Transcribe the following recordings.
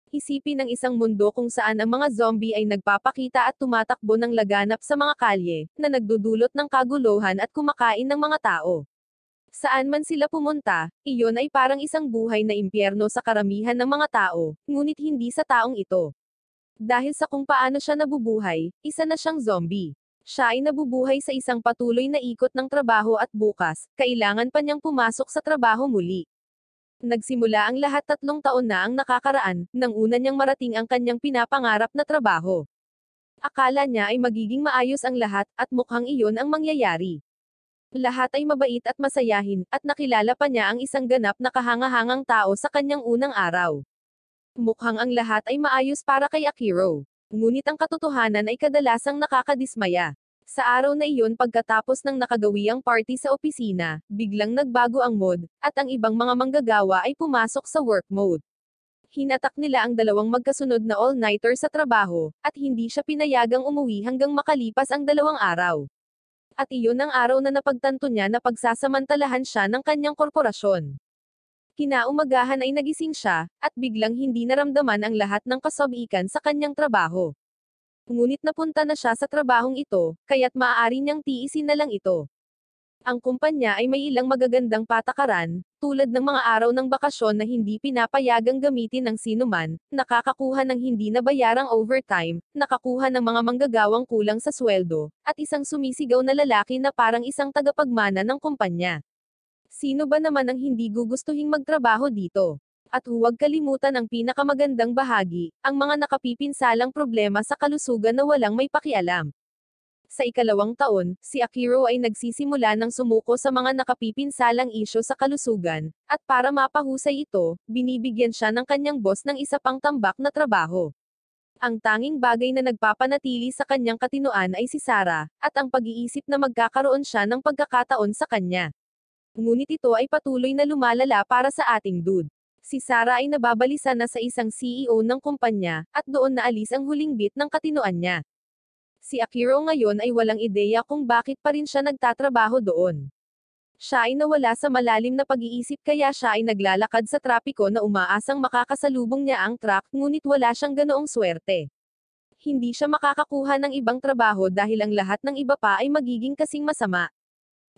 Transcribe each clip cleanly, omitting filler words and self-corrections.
Isipin ang isang mundo kung saan ang mga zombie ay nagpapakita at tumatakbo ng laganap sa mga kalye, na nagdudulot ng kaguluhan at kumakain ng mga tao. Saan man sila pumunta, iyon ay parang isang buhay na impyerno sa karamihan ng mga tao, ngunit hindi sa taong ito. Dahil sa kung paano siya nabubuhay, isa na siyang zombie. Siya ay nabubuhay sa isang patuloy na ikot ng trabaho at bukas, kailangan pa niyang pumasok sa trabaho muli. Nagsimula ang lahat 3 taon na ang nakakaraan, nang una niyang marating ang kanyang pinapangarap na trabaho. Akala niya ay magiging maayos ang lahat, at mukhang iyon ang mangyayari. Lahat ay mabait at masayahin, at nakilala pa niya ang isang ganap na kahangahangang tao sa kanyang unang araw. Mukhang ang lahat ay maayos para kay Akiro. Ngunit ang katotohanan ay kadalasang nakakadismaya. Sa araw na iyon pagkatapos ng nakagawiang party sa opisina, biglang nagbago ang mood, at ang ibang mga manggagawa ay pumasok sa work mode. Hinatak nila ang dalawang magkasunod na all-nighter sa trabaho, at hindi siya pinayagang umuwi hanggang makalipas ang 2 araw. At iyon ang araw na napagtanto niya na pagsasamantalahan siya ng kanyang korporasyon. Kinaumagahan ay nagising siya, at biglang hindi naramdaman ang lahat ng kasabikan sa kanyang trabaho. Ngunit napunta na siya sa trabahong ito, kaya't maaari niyang tiisin na lang ito. Ang kumpanya ay may ilang magagandang patakaran, tulad ng mga araw ng bakasyon na hindi pinapayagang gamitin ng sinuman, nakakakuha ng hindi nabayarang overtime, nakakuha ng mga manggagawang kulang sa sweldo, at isang sumisigaw na lalaki na parang isang tagapagmana ng kumpanya. Sino ba naman ang hindi gugustuhing magtrabaho dito? At huwag kalimutan ang pinakamagandang bahagi, ang mga nakapipinsalang problema sa kalusugan na walang may pakialam. Sa ikalawang taon, si Akiro ay nagsisimula ng sumuko sa mga nakapipinsalang isyo sa kalusugan, at para mapahusay ito, binibigyan siya ng kanyang boss ng isa pang tambak na trabaho. Ang tanging bagay na nagpapanatili sa kanyang katinoan ay si Sarah, at ang pag-iisip na magkakaroon siya ng pagkakataon sa kanya. Ngunit ito ay patuloy na lumalala para sa ating dude. Si Sarah ay nababalisa na sa isang CEO ng kumpanya, at doon naalis ang huling bit ng katinoan niya. Si Akiro ngayon ay walang ideya kung bakit pa rin siya nagtatrabaho doon. Siya ay nawala sa malalim na pag-iisip kaya siya ay naglalakad sa trapiko na umaasang makakasalubong niya ang truck, ngunit wala siyang ganoong swerte. Hindi siya makakakuha ng ibang trabaho dahil ang lahat ng iba pa ay magiging kasing masama.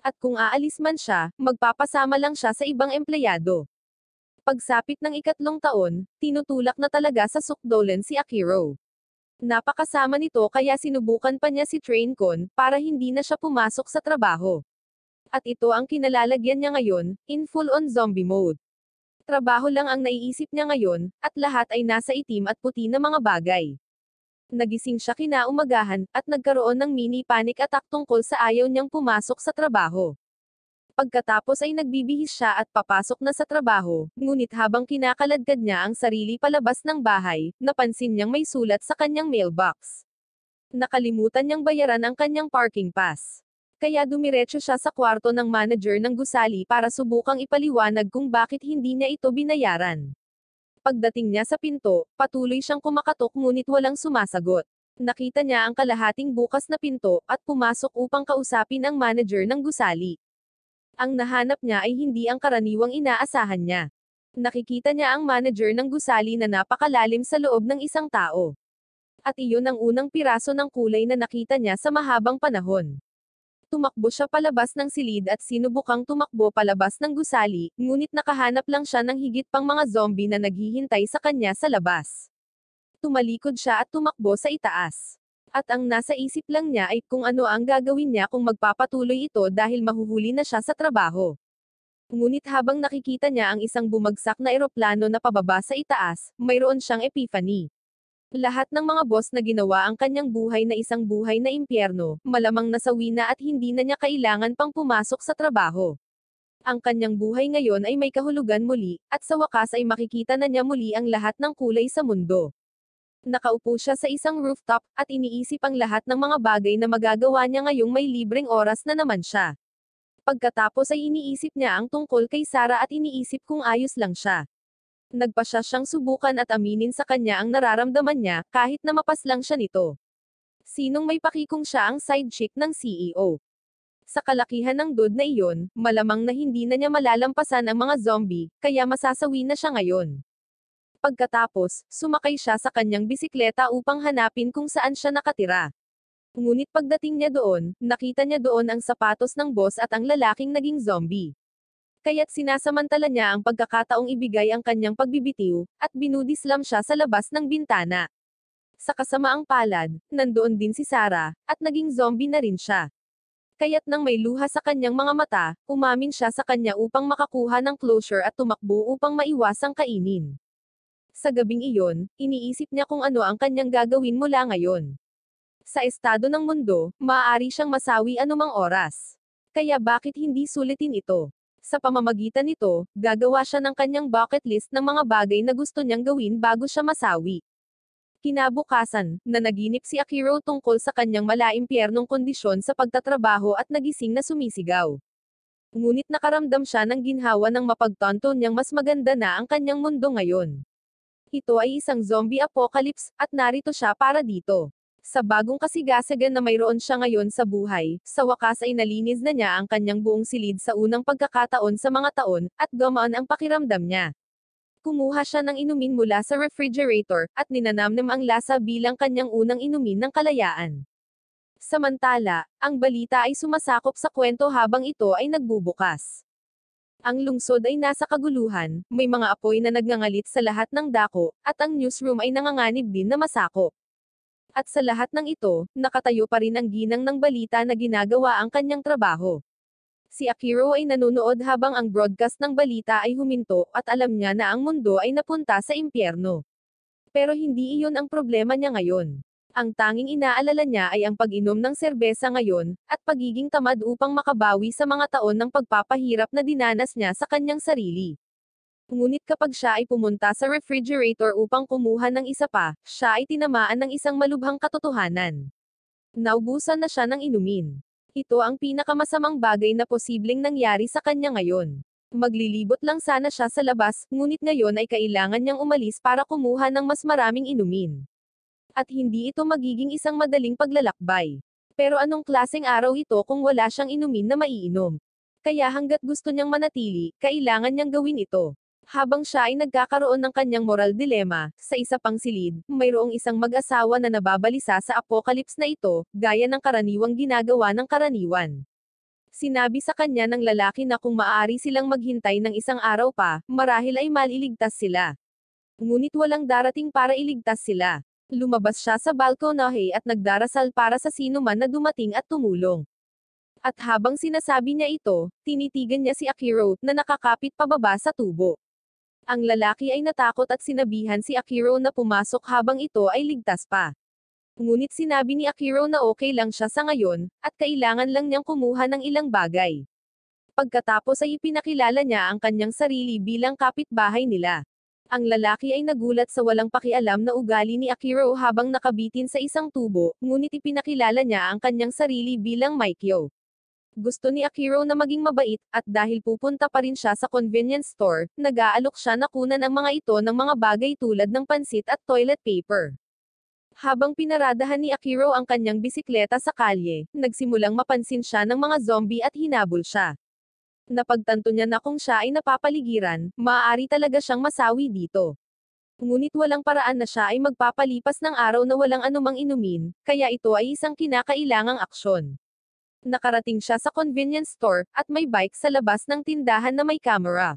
At kung aalis man siya, magpapasama lang siya sa ibang empleyado. Pagsapit ng ikatlong taon, tinutulak na talaga sa sukdolan si Akiro. Napakasama nito kaya sinubukan pa niya si Traincon, para hindi na siya pumasok sa trabaho. At ito ang kinalalagyan niya ngayon, in full-on zombie mode. Trabaho lang ang naiisip niya ngayon, at lahat ay nasa itim at puti na mga bagay. Nagising siya kinaumagahan, at nagkaroon ng mini panic attack tungkol sa ayaw niyang pumasok sa trabaho. Pagkatapos ay nagbibihis siya at papasok na sa trabaho, ngunit habang kinakaladkad niya ang sarili palabas ng bahay, napansin niyang may sulat sa kanyang mailbox. Nakalimutan niyang bayaran ang kanyang parking pass. Kaya dumiretso siya sa kwarto ng manager ng gusali para subukang ipaliwanag kung bakit hindi niya ito binayaran. Pagdating niya sa pinto, patuloy siyang kumakatok ngunit walang sumasagot. Nakita niya ang kalahating bukas na pinto, at pumasok upang kausapin ang manager ng gusali. Ang nahanap niya ay hindi ang karaniwang inaasahan niya. Nakikita niya ang manager ng gusali na napakalalim sa loob ng isang tao. At iyon ang unang piraso ng kulay na nakita niya sa mahabang panahon. Tumakbo siya palabas ng silid at sinubukang tumakbo palabas ng gusali, ngunit nakahanap lang siya ng higit pang mga zombie na naghihintay sa kanya sa labas. Tumalikod siya at tumakbo sa itaas. At ang nasa isip lang niya ay kung ano ang gagawin niya kung magpapatuloy ito dahil mahuhuli na siya sa trabaho. Ngunit habang nakikita niya ang isang bumagsak na eroplano na pababa sa itaas, mayroon siyang epiphany. Lahat ng mga boss na ginawa ang kanyang buhay na isang buhay na impyerno, malamang nasawi na at hindi na niya kailangan pang pumasok sa trabaho. Ang kanyang buhay ngayon ay may kahulugan muli, at sa wakas ay makikita na niya muli ang lahat ng kulay sa mundo. Nakaupo siya sa isang rooftop, at iniisip ang lahat ng mga bagay na magagawa niya ngayong may libreng oras na naman siya. Pagkatapos ay iniisip niya ang tungkol kay Sarah at iniisip kung ayos lang siya. Nagpasya siyang subukan at aminin sa kanya ang nararamdaman niya, kahit na mapaslang siya nito. Sinong may pakikong siya ang side chick ng CEO? Sa kalakihan ng dude na iyon, malamang na hindi na niya malalampasan ang mga zombie, kaya masasawi na siya ngayon. Pagkatapos, sumakay siya sa kanyang bisikleta upang hanapin kung saan siya nakatira. Ngunit pagdating niya doon, nakita niya doon ang sapatos ng boss at ang lalaking naging zombie. Kaya't sinasamantala niya ang pagkakataong ibigay ang kanyang pagbibitiw, at binudislam siya sa labas ng bintana. Sa kasamaang palad, nandoon din si Sarah, at naging zombie na rin siya. Kaya't nang may luha sa kanyang mga mata, umamin siya sa kanya upang makakuha ng closure at tumakbo upang maiwasang kainin. Sa gabing iyon, iniisip niya kung ano ang kanyang gagawin mula ngayon. Sa estado ng mundo, maaari siyang masawi anumang oras. Kaya bakit hindi sulitin ito? Sa pamamagitan nito, gagawa siya ng kanyang bucket list ng mga bagay na gusto niyang gawin bago siya masawi. Kinabukasan, nanaginip si Akiro tungkol sa kanyang malaimpyernong kondisyon sa pagtatrabaho at nagising na sumisigaw. Ngunit nakaramdam siya ng ginhawa ng mapagtanto niyang mas maganda na ang kanyang mundo ngayon. Ito ay isang zombie apocalypse, at narito siya para dito. Sa bagong kasigasagan na mayroon siya ngayon sa buhay, sa wakas ay nalinis na niya ang kanyang buong silid sa unang pagkakataon sa mga taon, at gumaan ang pakiramdam niya. Kumuha siya ng inumin mula sa refrigerator, at ninanamnam ang lasa bilang kanyang unang inumin ng kalayaan. Samantala, ang balita ay sumasakop sa kwento habang ito ay nagbubukas. Ang lungsod ay nasa kaguluhan, may mga apoy na nagngangalit sa lahat ng dako, at ang newsroom ay nanganganib din na masakop. At sa lahat ng ito, nakatayo pa rin ang ginang ng balita na ginagawa ang kanyang trabaho. Si Akiro ay nanonood habang ang broadcast ng balita ay huminto, at alam niya na ang mundo ay napunta sa impyerno. Pero hindi iyon ang problema niya ngayon. Ang tanging inaalala niya ay ang pag-inom ng serbesa ngayon, at pagiging tamad upang makabawi sa mga taon ng pagpapahirap na dinanas niya sa kanyang sarili. Ngunit kapag siya ay pumunta sa refrigerator upang kumuha ng isa pa, siya ay tinamaan ng isang malubhang katotohanan. Naubusan na siya ng inumin. Ito ang pinakamasamang bagay na posibleng nangyari sa kanya ngayon. Maglilibot lang sana siya sa labas, ngunit ngayon ay kailangan niyang umalis para kumuha ng mas maraming inumin. At hindi ito magiging isang madaling paglalakbay. Pero anong klaseng araw ito kung wala siyang inumin na maiinom? Kaya hanggat gusto niyang manatili, kailangan niyang gawin ito. Habang siya ay nagkakaroon ng kanyang moral dilema, sa isa pang silid, mayroong isang mag-asawa na nababalisa sa apocalypse na ito, gaya ng karaniwang ginagawa ng karaniwan. Sinabi sa kanya ng lalaki na kung maaari silang maghintay ng isang araw pa, marahil ay maliligtas sila. Ngunit walang darating para iligtas sila. Lumabas siya sa balkonahe at nagdarasal para sa sino man na dumating at tumulong. At habang sinasabi niya ito, tinitigan niya si Akiro, na nakakapit pababa sa tubo. Ang lalaki ay natakot at sinabihan si Akiro na pumasok habang ito ay ligtas pa. Ngunit sinabi ni Akiro na okay lang siya sa ngayon, at kailangan lang niyang kumuha ng ilang bagay. Pagkatapos ay ipinakilala niya ang kanyang sarili bilang kapitbahay nila. Ang lalaki ay nagulat sa walang pakialam na ugali ni Akiro habang nakabitin sa isang tubo, ngunit ipinakilala niya ang kanyang sarili bilang Maikyo. Gusto ni Akiro na maging mabait, at dahil pupunta pa rin siya sa convenience store, nag-aalok siya na kunan ang mga ito ng mga bagay tulad ng pansit at toilet paper. Habang pinaradahan ni Akiro ang kanyang bisikleta sa kalye, nagsimulang mapansin siya ng mga zombie at hinabol siya. Napagtanto niya na kung siya ay napapaligiran, maaari talaga siyang masawi dito. Ngunit walang paraan na siya ay magpapalipas ng araw na walang anumang inumin, kaya ito ay isang kinakailangang aksyon. Nakarating siya sa convenience store, at may bike sa labas ng tindahan na may camera.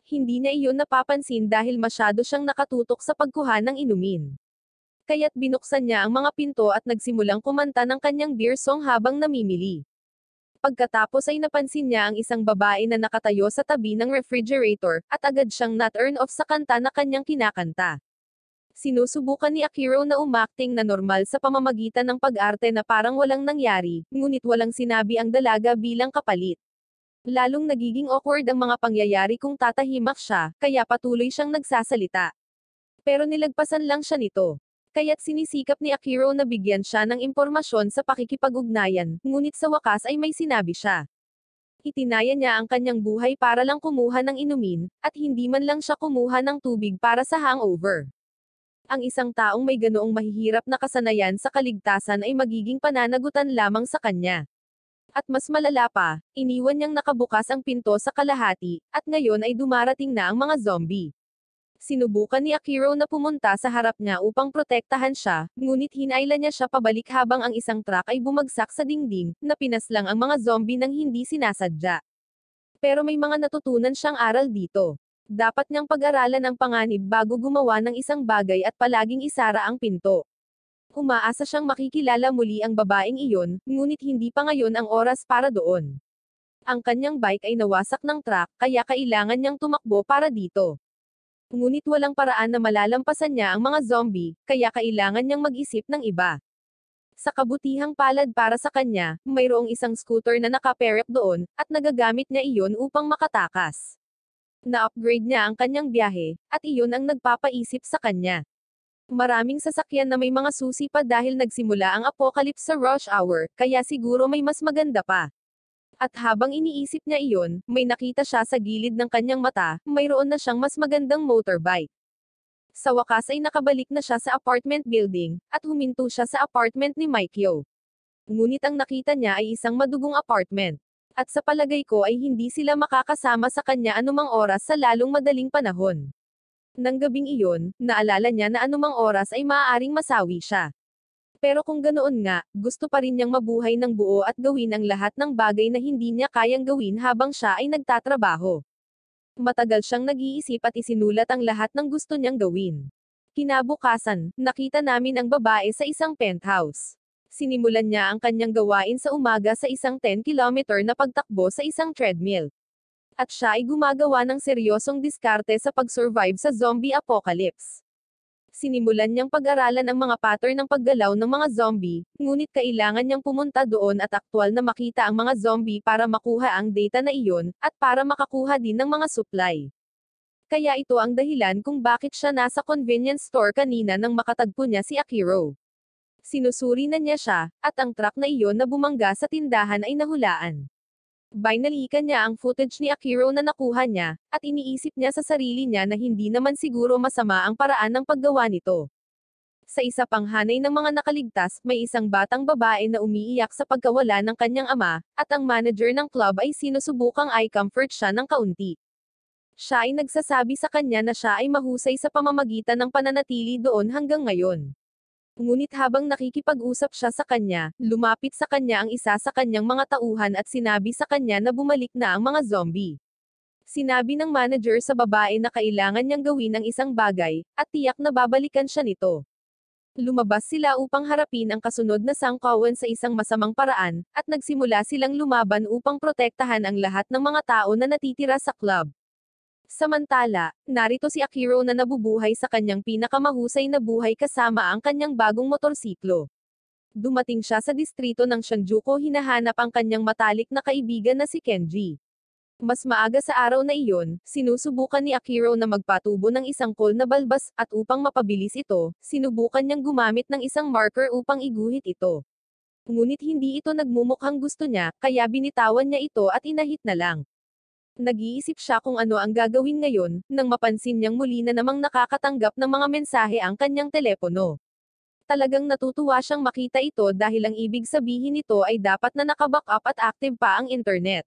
Hindi niya iyon napapansin dahil masyado siyang nakatutok sa pagkuha ng inumin. Kaya't binuksan niya ang mga pinto at nagsimulang kumanta ng kanyang beer song habang namimili. Pagkatapos ay napansin niya ang isang babae na nakatayo sa tabi ng refrigerator, at agad siyang na-turn off sa kanta na kanyang kinakanta. Sinusubukan ni Akiro na umakting na normal sa pamamagitan ng pag-arte na parang walang nangyari, ngunit walang sinabi ang dalaga bilang kapalit. Lalong nagiging awkward ang mga pangyayari kung tatahimak siya, kaya patuloy siyang nagsasalita. Pero nilagpasan lang siya nito. Kaya't sinisikap ni Akiro na bigyan siya ng impormasyon sa pakikipag-ugnayan, ngunit sa wakas ay may sinabi siya. Itinaya niya ang kanyang buhay para lang kumuha ng inumin, at hindi man lang siya kumuha ng tubig para sa hangover. Ang isang taong may ganoong mahihirap na kasanayan sa kaligtasan ay magiging pananagutan lamang sa kanya. At mas malala pa, iniwan niyang nakabukas ang pinto sa kalahati, at ngayon ay dumarating na ang mga zombie. Sinubukan ni Akiro na pumunta sa harap niya upang protektahan siya, ngunit hinailan niya siya pabalik habang ang isang truck ay bumagsak sa dingding, na pinaslang ang mga zombie nang hindi sinasadya. Pero may mga natutunan siyang aral dito. Dapat niyang pag-aralan ang panganib bago gumawa ng isang bagay at palaging isara ang pinto. Umaasa siyang makikilala muli ang babaeng iyon, ngunit hindi pa ngayon ang oras para doon. Ang kanyang bike ay nawasak ng truck, kaya kailangan niyang tumakbo para dito. Ngunit walang paraan na malalampasan niya ang mga zombie, kaya kailangan niyang mag-isip ng iba. Sa kabutihang palad para sa kanya, mayroong isang scooter na nakapark doon, at nagagamit niya iyon upang makatakas. Na-upgrade niya ang kanyang biyahe, at iyon ang nagpapaisip sa kanya. Maraming sasakyan na may mga susi pa dahil nagsimula ang apocalypse sa rush hour, kaya siguro may mas maganda pa. At habang iniisip niya iyon, may nakita siya sa gilid ng kanyang mata, mayroon na siyang mas magandang motorbike. Sa wakas ay nakabalik na siya sa apartment building, at huminto siya sa apartment ni Mikyo. Ngunit ang nakita niya ay isang madugong apartment. At sa palagay ko ay hindi sila makakasama sa kanya anumang oras sa lalong madaling panahon. Nang gabing iyon, naalala niya na anumang oras ay maaaring masawi siya. Pero kung ganoon nga, gusto pa rin niyang mabuhay ng buo at gawin ang lahat ng bagay na hindi niya kayang gawin habang siya ay nagtatrabaho. Matagal siyang nag-iisip at isinulat ang lahat ng gusto niyang gawin. Kinabukasan, nakita namin ang babae sa isang penthouse. Sinimulan niya ang kanyang gawain sa umaga sa isang 10 kilometer na pagtakbo sa isang treadmill. At siya ay gumagawa ng seryosong diskarte sa pag-survive sa zombie apocalypse. Sinimulan niyang pag-aralan ang mga pattern ng paggalaw ng mga zombie, ngunit kailangan niyang pumunta doon at aktwal na makita ang mga zombie para makuha ang data na iyon, at para makakuha din ng mga supply. Kaya ito ang dahilan kung bakit siya nasa convenience store kanina nang makatagpo niya si Akiro. Sinusuri na niya siya, at ang truck na iyon na bumangga sa tindahan ay nahulaan. Binalikan niya ang footage ni Akiro na nakuha niya, at iniisip niya sa sarili niya na hindi naman siguro masama ang paraan ng paggawa nito. Sa isa pang hanay ng mga nakaligtas, may isang batang babae na umiiyak sa pagkawala ng kanyang ama, at ang manager ng club ay sinusubukang i-comfort siya ng kaunti. Siya ay nagsasabi sa kanya na siya ay mahusay sa pamamagitan ng pananatili doon hanggang ngayon. Ngunit habang nakikipag-usap siya sa kanya, lumapit sa kanya ang isa sa kanyang mga tauhan at sinabi sa kanya na bumalik na ang mga zombie. Sinabi ng manager sa babae na kailangan niyang gawin ang isang bagay, at tiyak na babalikan siya nito. Lumabas sila upang harapin ang kasunod na sangkawan sa isang masamang paraan, at nagsimula silang lumaban upang protektahan ang lahat ng mga tao na natitira sa club. Samantala, narito si Akiro na nabubuhay sa kanyang pinakamahusay na buhay kasama ang kanyang bagong motorsiklo. Dumating siya sa distrito ng Shinjuku, hinahanap ang kanyang matalik na kaibigan na si Kenji. Mas maaga sa araw na iyon, sinusubukan ni Akiro na magpatubo ng isang coal na balbas, at upang mapabilis ito, sinubukan niyang gumamit ng isang marker upang iguhit ito. Ngunit hindi ito nagmumukhang gusto niya, kaya binitawan niya ito at inahit na lang. Nag-iisip siya kung ano ang gagawin ngayon, nang mapansin niyang muli na namang nakakatanggap ng mga mensahe ang kanyang telepono. Talagang natutuwa siyang makita ito dahil ang ibig sabihin nito ay dapat na naka-backup at active pa ang internet.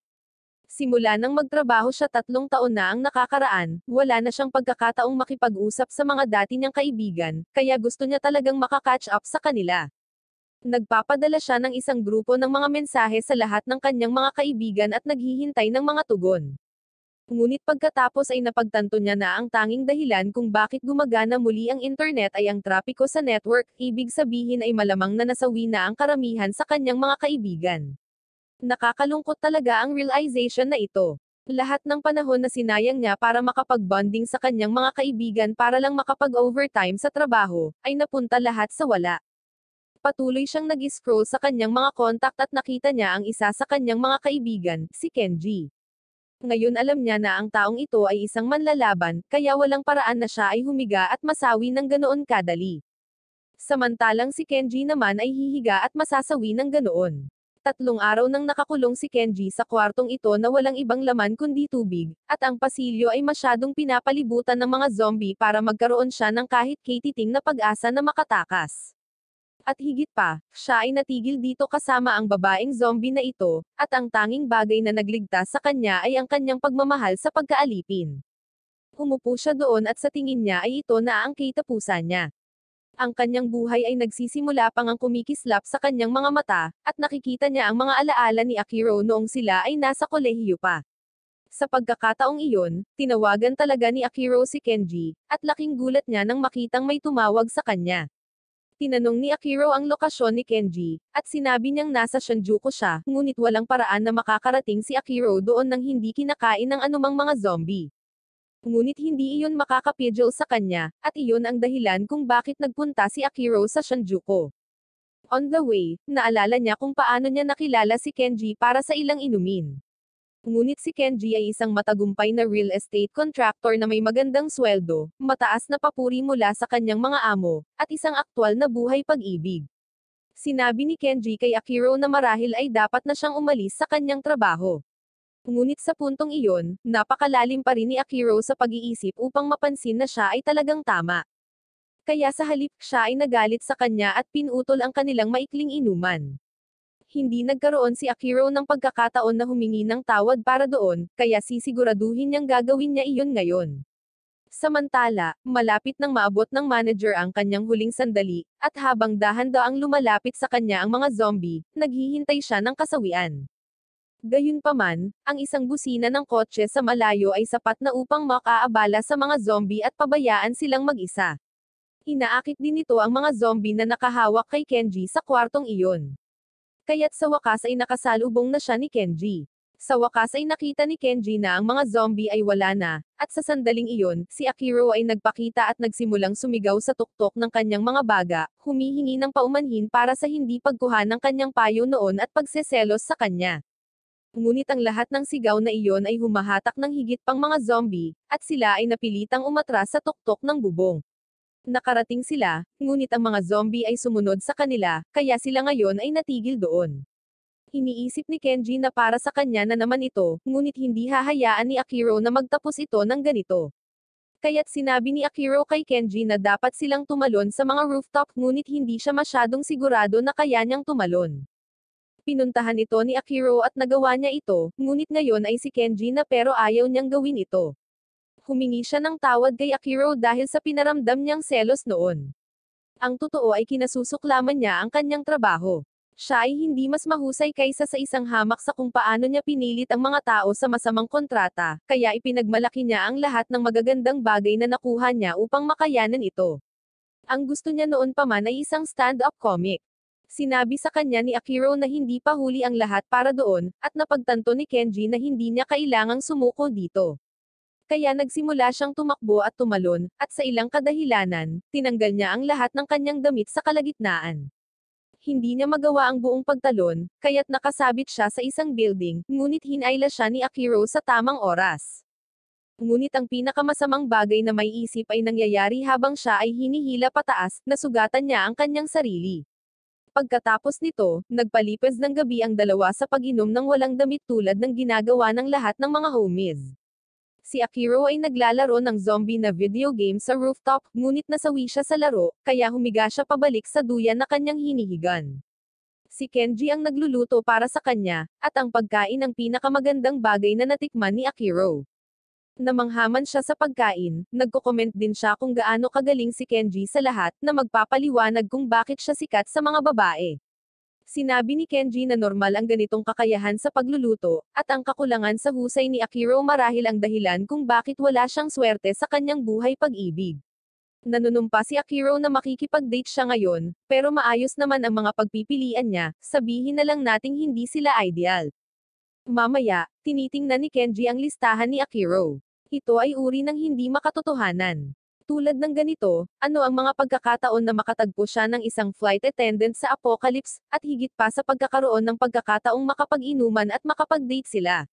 Simula nang magtrabaho siya 3 taon na ang nakakaraan, wala na siyang pagkakataong makipag-usap sa mga dati niyang kaibigan, kaya gusto niya talagang makaka-catch up sa kanila. Nagpapadala siya ng isang grupo ng mga mensahe sa lahat ng kanyang mga kaibigan at naghihintay ng mga tugon. Ngunit pagkatapos ay napagtanto niya na ang tanging dahilan kung bakit gumagana muli ang internet ay ang trapiko sa network, ibig sabihin ay malamang na nasawi na ang karamihan sa kanyang mga kaibigan. Nakakalungkot talaga ang realization na ito. Lahat ng panahon na sinayang niya para makapag-bonding sa kanyang mga kaibigan para lang makapag-overtime sa trabaho, ay napunta lahat sa wala. Patuloy siyang nag-scroll sa kanyang mga contact at nakita niya ang isa sa kanyang mga kaibigan, si Kenji. Ngayon alam niya na ang taong ito ay isang manlalaban, kaya walang paraan na siya ay humiga at masawi ng ganoon kadali. Samantalang si Kenji naman ay hihiga at masasawi ng ganoon. 3 araw nang nakakulong si Kenji sa kwartong ito na walang ibang laman kundi tubig, at ang pasilyo ay masyadong pinapalibutan ng mga zombie para magkaroon siya ng kahit katiting na pag-asa na makatakas. At higit pa, siya ay natigil dito kasama ang babaeng zombie na ito, at ang tanging bagay na nagligtas sa kanya ay ang kanyang pagmamahal sa pagkaalipin. Umupo siya doon at sa tingin niya ay ito na ang katapusan niya. Ang kanyang buhay ay nagsisimula pang ang kumikislap sa kanyang mga mata, at nakikita niya ang mga alaala ni Akiro noong sila ay nasa kolehiyo pa. Sa pagkakataong iyon, tinawagan talaga ni Akiro si Kenji, at laking gulat niya nang makitang may tumawag sa kanya. Tinanong ni Akiro ang lokasyon ni Kenji, at sinabi niyang nasa Shinjuku siya, ngunit walang paraan na makakarating si Akiro doon nang hindi kinakain ng anumang mga zombie. Ngunit hindi iyon makakapigil sa kanya, at iyon ang dahilan kung bakit nagpunta si Akiro sa Shinjuku. On the way, naalala niya kung paano niya nakilala si Kenji para sa ilang inumin. Ngunit si Kenji ay isang matagumpay na real estate contractor na may magandang sweldo, mataas na papuri mula sa kanyang mga amo, at isang aktwal na buhay pag-ibig. Sinabi ni Kenji kay Akiro na marahil ay dapat na siyang umalis sa kanyang trabaho. Ngunit sa puntong iyon, napakalalim pa rin ni Akiro sa pag-iisip upang mapansin na siya ay talagang tama. Kaya sa halip, siya ay nagalit sa kanya at pinutol ang kanilang maikling inuman. Hindi nagkaroon si Akiro ng pagkakataon na humingi ng tawad para doon, kaya sisiguraduhin niyang gagawin niya iyon ngayon. Samantala, malapit nang maabot ng manager ang kanyang huling sandali, at habang dahan-daang lumalapit sa kanya ang mga zombie, naghihintay siya ng kasawian. Gayunpaman, ang isang busina ng kotse sa malayo ay sapat na upang makaabala sa mga zombie at pabayaan silang mag-isa. Inaakit din nito ang mga zombie na nakahawak kay Kenji sa kwartong iyon. Kaya't sa wakas ay nakasalubong na siya ni Kenji. Sa wakas ay nakita ni Kenji na ang mga zombie ay wala na, at sa sandaling iyon, si Akiro ay nagpakita at nagsimulang sumigaw sa tuktok ng kanyang mga baga, humihingi ng paumanhin para sa hindi pagkuha ng kanyang payo noon at pagseselos sa kanya. Ngunit ang lahat ng sigaw na iyon ay humahatak ng higit pang mga zombie, at sila ay napilitang umatras sa tuktok ng bubong. Nakarating sila, ngunit ang mga zombie ay sumunod sa kanila, kaya sila ngayon ay natigil doon. Iniisip ni Kenji na para sa kanya na naman ito, ngunit hindi hahayaan ni Akiro na magtapos ito ng ganito. Kaya't sinabi ni Akiro kay Kenji na dapat silang tumalon sa mga rooftop ngunit hindi siya masyadong sigurado na kaya niyang tumalon. Pinuntahan ito ni Akiro at nagawa niya ito, ngunit ngayon ay si Kenji na pero ayaw niyang gawin ito. Humingi siya ng tawad kay Akiro dahil sa pinaramdam niyang selos noon. Ang totoo ay kinasusuklaman niya ang kanyang trabaho. Siya ay hindi mas mahusay kaysa sa isang hamak sa kung paano niya pinilit ang mga tao sa masamang kontrata, kaya ipinagmalaki niya ang lahat ng magagandang bagay na nakuha niya upang makayanan ito. Ang gusto niya noon pa man ay isang stand-up comic. Sinabi sa kanya ni Akiro na hindi pa huli ang lahat para doon, at napagtanto ni Kenji na hindi niya kailangang sumuko dito. Kaya nagsimula siyang tumakbo at tumalon, at sa ilang kadahilanan, tinanggal niya ang lahat ng kanyang damit sa kalagitnaan. Hindi niya magawa ang buong pagtalon, kaya't nakasabit siya sa isang building, ngunit hinayla siya ni Akiro sa tamang oras. Ngunit ang pinakamasamang bagay na may isip ay nangyayari habang siya ay hinihila pataas, nasugatan niya ang kanyang sarili. Pagkatapos nito, nagpalipas ng gabi ang dalawa sa pag-inom ng walang damit tulad ng ginagawa ng lahat ng mga homies. Si Akiro ay naglalaro ng zombie na video game sa rooftop, ngunit nasawi siya sa laro, kaya humiga siya pabalik sa duyan na kanyang hinihigan. Si Kenji ang nagluluto para sa kanya, at ang pagkain ang pinakamagandang bagay na natikman ni Akiro. Namanghaman siya sa pagkain, nagko-comment din siya kung gaano kagaling si Kenji sa lahat, na magpapaliwanag kung bakit siya sikat sa mga babae. Sinabi ni Kenji na normal ang ganitong kakayahan sa pagluluto, at ang kakulangan sa husay ni Akiro marahil ang dahilan kung bakit wala siyang swerte sa kanyang buhay pag-ibig. Nanunumpa si Akiro na makikipag-date siya ngayon, pero maayos naman ang mga pagpipilian niya, sabihin na lang nating hindi sila ideal. Mamaya, tinitingnan ni Kenji ang listahan ni Akiro. Ito ay uri ng hindi makatotohanan. Tulad ng ganito, ano ang mga pagkakataon na makatagpo siya ng isang flight attendant sa apocalypse, at higit pa sa pagkakaroon ng pagkakataong makapag-inuman at makapag-date sila.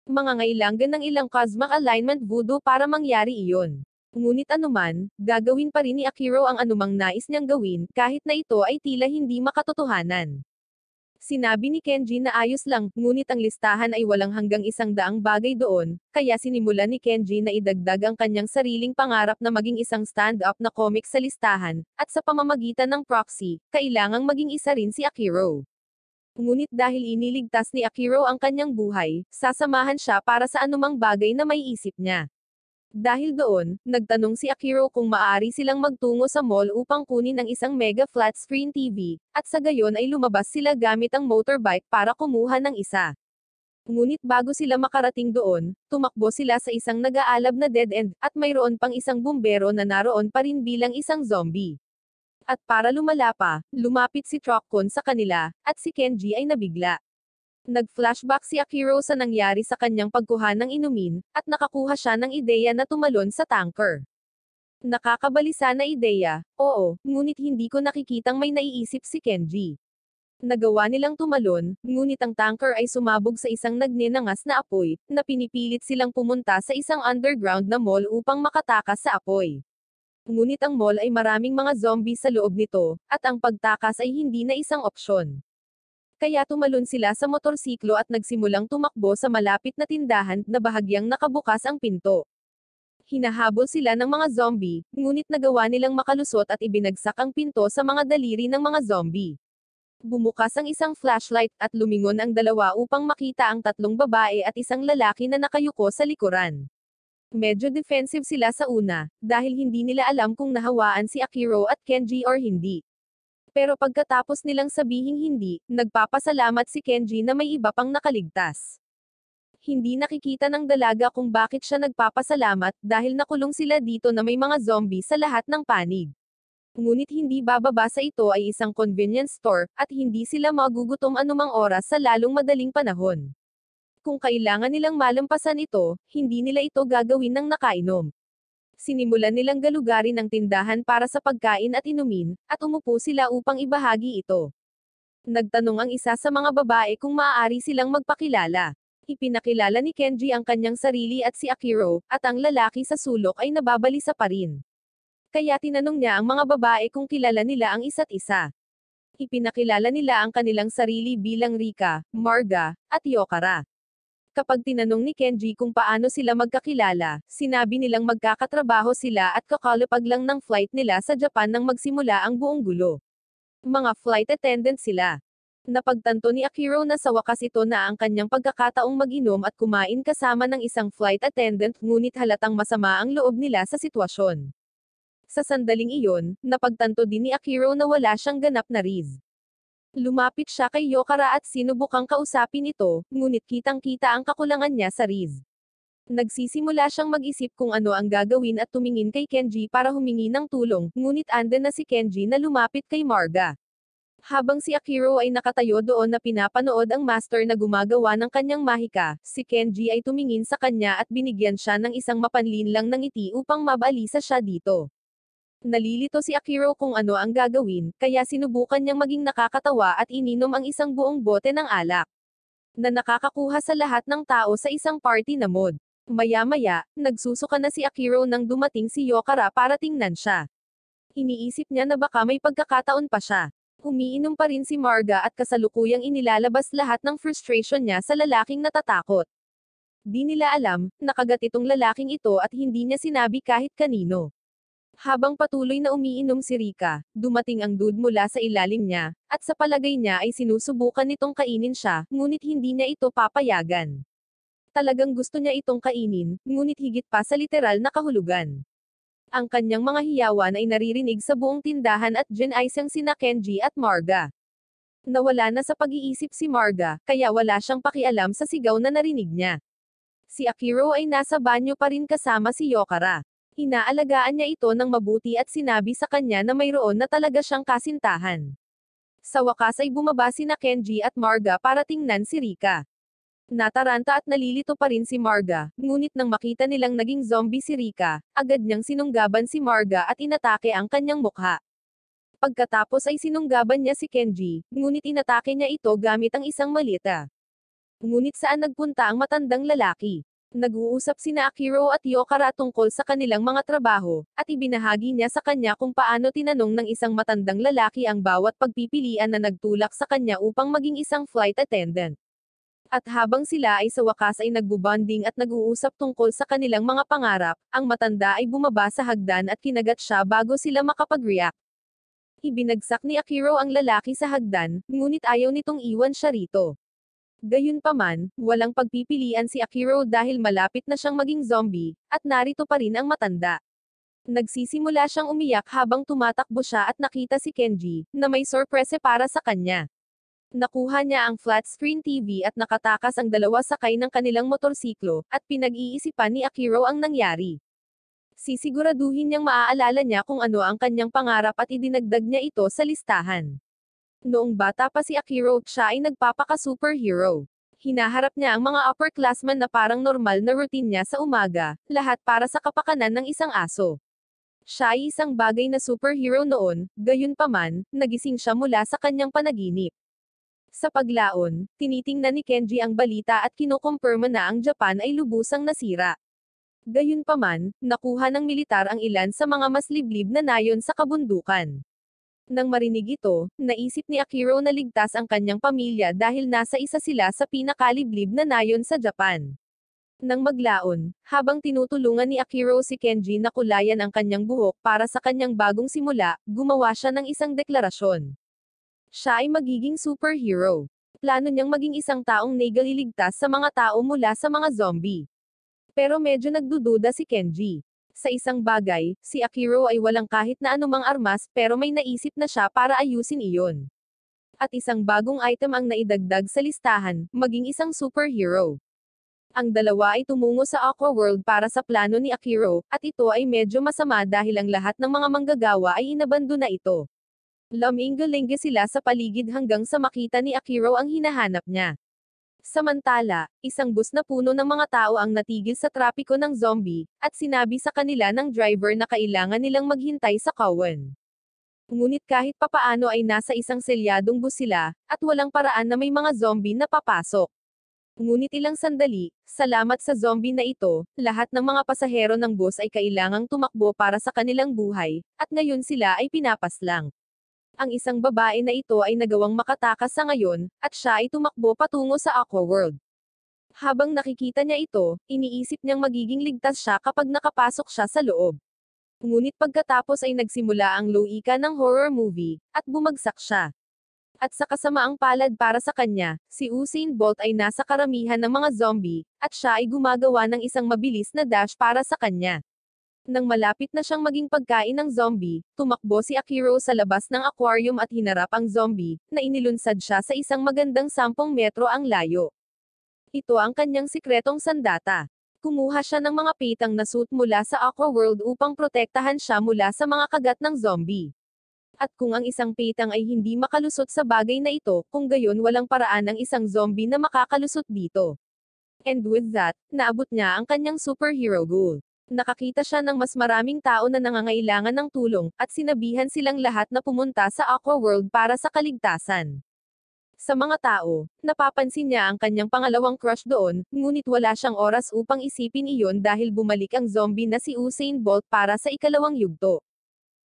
Mangangailangan ng ilang cosmic alignment voodoo para mangyari iyon. Ngunit anuman, gagawin pa rin ni Akiro ang anumang nais niyang gawin, kahit na ito ay tila hindi makatotohanan. Sinabi ni Kenji na ayos lang, ngunit ang listahan ay walang hanggang 100 bagay doon, kaya sinimulan ni Kenji na idagdag ang kanyang sariling pangarap na maging isang stand-up na comic sa listahan, at sa pamamagitan ng proxy, kailangang maging isa rin si Akiro. Ngunit dahil iniligtas ni Akiro ang kanyang buhay, sasamahan siya para sa anumang bagay na may isip niya. Dahil doon, nagtanong si Akiro kung maaari silang magtungo sa mall upang kunin ang isang mega flat screen TV, at sa gayon ay lumabas sila gamit ang motorbike para kumuha ng isa. Ngunit bago sila makarating doon, tumakbo sila sa isang nag-aalab na dead end, at mayroon pang isang bumbero na naroon pa rin bilang isang zombie. At para lumala pa, lumapit si Truck-kun sa kanila, at si Kenji ay nabigla. Nag-flashback si Akiro sa nangyari sa kanyang pagkuha ng inumin, at nakakuha siya ng ideya na tumalon sa tanker. Nakakabalisa na ideya, oo, ngunit hindi ko nakikitang may naiisip si Kenji. Nagawa nilang tumalon, ngunit ang tanker ay sumabog sa isang nagninangas na apoy, na pinipilit silang pumunta sa isang underground na mall upang makatakas sa apoy. Ngunit ang mall ay maraming mga zombie sa loob nito, at ang pagtakas ay hindi na isang opsyon. Kaya tumalon sila sa motorsiklo at nagsimulang tumakbo sa malapit na tindahan na bahagyang nakabukas ang pinto. Hinahabol sila ng mga zombie, ngunit nagawa nilang makalusot at ibinagsak ang pinto sa mga daliri ng mga zombie. Bumukas ang isang flashlight at lumingon ang dalawa upang makita ang tatlong babae at isang lalaki na nakayuko sa likuran. Medyo defensive sila sa una, dahil hindi nila alam kung nahawaan si Akiro at Kenji or hindi. Pero pagkatapos nilang sabihing hindi, nagpapasalamat si Kenji na may iba pang nakaligtas. Hindi nakikita ng dalaga kung bakit siya nagpapasalamat dahil nakulong sila dito na may mga zombie sa lahat ng panig. Ngunit hindi bababa sa ito ay isang convenience store, at hindi sila magugutom anumang oras sa lalong madaling panahon. Kung kailangan nilang malampasan ito, hindi nila ito gagawin ng nakainom. Sinimulan nilang galugarin ang tindahan para sa pagkain at inumin, at umupo sila upang ibahagi ito. Nagtanong ang isa sa mga babae kung maaari silang magpakilala. Ipinakilala ni Kenji ang kanyang sarili at si Akiro, at ang lalaki sa sulok ay nababalisa pa rin. Kaya tinanong niya ang mga babae kung kilala nila ang isa't isa. Ipinakilala nila ang kanilang sarili bilang Rika, Marga, at Yokara. Kapag tinanong ni Kenji kung paano sila magkakilala, sinabi nilang magkakatrabaho sila at kakalapag lang ng flight nila sa Japan nang magsimula ang buong gulo. Mga flight attendant sila. Napagtanto ni Akiro na sa wakas ito na ang kanyang pagkakataong mag-inom at kumain kasama ng isang flight attendant, ngunit halatang masama ang loob nila sa sitwasyon. Sa sandaling iyon, napagtanto din ni Akiro na wala siyang ganap na riz. Lumapit siya kay Yokara at sinubukang kausapin ito, ngunit kitang-kita ang kakulangan niya sa riz. Nagsisimula siyang mag-isip kung ano ang gagawin at tumingin kay Kenji para humingi ng tulong, ngunit andun na si Kenji na lumapit kay Marga. Habang si Akiro ay nakatayo doon na pinapanood ang master na gumagawa ng kanyang mahika, si Kenji ay tumingin sa kanya at binigyan siya ng isang mapanlinlang na ngiti upang mabalisa siya dito. Nalilito si Akiro kung ano ang gagawin, kaya sinubukan niyang maging nakakatawa at ininom ang isang buong bote ng alak, na nakakakuha sa lahat ng tao sa isang party na mod. Maya-maya, nagsusuka na si Akiro nang dumating si Yokara para tingnan siya. Iniisip niya na baka may pagkakataon pa siya. Umiinom pa rin si Marga at kasalukuyang inilalabas lahat ng frustration niya sa lalaking natatakot. Di nila alam, nakagat itong lalaking ito at hindi niya sinabi kahit kanino. Habang patuloy na umiinom si Rika, dumating ang dude mula sa ilalim niya, at sa palagay niya ay sinusubukan nitong kainin siya, ngunit hindi niya ito papayagan. Talagang gusto niya itong kainin, ngunit higit pa sa literal na kahulugan. Ang kanyang mga hiyawan ay naririnig sa buong tindahan at dyan ay siyang sina Kenji at Marga. Nawala na sa pag-iisip si Marga, kaya wala siyang pakialam sa sigaw na narinig niya. Si Akiro ay nasa banyo pa rin kasama si Yokara. Inaalagaan niya ito ng mabuti at sinabi sa kanya na mayroon na talaga siyang kasintahan. Sa wakas ay bumaba sina Kenji at Marga para tingnan si Rika. Nataranta at nalilito pa rin si Marga, ngunit nang makita nilang naging zombie si Rika, agad niyang sinunggaban si Marga at inatake ang kanyang mukha. Pagkatapos ay sinunggaban niya si Kenji, ngunit inatake niya ito gamit ang isang malita. Ngunit saan nagpunta ang matandang lalaki? Nag-uusap sina Akiro at Yokara tungkol sa kanilang mga trabaho, at ibinahagi niya sa kanya kung paano tinanong ng isang matandang lalaki ang bawat pagpipilian na nagtulak sa kanya upang maging isang flight attendant. At habang sila ay sa wakas ay nagbubonding at nag-uusap tungkol sa kanilang mga pangarap, ang matanda ay bumaba sa hagdan at kinagat siya bago sila makapag-react. Ibinagsak ni Akiro ang lalaki sa hagdan, ngunit ayaw nitong iwan siya rito. Gayunpaman, walang pagpipilian si Akiro dahil malapit na siyang maging zombie, at narito pa rin ang matanda. Nagsisimula siyang umiyak habang tumatakbo siya at nakita si Kenji, na may sorprese para sa kanya. Nakuha niya ang flat screen TV at nakatakas ang dalawa sakay ng kanilang motorsiklo, at pinag-iisipan ni Akiro ang nangyari. Sisiguraduhin niyang maaalala niya kung ano ang kanyang pangarap at idinagdag niya ito sa listahan. Noong bata pa si Akiro, siya ay nagpapaka-superhero. Hinaharap niya ang mga upperclassmen na parang normal na routine niya sa umaga, lahat para sa kapakanan ng isang aso. Siya ay isang bagay na superhero noon, gayunpaman, nagising siya mula sa kanyang panaginip. Sa paglaon, tinitingnan ni Kenji ang balita at kinukumpirma na ang Japan ay lubusang nasira. Gayunpaman, nakuha ng militar ang ilan sa mga mas liblib na nayon sa kabundukan. Nang marinig ito, naisip ni Akiro na ligtas ang kanyang pamilya dahil nasa isa sila sa pinakaliblib na nayon sa Japan. Nang maglaon, habang tinutulungan ni Akiro si Kenji na kulayan ang kanyang buhok para sa kanyang bagong simula, gumawa siya ng isang deklarasyon. Siya ay magiging superhero. Plano niyang maging isang taong nagaliligtas sa mga tao mula sa mga zombie. Pero medyo nagdududa si Kenji. Sa isang bagay, si Akiro ay walang kahit na anumang armas pero may naisip na siya para ayusin iyon. At isang bagong item ang naidagdag sa listahan, maging isang superhero. Ang dalawa ay tumungo sa Aqua World para sa plano ni Akiro, at ito ay medyo masama dahil ang lahat ng mga manggagawa ay inabando na ito. Lamingga-lingga sila sa paligid hanggang sa makita ni Akiro ang hinahanap niya. Samantala, isang bus na puno ng mga tao ang natigil sa trapiko ng zombie, at sinabi sa kanila ng driver na kailangan nilang maghintay sa kawan. Ngunit kahit papaano ay nasa isang selyadong bus sila, at walang paraan na may mga zombie na papasok. Ngunit ilang sandali, salamat sa zombie na ito, lahat ng mga pasahero ng bus ay kailangang tumakbo para sa kanilang buhay, at ngayon sila ay pinapaslang. Ang isang babae na ito ay nagawang makatakas sa ngayon, at siya ay tumakbo patungo sa Aqua World. Habang nakikita niya ito, iniisip niyang magiging ligtas siya kapag nakapasok siya sa loob. Ngunit pagkatapos ay nagsimula ang loika ng horror movie, at bumagsak siya. At sa kasamaang palad para sa kanya, si Usain Bolt ay nasa karamihan ng mga zombie, at siya ay gumagawa ng isang mabilis na dash para sa kanya. Nang malapit na siyang maging pagkain ng zombie, tumakbo si Akiro sa labas ng aquarium at hinarap ang zombie, na inilunsad siya sa isang magandang 10 metro ang layo. Ito ang kanyang sikretong sandata. Kumuha siya ng mga pitang na suit mula sa Aqua World upang protektahan siya mula sa mga kagat ng zombie. At kung ang isang pitang ay hindi makalusot sa bagay na ito, kung gayon walang paraan ng isang zombie na makakalusot dito. And with that, naabot niya ang kanyang superhero goal. Nakakita siya ng mas maraming tao na nangangailangan ng tulong, at sinabihan silang lahat na pumunta sa Aqua World para sa kaligtasan. Sa mga tao, napapansin niya ang kanyang pangalawang crush doon, ngunit wala siyang oras upang isipin iyon dahil bumalik ang zombie na si Usain Bolt para sa ikalawang yugto.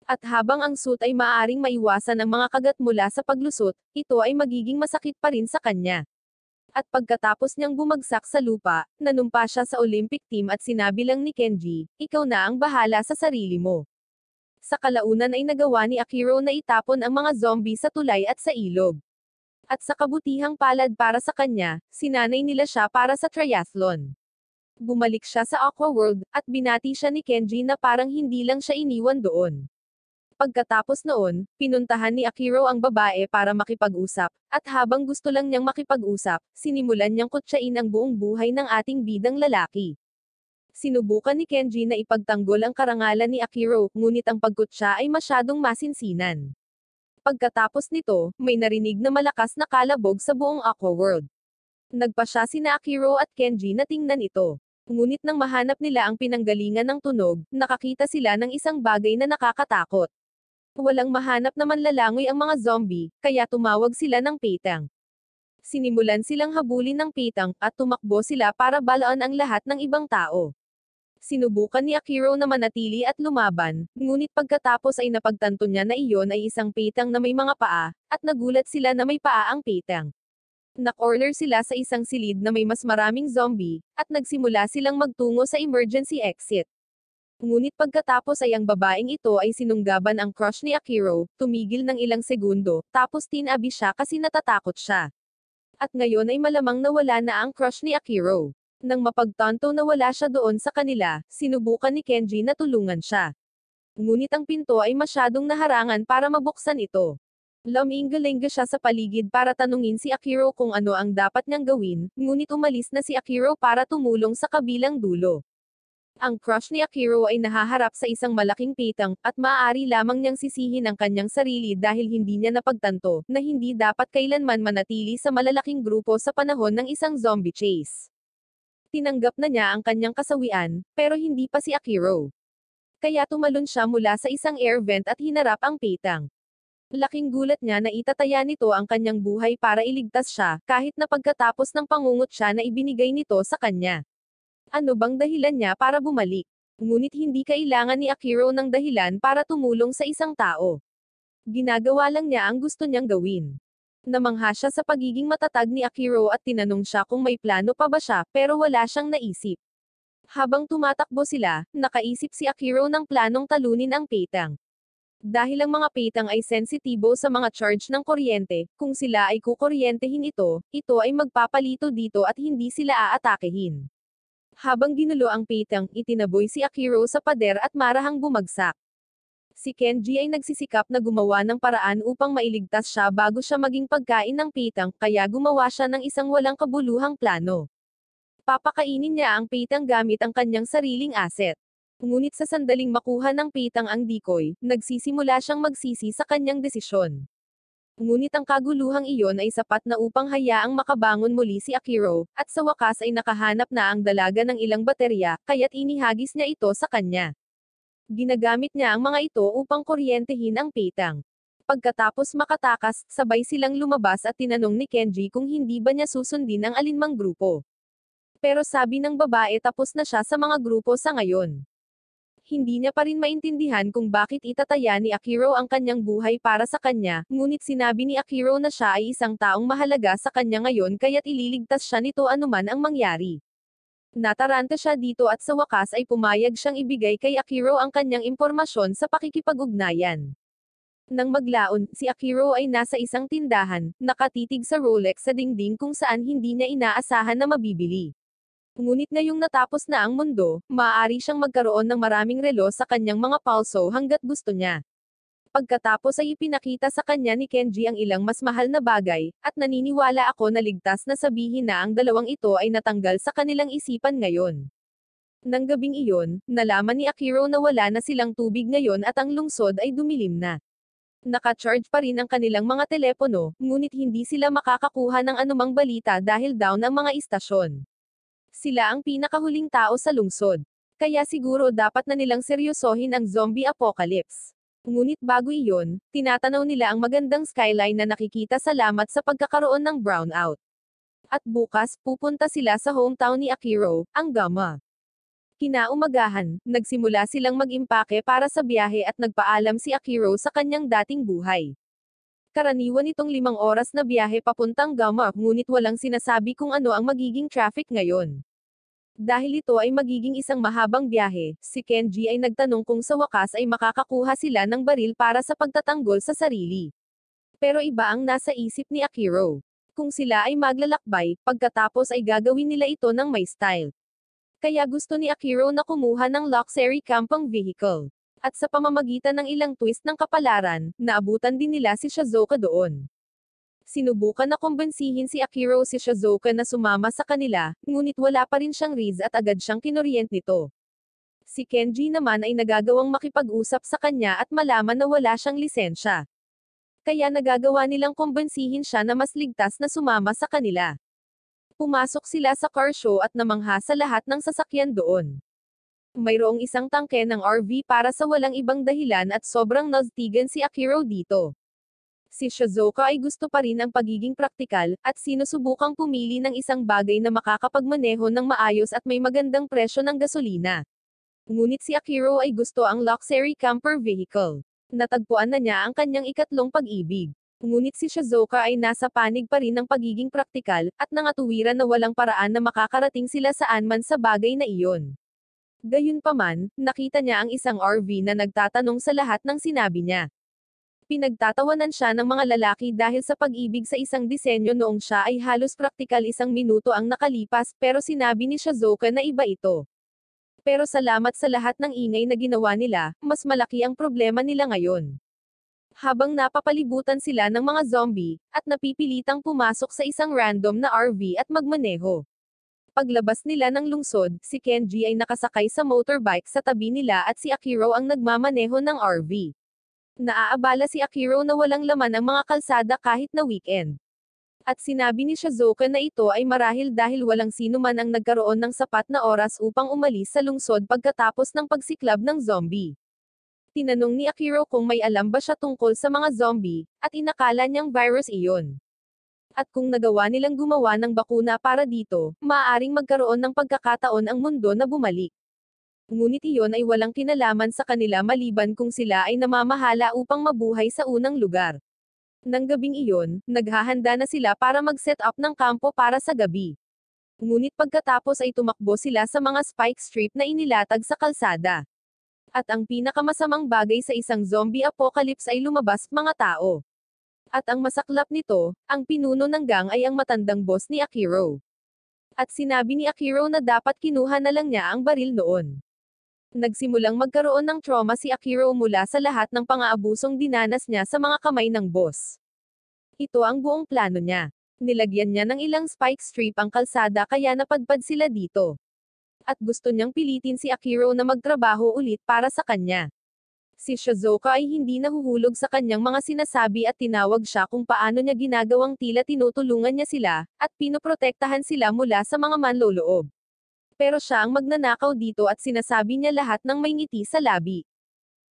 At habang ang suit ay maaaring maiwasan ang mga kagat mula sa paglusot, ito ay magiging masakit pa rin sa kanya. At pagkatapos niyang bumagsak sa lupa, nanumpa siya sa Olympic team at sinabi lang ni Kenji, ikaw na ang bahala sa sarili mo. Sa kalaunan ay nagawa ni Akiro na itapon ang mga zombie sa tulay at sa ilog. At sa kabutihang palad para sa kanya, sinanay nila siya para sa triathlon. Bumalik siya sa Aqua World, at binati siya ni Kenji na parang hindi lang siya iniwan doon. Pagkatapos noon, pinuntahan ni Akiro ang babae para makipag-usap, at habang gusto lang niyang makipag-usap, sinimulan niyang kutsain ang buong buhay ng ating bidang lalaki. Sinubukan ni Kenji na ipagtanggol ang karangalan ni Akiro, ngunit ang pagkutsa ay masyadong masinsinan. Pagkatapos nito, may narinig na malakas na kalabog sa buong Aqua World. Nagpa siya sina Akiro at Kenji na tingnan ito. Ngunit nang mahanap nila ang pinanggalingan ng tunog, nakakita sila ng isang bagay na nakakatakot. Walang mahanap na manlalangoy ang mga zombie, kaya tumawag sila ng pitang. Sinimulan silang habulin ng pitang, at tumakbo sila para balaan ang lahat ng ibang tao. Sinubukan ni Akiro na manatili at lumaban, ngunit pagkatapos ay napagtanto niya na iyon ay isang pitang na may mga paa, at nagulat sila na may paa ang pitang. Nak-order sila sa isang silid na may mas maraming zombie, at nagsimula silang magtungo sa emergency exit. Ngunit pagkatapos ay ang babaeng ito ay sinunggaban ang crush ni Akiro, tumigil ng ilang segundo, tapos tinabi siya kasi natatakot siya. At ngayon ay malamang nawala na ang crush ni Akiro. Nang mapagtanto na wala siya doon sa kanila, sinubukan ni Kenji na tulungan siya. Ngunit ang pinto ay masyadong naharangan para mabuksan ito. Lamingga-lingga siya sa paligid para tanungin si Akiro kung ano ang dapat niyang gawin, ngunit umalis na si Akiro para tumulong sa kabilang dulo. Ang crush ni Akiro ay nahaharap sa isang malaking pitang, at maaari lamang niyang sisihin ang kanyang sarili dahil hindi niya napagtanto, na hindi dapat kailanman manatili sa malalaking grupo sa panahon ng isang zombie chase. Tinanggap na niya ang kanyang kasawian, pero hindi pa si Akiro. Kaya tumalon siya mula sa isang air vent at hinarap ang pitang. Laking gulat niya na itataya nito ang kanyang buhay para iligtas siya, kahit na pagkatapos ng pangungot siya na ibinigay nito sa kanya. Ano bang dahilan niya para bumalik? Ngunit hindi kailangan ni Akiro ng dahilan para tumulong sa isang tao. Ginagawa lang niya ang gusto niyang gawin. Namangha siya sa pagiging matatag ni Akiro at tinanong siya kung may plano pa ba siya, pero wala siyang naisip. Habang tumatakbo sila, nakaisip si Akiro ng planong talunin ang pitang. Dahil ang mga pitang ay sensitibo sa mga charge ng kuryente, kung sila ay kukuryentehin ito ay magpapalito dito at hindi sila aatakehin. Habang ginulo ang pitang, itinaboy si Akiro sa pader at marahang bumagsak. Si Kenji ay nagsisikap na gumawa ng paraan upang mailigtas siya bago siya maging pagkain ng pitang, kaya gumawa siya ng isang walang kabuluhang plano. Papakainin niya ang pitang gamit ang kanyang sariling asset. Ngunit sa sandaling makuha ng pitang ang decoy, nagsisimula siyang magsisi sa kanyang desisyon. Ngunit ang kaguluhang iyon ay sapat na upang hayaang makabangon muli si Akiro, at sa wakas ay nakahanap na ang dalaga ng ilang baterya, kaya't inihagis niya ito sa kanya. Ginagamit niya ang mga ito upang kuryentehin ang pitang. Pagkatapos makatakas, sabay silang lumabas at tinanong ni Kenji kung hindi ba niya susundin ang alinmang grupo. Pero sabi ng babae tapos na siya sa mga grupo sa ngayon. Hindi niya pa rin maintindihan kung bakit itataya ni Akiro ang kanyang buhay para sa kanya, ngunit sinabi ni Akiro na siya ay isang taong mahalaga sa kanya ngayon kaya't ililigtas siya nito anuman ang mangyari. Nataranta siya dito at sa wakas ay pumayag siyang ibigay kay Akiro ang kanyang impormasyon sa pakikipag-ugnayan. Nang maglaon, si Akiro ay nasa isang tindahan, nakatitig sa Rolex sa dingding kung saan hindi niya inaasahan na mabibili. Ngunit ngayong natapos na ang mundo, maaari siyang magkaroon ng maraming relo sa kanyang mga palso hanggat gusto niya. Pagkatapos ay ipinakita sa kanya ni Kenji ang ilang mas mahal na bagay, at naniniwala ako na ligtas na sabihin na ang dalawang ito ay natanggal sa kanilang isipan ngayon. Nang gabing iyon, nalaman ni Akiro na wala na silang tubig ngayon at ang lungsod ay dumilim na. Naka-charge pa rin ang kanilang mga telepono, ngunit hindi sila makakakuha ng anumang balita dahil down ang mga istasyon. Sila ang pinakahuling tao sa lungsod. Kaya siguro dapat na nilang seryosohin ang zombie apocalypse. Ngunit bago iyon, tinatanaw nila ang magandang skyline na nakikita salamat sa pagkakaroon ng brownout. At bukas, pupunta sila sa hometown ni Akiro, ang Gama. Kinaumagahan, nagsimula silang mag-impake para sa biyahe at nagpaalam si Akiro sa kanyang dating buhay. Karaniwan itong 5 oras na biyahe papuntang Gama, ngunit walang sinasabi kung ano ang magiging traffic ngayon. Dahil ito ay magiging isang mahabang biyahe, si Kenji ay nagtanong kung sa wakas ay makakakuha sila ng baril para sa pagtatanggol sa sarili. Pero iba ang nasa isip ni Akiro. Kung sila ay maglalakbay, pagkatapos ay gagawin nila ito ng may style. Kaya gusto ni Akiro na kumuha ng luxury camping vehicle. At sa pamamagitan ng ilang twist ng kapalaran, naabutan din nila si Shizuka doon. Sinubukan na kumbensihin si Akiro si Shizuka na sumama sa kanila, ngunit wala pa rin siyang riz at agad siyang kinuryent nito. Si Kenji naman ay nagagawang makipag-usap sa kanya at malaman na wala siyang lisensya. Kaya nagagawa nilang kumbensihin siya na mas ligtas na sumama sa kanila. Pumasok sila sa car show at namangha sa lahat ng sasakyan doon. Mayroong isang tangke ng RV para sa walang ibang dahilan at sobrang nastigan si Akiro dito. Si Shizuka ay gusto pa rin ang pagiging praktikal, at sinusubukang pumili ng isang bagay na makakapagmaneho ng maayos at may magandang presyo ng gasolina. Ngunit si Akiro ay gusto ang luxury camper vehicle. Natagpuan na niya ang kanyang ikatlong pag-ibig. Ngunit si Shizuka ay nasa panig pa rin ng pagiging praktikal, at nangatuwiran na walang paraan na makakarating sila saan man sa bagay na iyon. Gayunpaman, nakita niya ang isang RV na nagtatanong sa lahat ng sinabi niya. Pinagtatawanan siya ng mga lalaki dahil sa pag-ibig sa isang disenyo noong siya ay halos praktikal 1 minuto ang nakalipas pero sinabi ni Shizuoka na iba ito. Pero salamat sa lahat ng ingay na ginawa nila, mas malaki ang problema nila ngayon. Habang napapalibutan sila ng mga zombie, at napipilitang pumasok sa isang random na RV at magmaneho. Paglabas nila ng lungsod, si Kenji ay nakasakay sa motorbike sa tabi nila at si Akiro ang nagmamaneho ng RV. Naaabala si Akiro na walang laman ang mga kalsada kahit na weekend. At sinabi ni Shizuoka na ito ay marahil dahil walang sino man ang nagkaroon ng sapat na oras upang umalis sa lungsod pagkatapos ng pagsiklab ng zombie. Tinanong ni Akiro kung may alam ba siya tungkol sa mga zombie, at inakala niyang virus iyon. At kung nagawa nilang gumawa ng bakuna para dito, maaaring magkaroon ng pagkakataon ang mundo na bumalik. Ngunit iyon ay walang kinalaman sa kanila maliban kung sila ay namamahala upang mabuhay sa unang lugar. Nang gabing iyon, naghahanda na sila para mag-set up ng kampo para sa gabi. Ngunit pagkatapos ay tumakbo sila sa mga spike strip na inilatag sa kalsada. At ang pinakamasamang bagay sa isang zombie apocalypse ay lumabas, mga tao. At ang masaklap nito, ang pinuno ng gang ay ang matandang boss ni Akiro. At sinabi ni Akiro na dapat kinuha na lang niya ang baril noon. Nagsimulang magkaroon ng trauma si Akiro mula sa lahat ng pang-aabusong dinanas niya sa mga kamay ng boss. Ito ang buong plano niya. Nilagyan niya ng ilang spike strip ang kalsada kaya napadpad sila dito. At gusto niyang pilitin si Akiro na magtrabaho ulit para sa kanya. Si Shizuoka ay hindi nahuhulog sa kanyang mga sinasabi at tinawag siya kung paano niya ginagawang tila tinutulungan niya sila, at pinoprotektahan sila mula sa mga manloloob. Pero siya ang magnanakaw dito at sinasabi niya lahat ng may ngiti sa labi.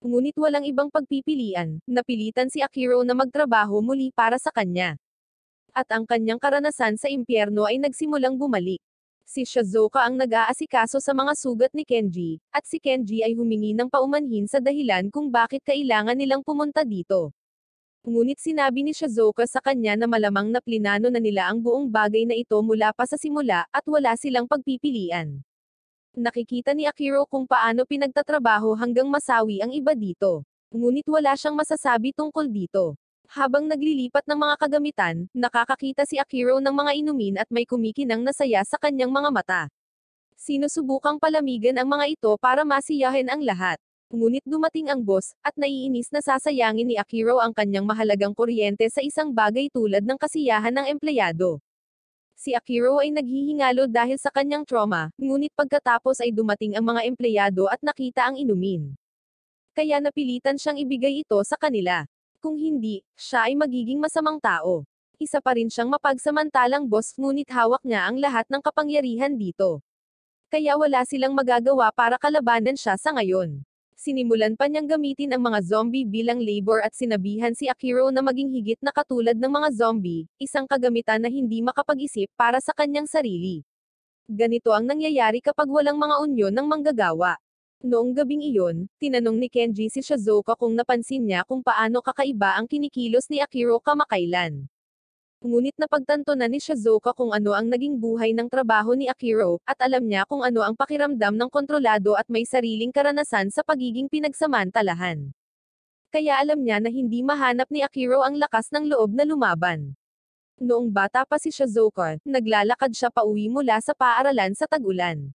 Ngunit walang ibang pagpipilian, napilitan si Akiro na magtrabaho muli para sa kanya. At ang kanyang karanasan sa impyerno ay nagsimulang bumalik. Si Shizuoka ang nag-aasikaso sa mga sugat ni Kenji, at si Kenji ay humingi ng paumanhin sa dahilan kung bakit kailangan nilang pumunta dito. Ngunit sinabi ni Shizuoka sa kanya na malamang na plinano na nila ang buong bagay na ito mula pa sa simula, at wala silang pagpipilian. Nakikita ni Akiro kung paano pinagtatrabaho hanggang masawi ang iba dito. Ngunit wala siyang masasabi tungkol dito. Habang naglilipat ng mga kagamitan, nakakakita si Akiro ng mga inumin at may kumikinang na saya sa kanyang mga mata. Sinusubukang palamigan ang mga ito para masiyahin ang lahat. Ngunit dumating ang boss, at naiinis na sasayangin ni Akiro ang kanyang mahalagang kuryente sa isang bagay tulad ng kasiyahan ng empleyado. Si Akiro ay naghihingalo dahil sa kanyang trauma, ngunit pagkatapos ay dumating ang mga empleyado at nakita ang inumin. Kaya napilitan siyang ibigay ito sa kanila. Kung hindi, siya ay magiging masamang tao. Isa pa rin siyang mapagsamantalang boss ngunit hawak niya ang lahat ng kapangyarihan dito. Kaya wala silang magagawa para kalabanan siya sa ngayon. Sinimulan pa niyang gamitin ang mga zombie bilang labor at sinabihan si Akiro na maging higit na katulad ng mga zombie, isang kagamitan na hindi makapag-isip para sa kanyang sarili. Ganito ang nangyayari kapag walang mga unyon ng manggagawa. Noong gabing iyon, tinanong ni Kenji si Shizuoka kung napansin niya kung paano kakaiba ang kinikilos ni Akiro kamakailan. Ngunit napagtanto na ni Shizuoka kung ano ang naging buhay ng trabaho ni Akiro, at alam niya kung ano ang pakiramdam ng kontrolado at may sariling karanasan sa pagiging pinagsamantalahan. Kaya alam niya na hindi mahanap ni Akiro ang lakas ng loob na lumaban. Noong bata pa si Shizuoka, naglalakad siya pauwi mula sa paaralan sa tag-ulan.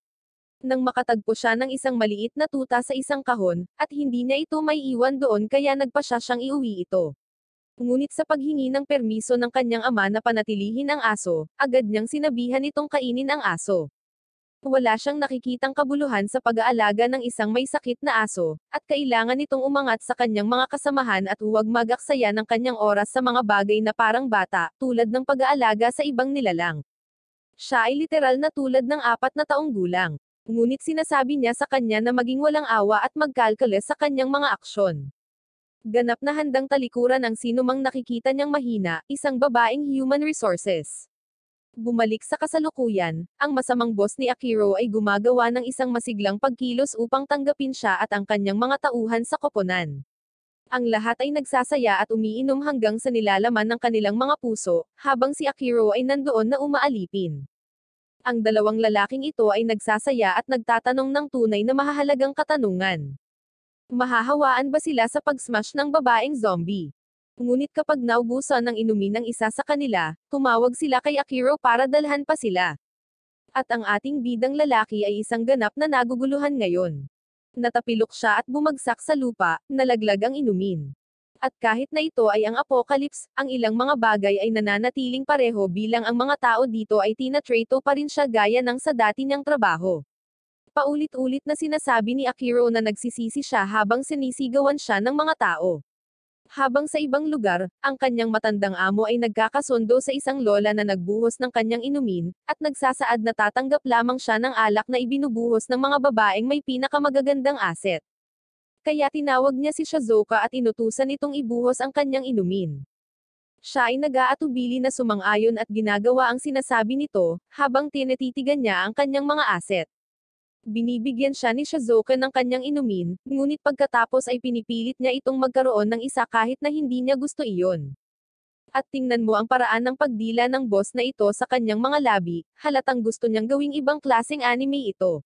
Nang makatagpo siya ng isang maliit na tuta sa isang kahon, at hindi niya ito may iwan doon kaya nagpasya siyang iuwi ito. Ngunit sa paghingi ng permiso ng kanyang ama na panatilihin ang aso, agad niyang sinabihan itong kainin ang aso. Wala siyang nakikitang kabuluhan sa pag-aalaga ng isang may sakit na aso, at kailangan itong umangat sa kanyang mga kasamahan at huwag mag-aksaya ng kanyang oras sa mga bagay na parang bata, tulad ng pag-aalaga sa ibang nilalang. Siya ay literal na tulad ng 4 na taong gulang. Ngunit sinasabi niya sa kanya na maging walang awa at magkalkales sa kanyang mga aksyon. Ganap na handang talikuran ang sinumang nakikita niyang mahina, isang babaeng human resources. Bumalik sa kasalukuyan, ang masamang boss ni Akiro ay gumagawa ng isang masiglang pagkilos upang tanggapin siya at ang kanyang mga tauhan sa koponan. Ang lahat ay nagsasaya at umiinom hanggang sa nilalaman ng kanilang mga puso, habang si Akiro ay nandoon na umaalipin. Ang dalawang lalaking ito ay nagsasaya at nagtatanong ng tunay na mahahalagang katanungan. Mahahawaan ba sila sa pag-smash ng babaeng zombie? Ngunit kapag naubusan ng inumin ng isa sa kanila, tumawag sila kay Akiro para dalhan pa sila. At ang ating bidang lalaki ay isang ganap na naguguluhan ngayon. Natapilok siya at bumagsak sa lupa, nalaglag ang inumin. At kahit na ito ay ang apocalypse, ang ilang mga bagay ay nananatiling pareho bilang ang mga tao dito ay tinatrato pa rin siya gaya ng sa dati niyang trabaho. Paulit-ulit na sinasabi ni Akiro na nagsisisi siya habang sinisigawan siya ng mga tao. Habang sa ibang lugar, ang kanyang matandang amo ay nagkakasundo sa isang lola na nagbuhos ng kanyang inumin, at nagsasaad na tatanggap lamang siya ng alak na ibinubuhos ng mga babaeng may pinakamagagandang aset. Kaya tinawag niya si Shizuoka at inutusan itong ibuhos ang kanyang inumin. Siya ay nag-aatubili na sumang-ayon at ginagawa ang sinasabi nito, habang tinititigan niya ang kanyang mga aset. Binibigyan siya ni Shizuoka ng kanyang inumin, ngunit pagkatapos ay pinipilit niya itong magkaroon ng isa kahit na hindi niya gusto iyon. At tingnan mo ang paraan ng pagdila ng boss na ito sa kanyang mga labi, halatang gusto niyang gawing ibang klaseng anime ito.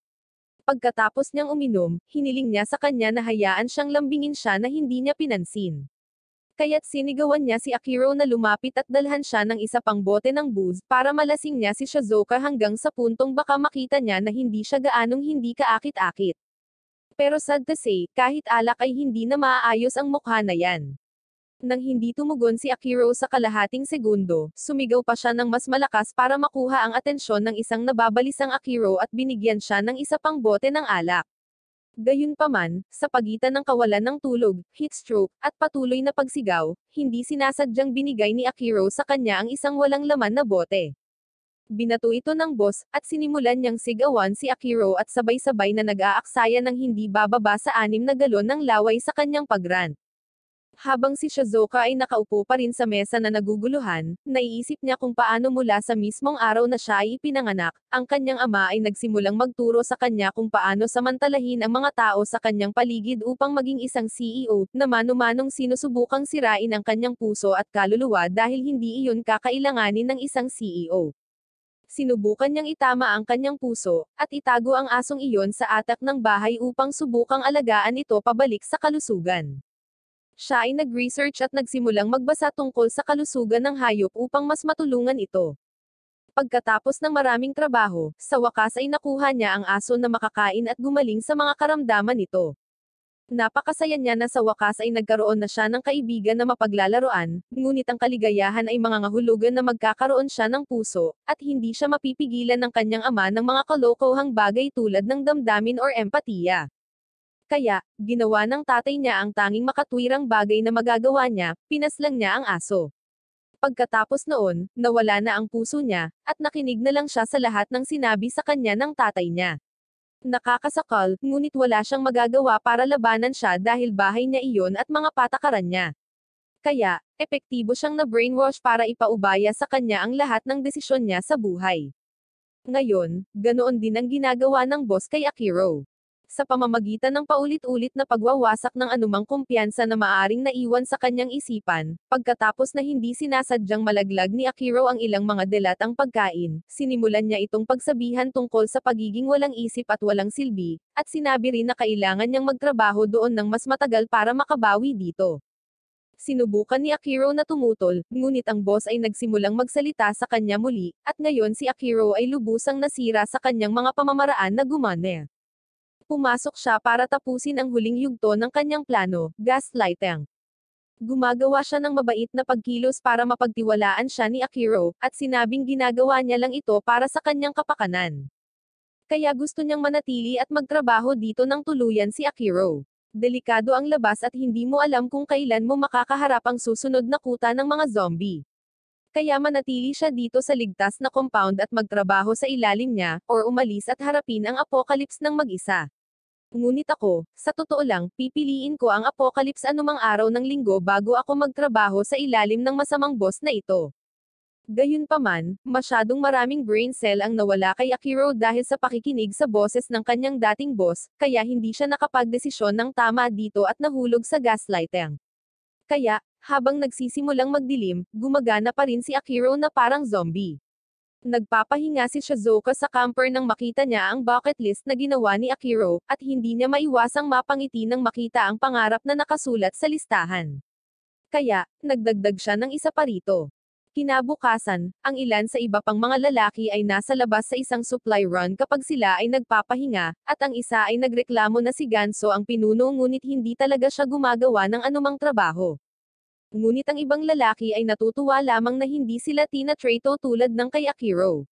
Pagkatapos niyang uminom, hiniling niya sa kanya na hayaan siyang lambingin siya na hindi niya pinansin. Kaya't sinigawan niya si Akiro na lumapit at dalhan siya ng isa pang bote ng booze para malasing niya si Shizuoka hanggang sa puntong baka makita niya na hindi siya gaanong hindi kaakit-akit. Pero sad to say, kahit alak ay hindi na maaayos ang mukha na yan. Nang hindi tumugon si Akiro sa kalahating segundo, sumigaw pa siya ng mas malakas para makuha ang atensyon ng isang nababalisang Akiro at binigyan siya ng isa pang bote ng alak. Gayunpaman, sa pagitan ng kawalan ng tulog, heat stroke, at patuloy na pagsigaw, hindi sinasadyang binigay ni Akiro sa kanya ang isang walang laman na bote. Binato ito ng boss, at sinimulan niyang sigawan si Akiro at sabay-sabay na nag-aaksaya ng hindi bababa sa 6 galon ng laway sa kanyang pagrant. Habang si Shizuoka ay nakaupo pa rin sa mesa na naguguluhan, naiisip niya kung paano mula sa mismong araw na siya ay ipinanganak, ang kanyang ama ay nagsimulang magturo sa kanya kung paano samantalahin ang mga tao sa kanyang paligid upang maging isang CEO, na mano-manong sinusubukang sirain ang kanyang puso at kaluluwa dahil hindi iyon kakailanganin ng isang CEO. Sinubukan niyang itama ang kanyang puso, at itago ang asong iyon sa atak ng bahay upang subukang alagaan ito pabalik sa kalusugan. Siya ay nag-research at nagsimulang magbasa tungkol sa kalusugan ng hayop upang mas matulungan ito. Pagkatapos ng maraming trabaho, sa wakas ay nakuha niya ang aso na makakain at gumaling sa mga karamdaman nito. Napakasaya niya na sa wakas ay nagkaroon na siya ng kaibigan na mapaglalaroan, ngunit ang kaligayahan ay mangangahulugan na magkakaroon siya ng puso, at hindi siya mapipigilan ng kanyang ama ng mga kalokohang bagay tulad ng damdamin or empatiya. Kaya, ginawa ng tatay niya ang tanging makatwirang bagay na magagawa niya, pinaslang niya ang aso. Pagkatapos noon, nawala na ang puso niya, at nakinig na lang siya sa lahat ng sinabi sa kanya ng tatay niya. Nakakasakal, ngunit wala siyang magagawa para labanan siya dahil bahay niya iyon at mga patakaran niya. Kaya, epektibo siyang na-brainwash para ipaubaya sa kanya ang lahat ng desisyon niya sa buhay. Ngayon, ganoon din ang ginagawa ng boss kay Akiro. Sa pamamagitan ng paulit-ulit na pagwawasak ng anumang kumpiyansa na maaring naiwan sa kanyang isipan, pagkatapos na hindi sinasadyang malaglag ni Akiro ang ilang mga delatang pagkain, sinimulan niya itong pagsabihan tungkol sa pagiging walang isip at walang silbi, at sinabi rin na kailangan niyang magtrabaho doon ng mas matagal para makabawi dito. Sinubukan ni Akiro na tumutol, ngunit ang boss ay nagsimulang magsalita sa kanya muli, at ngayon si Akiro ay lubusang nasira sa kanyang mga pamamaraan na gumana. Pumasok siya para tapusin ang huling yugto ng kanyang plano, gaslighting. Gumagawa siya ng mabait na pagkilos para mapagtiwalaan siya ni Akiro, at sinabing ginagawa niya lang ito para sa kanyang kapakanan. Kaya gusto niyang manatili at magtrabaho dito ng tuluyan si Akiro. Delikado ang labas at hindi mo alam kung kailan mo makakaharap ang susunod na kuta ng mga zombie. Kaya manatili siya dito sa ligtas na compound at magtrabaho sa ilalim niya, or umalis at harapin ang apocalypse ng mag-isa. Ngunit ako, sa totoo lang, pipiliin ko ang apocalypse anumang araw ng linggo bago ako magtrabaho sa ilalim ng masamang boss na ito. Gayunpaman, masyadong maraming brain cell ang nawala kay Akiro dahil sa pakikinig sa boses ng kanyang dating boss, kaya hindi siya nakapagdesisyon ng tama dito at nahulog sa gaslighting. Kaya, habang nagsisimulang magdilim, gumagana pa rin si Akiro na parang zombie. Nagpapahinga si Shizuoka sa camper nang makita niya ang bucket list na ginawa ni Akiro, at hindi niya maiwasang mapangiti nang makita ang pangarap na nakasulat sa listahan. Kaya, nagdagdag siya ng isa pa rito. Kinabukasan, ang ilan sa iba pang mga lalaki ay nasa labas sa isang supply run kapag sila ay nagpapahinga, at ang isa ay nagreklamo na si Ganso ang pinuno ngunit hindi talaga siya gumagawa ng anumang trabaho. Ngunit ang ibang lalaki ay natutuwa lamang na hindi sila tinatrato tulad ng kay Akiro.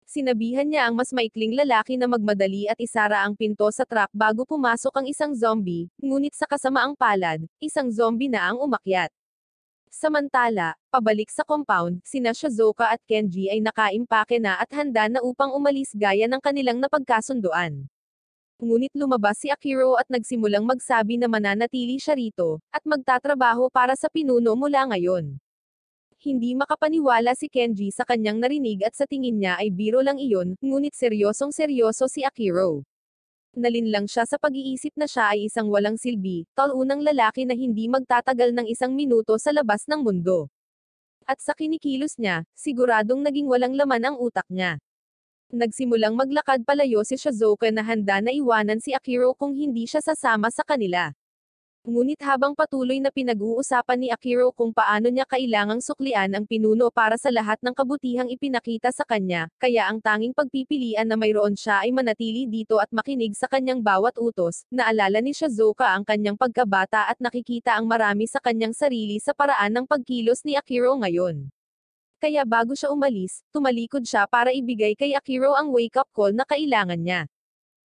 Sinabihan niya ang mas maikling lalaki na magmadali at isara ang pinto sa truck bago pumasok ang isang zombie, ngunit sa kasamaang palad, isang zombie na ang umakyat. Samantala, pabalik sa compound, sina Shizuka at Kenji ay nakaimpake na at handa na upang umalis gaya ng kanilang napagkasunduan. Ngunit lumabas si Akiro at nagsimulang magsabi na mananatili siya rito, at magtatrabaho para sa pinuno mula ngayon. Hindi makapaniwala si Kenji sa kanyang narinig at sa tingin niya ay biro lang iyon, ngunit seryosong-seryoso si Akiro. Nalinlang siya sa pag-iisip na siya ay isang walang silbi, talunang lalaki na hindi magtatagal ng isang minuto sa labas ng mundo. At sa kinikilos niya, siguradong naging walang laman ang utak niya. Nagsimulang maglakad palayo si Shizuka na handa na iwanan si Akiro kung hindi siya sasama sa kanila. Ngunit habang patuloy na pinag-uusapan ni Akiro kung paano niya kailangang suklian ang pinuno para sa lahat ng kabutihang ipinakita sa kanya, kaya ang tanging pagpipilian na mayroon siya ay manatili dito at makinig sa kanyang bawat utos, naalala ni Shizuka ang kanyang pagkabata at nakikita ang marami sa kanyang sarili sa paraan ng pagkilos ni Akiro ngayon. Kaya bago siya umalis, tumalikod siya para ibigay kay Akiro ang wake-up call na kailangan niya.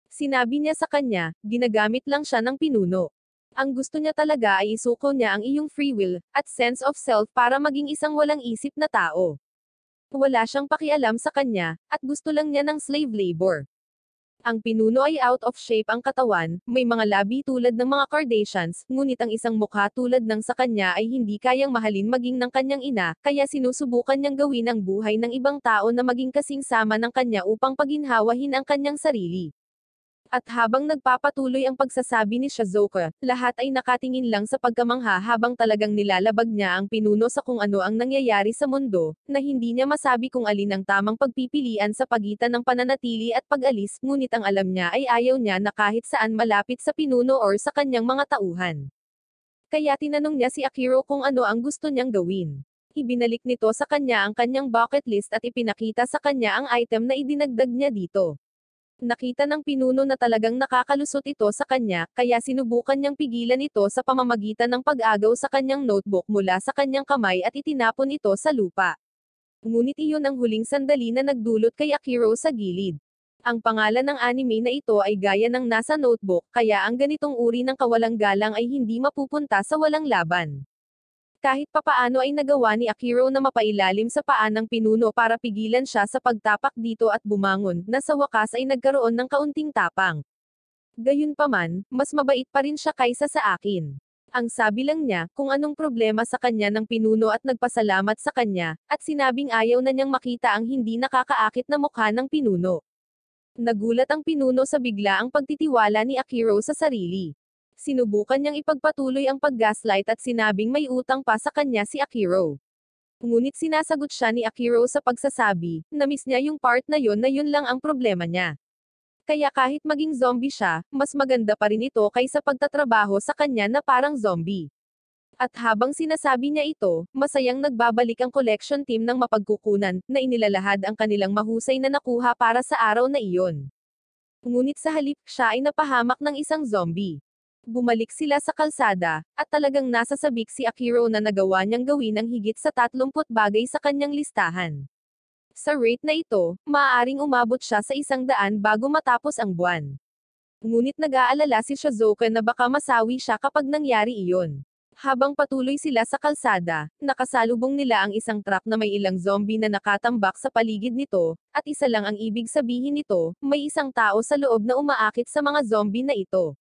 Sinabi niya sa kanya, ginagamit lang siya ng pinuno. Ang gusto niya talaga ay isuko niya ang iyong free will, at sense of self para maging isang walang isip na tao. Wala siyang pakialam sa kanya, at gusto lang niya ng slave labor. Ang pinuno ay out of shape ang katawan, may mga labi tulad ng mga Kardashians, ngunit ang isang mukha tulad ng sa kanya ay hindi kayang mahalin maging ng kanyang ina, kaya sinusubukan niyang gawin ang buhay ng ibang tao na maging kasing sama ng kanya upang paginhawahin ang kanyang sarili. At habang nagpapatuloy ang pagsasabi ni Shizuka, lahat ay nakatingin lang sa pagkamangha habang talagang nilalabag niya ang pinuno sa kung ano ang nangyayari sa mundo, na hindi niya masabi kung alin ang tamang pagpipilian sa pagitan ng pananatili at pag-alis, ngunit ang alam niya ay ayaw niya na kahit saan malapit sa pinuno or sa kanyang mga tauhan. Kaya tinanong niya si Akiro kung ano ang gusto niyang gawin. Ibinalik nito sa kanya ang kanyang bucket list at ipinakita sa kanya ang item na idinagdag niya dito. Nakita ng pinuno na talagang nakakalusot ito sa kanya, kaya sinubukan niyang pigilan ito sa pamamagitan ng pag-agaw sa kanyang notebook mula sa kanyang kamay at itinapon ito sa lupa. Ngunit iyon ang huling sandali na nagdulot kay Akiro sa gilid. Ang pangalan ng anime na ito ay gaya ng nasa notebook, kaya ang ganitong uri ng kawalang galang ay hindi mapupunta sa walang laban. Kahit papaano ay nagawa ni Akiro na mapailalim sa paa ng pinuno para pigilan siya sa pagtapak dito at bumangon, na sa wakas ay nagkaroon ng kaunting tapang. Gayunpaman, mas mabait pa rin siya kaysa sa akin. Ang sabi lang niya, kung anong problema sa kanya ng pinuno at nagpasalamat sa kanya, at sinabing ayaw na niyang makita ang hindi nakakaakit na mukha ng pinuno. Nagulat ang pinuno sa biglaang pagtitiwala ni Akiro sa sarili. Sinubukan niyang ipagpatuloy ang pag-gaslight at sinabing may utang pa sa kanya si Akiro. Ngunit sinasagot siya ni Akiro sa pagsasabi, na miss niya yung part na yun lang ang problema niya. Kaya kahit maging zombie siya, mas maganda pa rin ito kaysa pagtatrabaho sa kanya na parang zombie. At habang sinasabi niya ito, masayang nagbabalik ang collection team ng mapagkukunan, na inilalahad ang kanilang mahusay na nakuha para sa araw na iyon. Ngunit sa halip, siya ay napahamak ng isang zombie. Bumalik sila sa kalsada, at talagang nasasabik si Akiro na nagawa niyang gawin ang higit sa 30 bagay sa kanyang listahan. Sa rate na ito, maaaring umabot siya sa 100 bago matapos ang buwan. Ngunit nag-aalala si Shizuka na baka masawi siya kapag nangyari iyon. Habang patuloy sila sa kalsada, nakasalubong nila ang isang truck na may ilang zombie na nakatambak sa paligid nito, at isa lang ang ibig sabihin nito, may isang tao sa loob na umaakit sa mga zombie na ito.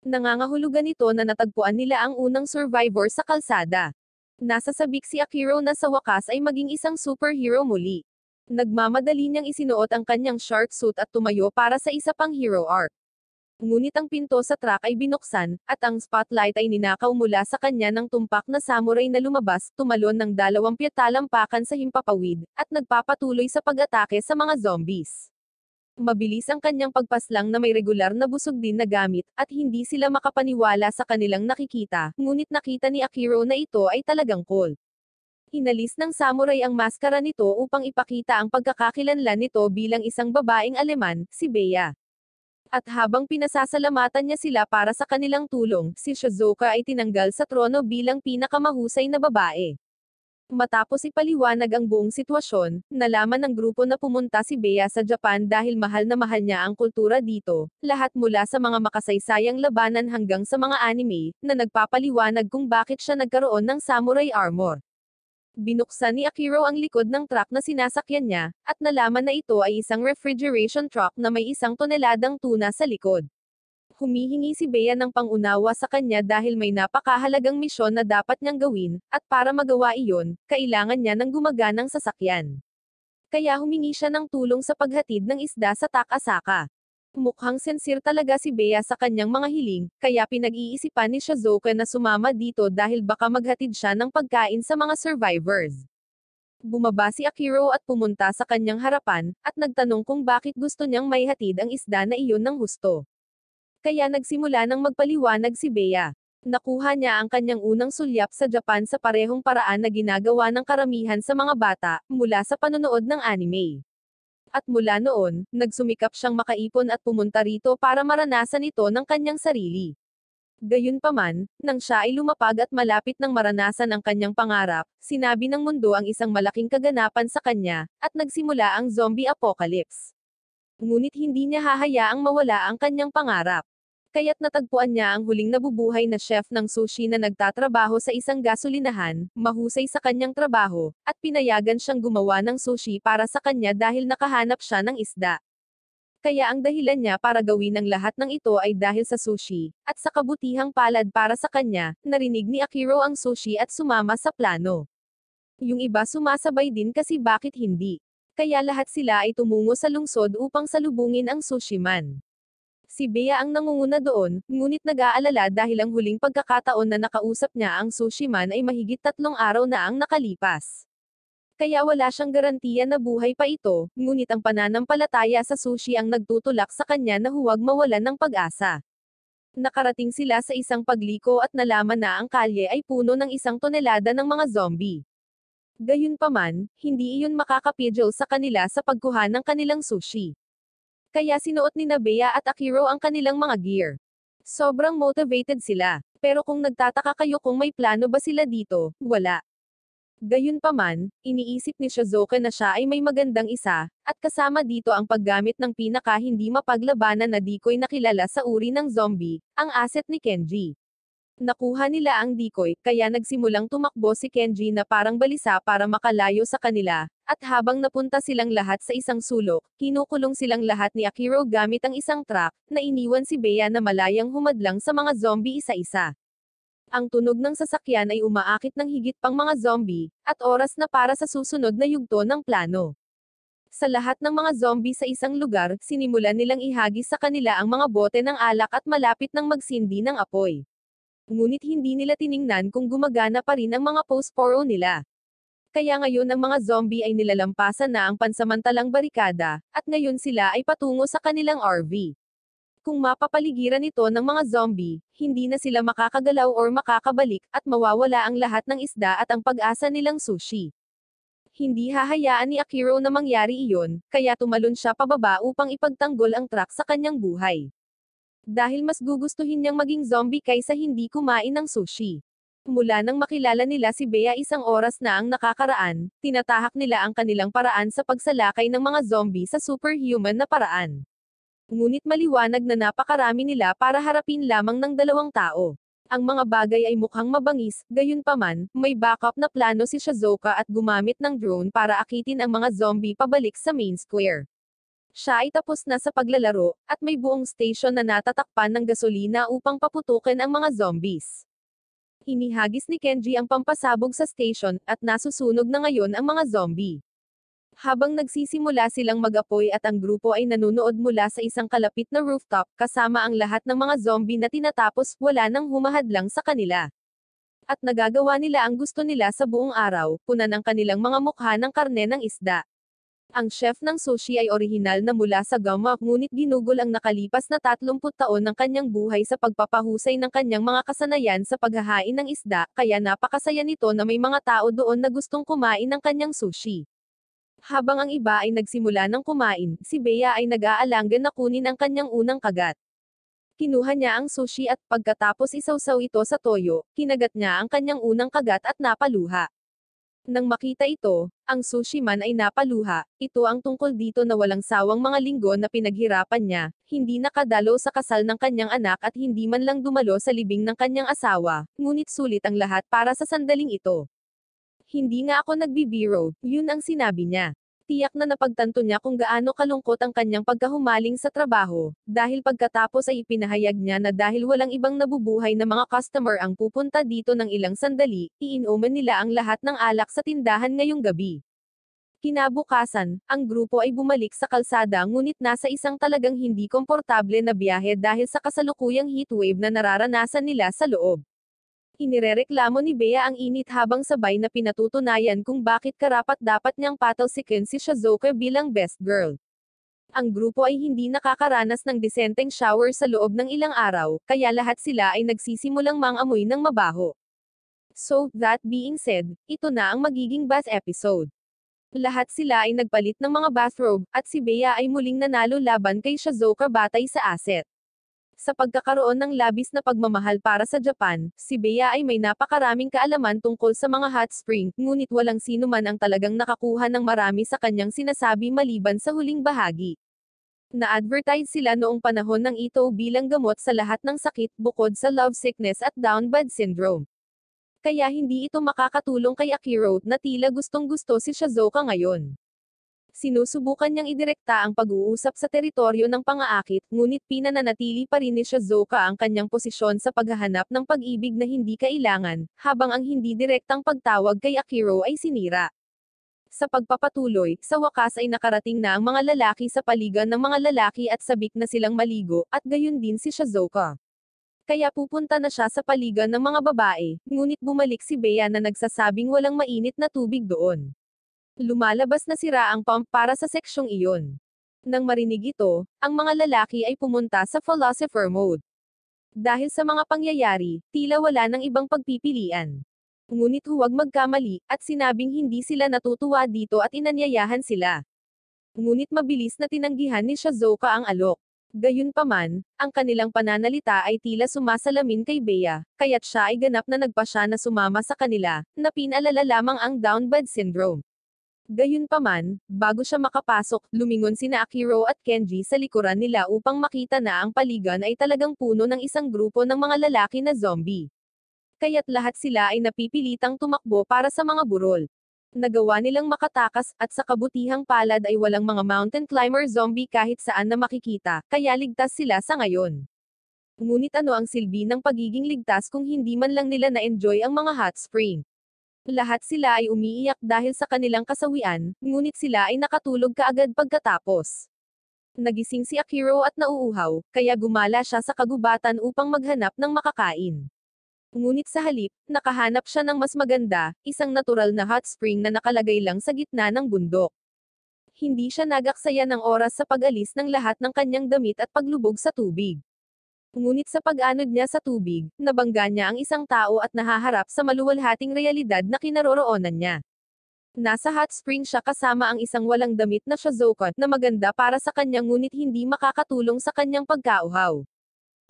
Nangangahulugan ito na natagpuan nila ang unang survivor sa kalsada. Nasasabik si Akiro na sa wakas ay maging isang superhero muli. Nagmamadali niyang isinuot ang kanyang shark suit at tumayo para sa isa pang hero arc. Ngunit ang pinto sa truck ay binuksan, at ang spotlight ay ninakaw mula sa kanya ng tumpak na samurai na lumabas, tumalon ng 20 talampakan sa himpapawid, at nagpapatuloy sa pag-atake sa mga zombies. Mabilis ang kanyang pagpaslang na may regular na busog din na gamit, at hindi sila makapaniwala sa kanilang nakikita, ngunit nakita ni Akiro na ito ay talagang Colt. Hinalis ng samurai ang maskara nito upang ipakita ang pagkakakilanlan nito bilang isang babaeng Aleman, si Bea. At habang pinasasalamatan niya sila para sa kanilang tulong, si Shizuka ay tinanggal sa trono bilang pinakamahusay na babae. Matapos ipaliwanag ang buong sitwasyon, nalaman ng grupo na pumunta si Bea sa Japan dahil mahal na mahal niya ang kultura dito, lahat mula sa mga makasaysayang labanan hanggang sa mga anime, na nagpapaliwanag kung bakit siya nagkaroon ng samurai armor. Binuksan ni Akiro ang likod ng truck na sinasakyan niya, at nalaman na ito ay isang refrigeration truck na may 1 toneladang tuna sa likod. Humihingi si Bea ng pangunawa sa kanya dahil may napakahalagang misyon na dapat niyang gawin, at para magawa iyon, kailangan niya ng gumaganang sasakyan. Kaya humingi siya ng tulong sa paghatid ng isda sa Takasaka. Mukhang sincere talaga si Bea sa kanyang mga hiling, kaya pinag-iisipan ni Shizuka na sumama dito dahil baka maghatid siya ng pagkain sa mga survivors. Bumaba si Akiro at pumunta sa kanyang harapan, at nagtanong kung bakit gusto niyang maihatid ang isda na iyon ng husto. Kaya nagsimula ng magpaliwanag si Bea. Nakuha niya ang kanyang unang sulyap sa Japan sa parehong paraan na ginagawa ng karamihan sa mga bata, mula sa panonood ng anime. At mula noon, nagsumikap siyang makaipon at pumunta rito para maranasan ito ng kanyang sarili. Gayunpaman, nang siya ay lumapag at malapit ng maranasan ang kanyang pangarap, sinabi ng mundo ang isang malaking kaganapan sa kanya, at nagsimula ang zombie apocalypse. Ngunit hindi niya hahayaang mawala ang kanyang pangarap. Kaya't natagpuan niya ang huling nabubuhay na chef ng sushi na nagtatrabaho sa isang gasolinahan, mahusay sa kanyang trabaho, at pinayagan siyang gumawa ng sushi para sa kanya dahil nakahanap siya ng isda. Kaya ang dahilan niya para gawin ang lahat ng ito ay dahil sa sushi, at sa kabutihang palad para sa kanya, narinig ni Akiro ang sushi at sumama sa plano. Yung iba sumasabay din kasi bakit hindi. Kaya lahat sila ay tumungo sa lungsod upang salubungin ang sushi man. Si Bea ang nangunguna doon, ngunit nag-aalala dahil ang huling pagkakataon na nakausap niya ang sushi man ay mahigit 3 araw na ang nakalipas. Kaya wala siyang garantiya na buhay pa ito, ngunit ang pananampalataya sa sushi ang nagtutulak sa kanya na huwag mawalan ng pag-asa. Nakarating sila sa isang pagliko at nalaman na ang kalye ay puno ng 1 tonelada ng mga zombie. Gayunpaman, hindi iyon makakapigil sa kanila sa pagkuha ng kanilang sushi. Kaya sinuot ni Bea at Akiro ang kanilang mga gear. Sobrang motivated sila. Pero kung nagtataka kayo kung may plano ba sila dito, wala. Gayunpaman, iniisip ni Shizuka na siya ay may magandang isa, at kasama dito ang paggamit ng pinaka hindi mapaglabanan na decoy na kilala sa uri ng zombie, ang asset ni Kenji. Nakuha nila ang decoy, kaya nagsimulang tumakbo si Kenji na parang balisa para makalayo sa kanila, at habang napunta silang lahat sa isang sulok, kinukulong silang lahat ni Akiro gamit ang isang truck, na iniwan si Bea na malayang humadlang sa mga zombie isa-isa. Ang tunog ng sasakyan ay umaakit ng higit pang mga zombie, at oras na para sa susunod na yugto ng plano. Sa lahat ng mga zombie sa isang lugar, sinimulan nilang ihagis sa kanila ang mga bote ng alak at malapit ng magsindi ng apoy. Ngunit hindi nila tiningnan kung gumagana pa rin ang mga posporo nila. Kaya ngayon ang mga zombie ay nilalampasan na ang pansamantalang barikada, at ngayon sila ay patungo sa kanilang RV. Kung mapapaligiran ito ng mga zombie, hindi na sila makakagalaw or makakabalik, at mawawala ang lahat ng isda at ang pag-asa nilang sushi. Hindi hahayaan ni Akiro na mangyari iyon, kaya tumalon siya pababa upang ipagtanggol ang truck sa kanyang buhay. Dahil mas gugustuhin niyang maging zombie kaysa hindi kumain ng sushi. Mula nang makilala nila si Bea 1 oras na ang nakakaraan, tinatahak nila ang kanilang paraan sa pagsalakay ng mga zombie sa superhuman na paraan. Ngunit maliwanag na napakarami nila para harapin lamang ng 2 tao. Ang mga bagay ay mukhang mabangis, gayunpaman, may backup na plano si Shizuka at gumamit ng drone para akitin ang mga zombie pabalik sa main square. Siya ay tapos na sa paglalaro, at may buong station na natatakpan ng gasolina upang paputukin ang mga zombies. Inihagis ni Kenji ang pampasabog sa station, at nasusunog na ngayon ang mga zombie. Habang nagsisimula silang mag-apoy at ang grupo ay nanonood mula sa isang kalapit na rooftop, kasama ang lahat ng mga zombie na tinatapos, wala nang humahadlang sa kanila. At nagagawa nila ang gusto nila sa buong araw, punan ang kanilang mga mukha ng karne ng isda. Ang chef ng sushi ay orihinal na mula sa Gama, ngunit ginugol ang nakalipas na 30 taon ng kanyang buhay sa pagpapahusay ng kanyang mga kasanayan sa paghahain ng isda, kaya napakasaya nito na may mga tao doon na gustong kumain ng kanyang sushi. Habang ang iba ay nagsimula ng kumain, si Bea ay nag-aalangan na kunin ang kanyang unang kagat. Kinuha niya ang sushi at pagkatapos isawsaw ito sa toyo, kinagat niya ang kanyang unang kagat at napaluha. Nang makita ito, ang sushi man ay napaluha. Ito ang tungkol dito na walang sawang mga linggo na pinaghirapan niya, hindi nakadalo sa kasal ng kanyang anak at hindi man lang dumalo sa libing ng kanyang asawa, ngunit sulit ang lahat para sa sandaling ito. Hindi nga ako nagbibiro, yun ang sinabi niya. Tiyak na napagtanto niya kung gaano kalungkot ang kanyang pagkahumaling sa trabaho, dahil pagkatapos ay ipinahayag niya na dahil walang ibang nabubuhay na mga customer ang pupunta dito ng ilang sandali, iinuman nila ang lahat ng alak sa tindahan ngayong gabi. Kinabukasan, ang grupo ay bumalik sa kalsada ngunit nasa isang talagang hindi komportable na biyahe dahil sa kasalukuyang heatwave na nararanasan nila sa loob. Inirereklamo ni Bea ang init habang sabay na pinatutunayan kung bakit karapat-dapat niyang patalsikin si Shizuka bilang best girl. Ang grupo ay hindi nakakaranas ng disenteng shower sa loob ng ilang araw, kaya lahat sila ay nagsisimulang mangamoy ng mabaho. So, that being said, ito na ang magiging bath episode. Lahat sila ay nagpalit ng mga bathrobe, at si Bea ay muling nanalo laban kay Shizuka batay sa asset. Sa pagkakaroon ng labis na pagmamahal para sa Japan, si Bea ay may napakaraming kaalaman tungkol sa mga hot spring, ngunit walang sino man ang talagang nakakuha ng marami sa kanyang sinasabi maliban sa huling bahagi. Na-advertise sila noong panahon ng ito bilang gamot sa lahat ng sakit bukod sa love sickness at down bad syndrome. Kaya hindi ito makakatulong kay Akiro na tila gustong-gusto si Shizuka ngayon. Sinusubukan niyang idirekta ang pag-uusap sa teritoryo ng pang-aakit, ngunit pinananatili pa rin ni Shizuka ang kanyang posisyon sa paghahanap ng pag-ibig na hindi kailangan, habang ang hindi direktang pagtawag kay Akiro ay sinira. Sa pagpapatuloy, sa wakas ay nakarating na ang mga lalaki sa paligan ng mga lalaki at sabik na silang maligo, at gayon din si Shizuka. Kaya pupunta na siya sa paligan ng mga babae, ngunit bumalik si Bea na nagsasabing walang mainit na tubig doon. Lumalabas na sira ang pump para sa seksyong iyon. Nang marinig ito, ang mga lalaki ay pumunta sa philosopher mode. Dahil sa mga pangyayari, tila wala ng ibang pagpipilian. Ngunit huwag magkamali, at sinabing hindi sila natutuwa dito at inanyayahan sila. Ngunit mabilis na tinanggihan ni Shizuka ang alok. Gayunpaman, ang kanilang pananalita ay tila sumasalamin kay Bea, kaya't siya ay ganap na nagpasya na sumama sa kanila, na pinalala lamang ang down bad syndrome. Gayunpaman, bago siya makapasok, lumingon sina Akiro at Kenji sa likuran nila upang makita na ang paligan ay talagang puno ng isang grupo ng mga lalaki na zombie. Kaya't lahat sila ay napipilitang tumakbo para sa mga burol. Nagawa nilang makatakas, at sa kabutihang palad ay walang mga mountain climber zombie kahit saan na makikita, kaya ligtas sila sa ngayon. Ngunit ano ang silbi ng pagiging ligtas kung hindi man lang nila na-enjoy ang mga hot spring? Lahat sila ay umiiyak dahil sa kanilang kasawian, ngunit sila ay nakatulog kaagad pagkatapos. Nagising si Akiro at nauuhaw, kaya gumala siya sa kagubatan upang maghanap ng makakain. Ngunit sa halip, nakahanap siya ng mas maganda, isang natural na hot spring na nakalagay lang sa gitna ng bundok. Hindi siya nagaksaya ng oras sa pag-alis ng lahat ng kanyang damit at paglubog sa tubig. Ngunit sa pag-anod niya sa tubig, nabangga niya ang isang tao at nahaharap sa maluwalhating realidad na kinaroroonan niya. Nasa hot spring siya kasama ang isang walang damit na Shizuka na maganda para sa kanya ngunit hindi makakatulong sa kanyang pagkauhaw.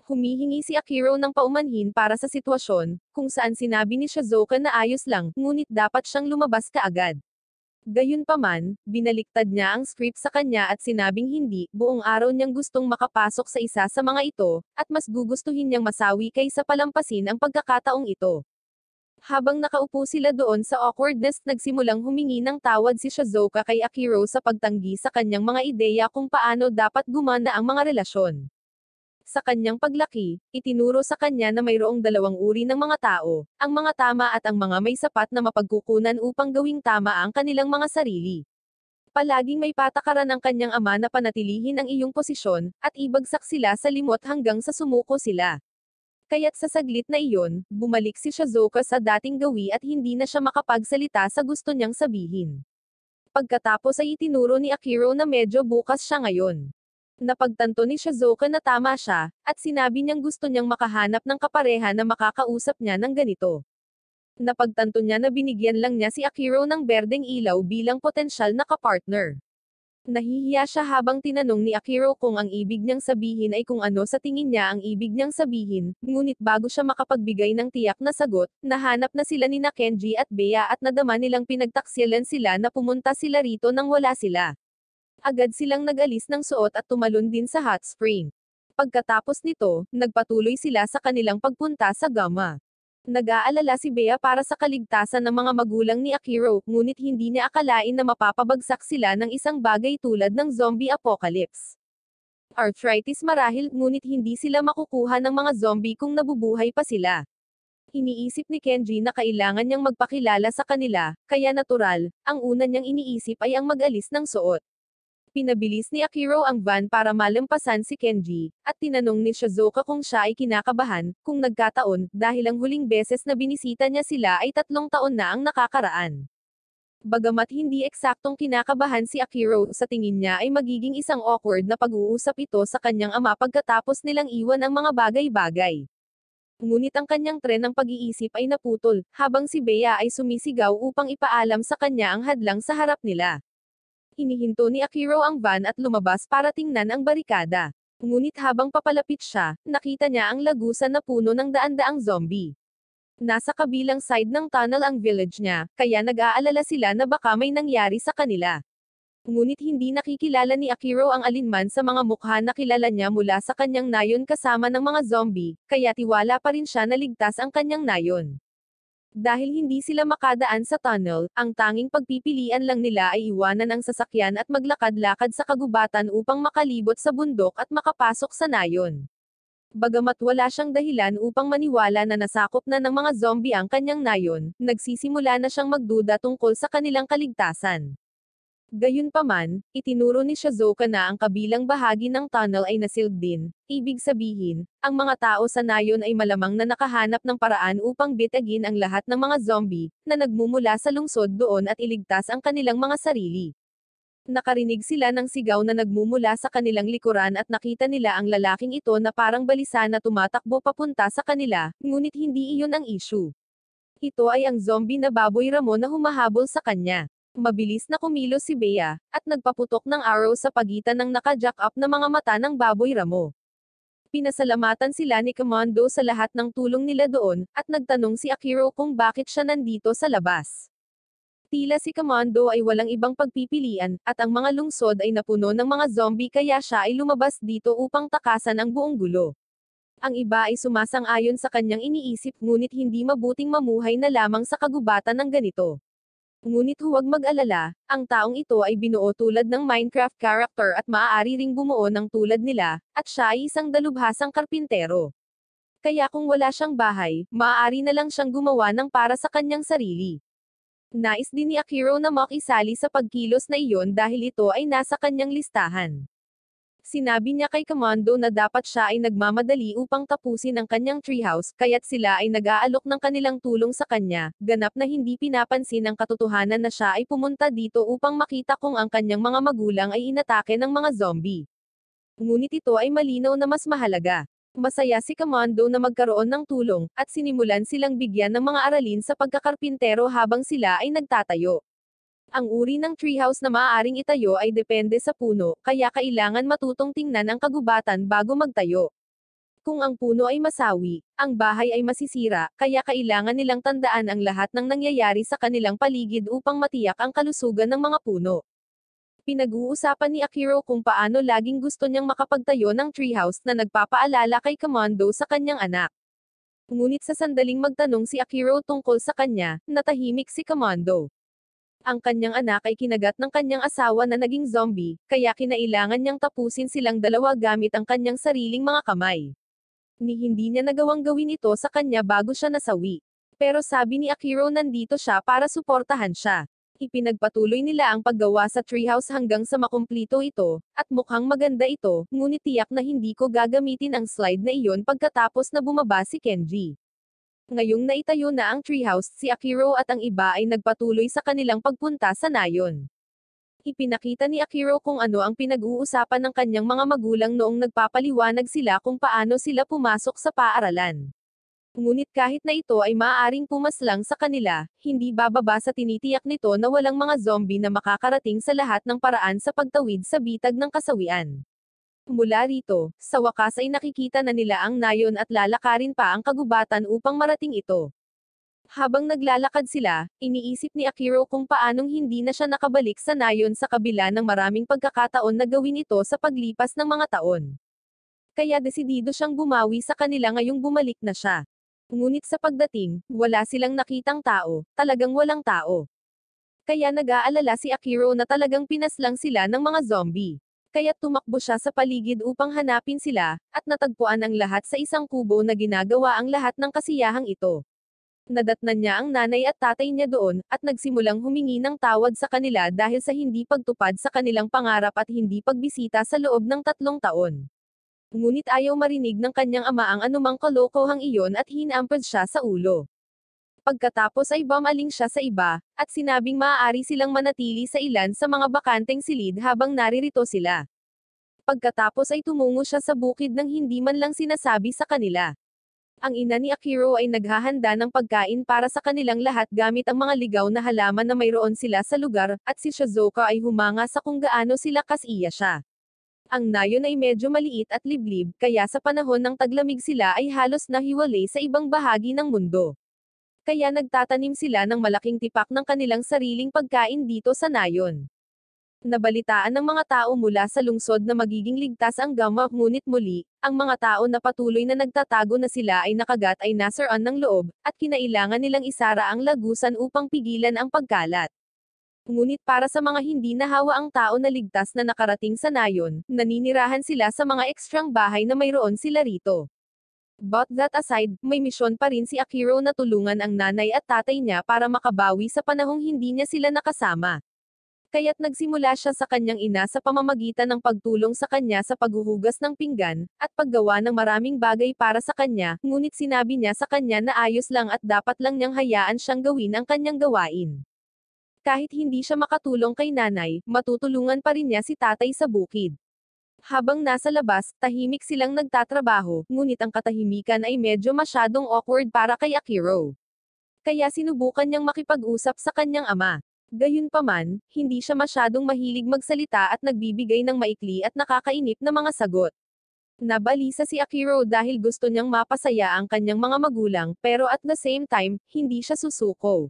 Humihingi si Akiro ng paumanhin para sa sitwasyon, kung saan sinabi ni Shizuka na ayos lang, ngunit dapat siyang lumabas kaagad. Gayunpaman, binaliktad niya ang script sa kanya at sinabing hindi, buong araw niyang gustong makapasok sa isa sa mga ito, at mas gugustuhin niyang masawi kaysa palampasin ang pagkakataong ito. Habang nakaupo sila doon sa awkwardness, nagsimulang humingi ng tawad si Shizuka kay Akiro sa pagtanggi sa kanyang mga ideya kung paano dapat gumana ang mga relasyon. Sa kanyang paglaki, itinuro sa kanya na mayroong dalawang uri ng mga tao, ang mga tama at ang mga may sapat na mapagkukunan upang gawing tama ang kanilang mga sarili. Palaging may patakaran ang kanyang ama na panatilihin ang iyong posisyon, at ibagsak sila sa limot hanggang sa sumuko sila. Kaya't sa saglit na iyon, bumalik si Shizuka sa dating gawi at hindi na siya makapagsalita sa gusto niyang sabihin. Pagkatapos ay itinuro ni Akiro na medyo bukas siya ngayon. Napagtanto ni Shizuka na tama siya, at sinabi niyang gusto niyang makahanap ng kapareha na makakausap niya ng ganito. Napagtanto niya na binigyan lang niya si Akiro ng berdeng ilaw bilang potensyal na kapartner. Nahihiya siya habang tinanong ni Akiro kung ang ibig niyang sabihin ay kung ano sa tingin niya ang ibig niyang sabihin, ngunit bago siya makapagbigay ng tiyak na sagot, nahanap na sila ni Kenji at Bea at nadama nilang pinagtaksilan sila na pumunta sila rito nang wala sila. Agad silang nag-alis ng suot at tumalon din sa hot spring. Pagkatapos nito, nagpatuloy sila sa kanilang pagpunta sa Gamma. Nag-aalala si Bea para sa kaligtasan ng mga magulang ni Akiro, ngunit hindi niya akalain na mapapabagsak sila ng isang bagay tulad ng zombie apocalypse. Arthritis marahil, ngunit hindi sila makukuha ng mga zombie kung nabubuhay pa sila. Iniisip ni Kenji na kailangan niyang magpakilala sa kanila, kaya natural, ang una niyang iniisip ay ang mag-alis ng suot. Pinabilis ni Akiro ang van para malampasan si Kenji, at tinanong ni Shizuka kung siya ay kinakabahan, kung nagkataon, dahil ang huling beses na binisita niya sila ay 3 taon na ang nakakaraan. Bagamat hindi eksaktong kinakabahan si Akiro, sa tingin niya ay magiging isang awkward na pag-uusap ito sa kanyang ama pagkatapos nilang iwan ang mga bagay-bagay. Ngunit ang kanyang tren ng pag-iisip ay naputol, habang si Bea ay sumisigaw upang ipaalam sa kanya ang hadlang sa harap nila. Inihinto ni Akiro ang van at lumabas para tingnan ang barikada. Ngunit habang papalapit siya, nakita niya ang lagusan na puno ng daan-daang zombie. Nasa kabilang side ng tunnel ang village niya, kaya nag-aalala sila na baka may nangyari sa kanila. Ngunit hindi nakikilala ni Akiro ang alinman sa mga mukha na kilala niya mula sa kanyang nayon kasama ng mga zombie, kaya tiwala pa rin siya na ligtas ang kanyang nayon. Dahil hindi sila makadaan sa tunnel, ang tanging pagpipilian lang nila ay iwanan ang sasakyan at maglakad-lakad sa kagubatan upang makalibot sa bundok at makapasok sa nayon. Bagamat wala siyang dahilan upang maniwala na nasakop na ng mga zombie ang kanyang nayon, nagsisimula na siyang magduda tungkol sa kanilang kaligtasan. Gayunpaman, itinuro ni Shizuka na ang kabilang bahagi ng tunnel ay nasealed din, ibig sabihin, ang mga tao sa nayon ay malamang na nakahanap ng paraan upang bitagin ang lahat ng mga zombie, na nagmumula sa lungsod doon at iligtas ang kanilang mga sarili. Nakarinig sila ng sigaw na nagmumula sa kanilang likuran at nakita nila ang lalaking ito na parang balisa na tumatakbo papunta sa kanila, ngunit hindi iyon ang issue. Ito ay ang zombie na baboy ramo na humahabol sa kanya. Mabilis na kumilos si Bea, at nagpaputok ng arrow sa pagitan ng naka-jack up na mga mata ng baboy ramo. Pinasalamatan sila ni Commando sa lahat ng tulong nila doon, at nagtanong si Akiro kung bakit siya nandito sa labas. Tila si Commando ay walang ibang pagpipilian, at ang mga lungsod ay napuno ng mga zombie kaya siya ay lumabas dito upang takasan ang buong gulo. Ang iba ay sumasang-ayon sa kanyang iniisip ngunit hindi mabuting mamuhay na lamang sa kagubatan ng ganito. Ngunit huwag mag-alala, ang taong ito ay binuo tulad ng Minecraft character at maaari ring bumuo ng tulad nila, at siya ay isang dalubhasang karpintero. Kaya kung wala siyang bahay, maaari na lang siyang gumawa ng para sa kanyang sarili. Nais din ni Akiro na makisali sa pagkilos na iyon dahil ito ay nasa kanyang listahan. Sinabi niya kay Commando na dapat siya ay nagmamadali upang tapusin ang kanyang treehouse, kaya't sila ay nag-aalok ng kanilang tulong sa kanya, ganap na hindi pinapansin ang katotohanan na siya ay pumunta dito upang makita kung ang kanyang mga magulang ay inatake ng mga zombie. Ngunit ito ay malinaw na mas mahalaga. Masaya si Commando na magkaroon ng tulong, at sinimulan silang bigyan ng mga aralin sa pagkakarpintero habang sila ay nagtatayo. Ang uri ng treehouse na maaaring itayo ay depende sa puno, kaya kailangan matutong tingnan ang kagubatan bago magtayo. Kung ang puno ay masawi, ang bahay ay masisira, kaya kailangan nilang tandaan ang lahat ng nangyayari sa kanilang paligid upang matiyak ang kalusugan ng mga puno. Pinag-uusapan ni Akiro kung paano laging gusto niyang makapagtayo ng treehouse na nagpapaalala kay Commando sa kanyang anak. Ngunit sa sandaling magtanong si Akiro tungkol sa kanya, natahimik si Commando. Ang kanyang anak ay kinagat ng kanyang asawa na naging zombie, kaya kinailangan niyang tapusin silang dalawa gamit ang kanyang sariling mga kamay. Hindi niya nagawang gawin ito sa kanya bago siya nasawi. Pero sabi ni Akiro nandito siya para suportahan siya. Ipinagpatuloy nila ang paggawa sa treehouse hanggang sa makumplito ito, at mukhang maganda ito, ngunit tiyak na hindi ko gagamitin ang slide na iyon pagkatapos na bumaba si Kenji. Ngayong naitayo na ang treehouse, si Akiro at ang iba ay nagpatuloy sa kanilang pagpunta sa nayon. Ipinakita ni Akiro kung ano ang pinag-uusapan ng kanyang mga magulang noong nagpapaliwanag sila kung paano sila pumasok sa paaralan. Ngunit kahit na ito ay maaaring pumaslang sa kanila, hindi bababa sa tinitiyak nito na walang mga zombie na makakarating sa lahat ng paraan sa pagtawid sa bitag ng kasawian. Mula rito, sa wakas ay nakikita na nila ang nayon at lalakarin pa ang kagubatan upang marating ito. Habang naglalakad sila, iniisip ni Akiro kung paanong hindi na siya nakabalik sa nayon sa kabila ng maraming pagkakataon na gawin ito sa paglipas ng mga taon. Kaya desidido siyang bumawi sa kanila ngayong bumalik na siya. Ngunit sa pagdating, wala silang nakitang tao, talagang walang tao. Kaya nag-aalala si Akiro na talagang pinaslang sila ng mga zombie. Kaya tumakbo siya sa paligid upang hanapin sila, at natagpuan ang lahat sa isang kubo na ginagawa ang lahat ng kasiyahang ito. Nadatnan niya ang nanay at tatay niya doon, at nagsimulang humingi ng tawad sa kanila dahil sa hindi pagtupad sa kanilang pangarap at hindi pagbisita sa loob ng 3 taon. Ngunit ayaw marinig ng kanyang ama ang anumang kalokohang iyon at hinampad siya sa ulo. Pagkatapos ay bumaling siya sa iba, at sinabing maaari silang manatili sa ilan sa mga bakanteng silid habang naririto sila. Pagkatapos ay tumungo siya sa bukid nang hindi man lang sinasabi sa kanila. Ang ina ni Akiro ay naghahanda ng pagkain para sa kanilang lahat gamit ang mga ligaw na halaman na mayroon sila sa lugar, at si Shizuka ay humanga sa kung gaano sila kasiya siya. Ang nayon ay medyo maliit at liblib, kaya sa panahon ng taglamig sila ay halos nahiwalay sa ibang bahagi ng mundo. Kaya nagtatanim sila ng malaking tipak ng kanilang sariling pagkain dito sa nayon. Nabalitaan ng mga tao mula sa lungsod na magiging ligtas ang Gamma, ngunit muli, ang mga tao na patuloy na nagtatago na sila ay nakagat ay nasaraan ng loob, at kinailangan nilang isara ang lagusan upang pigilan ang pagkalat. Ngunit para sa mga hindi nahawa ang tao na ligtas na nakarating sa nayon, naninirahan sila sa mga ekstrang bahay na mayroon sila rito. But that aside, may misyon pa rin si Akiro na tulungan ang nanay at tatay niya para makabawi sa panahong hindi niya sila nakasama. Kaya't nagsimula siya sa kanyang ina sa pamamagitan ng pagtulong sa kanya sa paghuhugas ng pinggan, at paggawa ng maraming bagay para sa kanya, ngunit sinabi niya sa kanya na ayos lang at dapat lang niyang hayaan siyang gawin ang kanyang gawain. Kahit hindi siya makatulong kay nanay, matutulungan pa rin niya si tatay sa bukid. Habang nasa labas, tahimik silang nagtatrabaho, ngunit ang katahimikan ay medyo masyadong awkward para kay Akiro. Kaya sinubukan niyang makipag-usap sa kanyang ama. Gayunpaman, hindi siya masyadong mahilig magsalita at nagbibigay ng maikli at nakakainip na mga sagot. Nabalisa si Akiro dahil gusto niyang mapasaya ang kanyang mga magulang, pero at the same time, hindi siya susuko.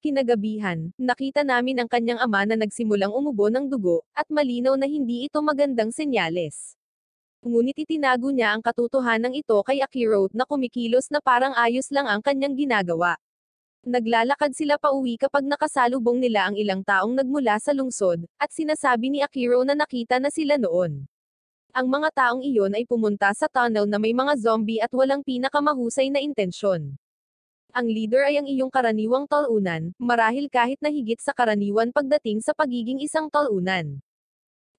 Kinagabihan, nakita namin ang kanyang ama na nagsimulang umubo ng dugo, at malinaw na hindi ito magandang senyales. Ngunit itinago niya ang katotohanan ito kay Akiro na kumikilos na parang ayos lang ang kanyang ginagawa. Naglalakad sila pauwi kapag nakasalubong nila ang ilang taong nagmula sa lungsod, at sinasabi ni Akiro na nakita na sila noon. Ang mga taong iyon ay pumunta sa tunnel na may mga zombie at walang pinakamahusay na intensyon. Ang leader ay ang iyong karaniwang talunan, marahil kahit na higit sa karaniwan pagdating sa pagiging isang talunan.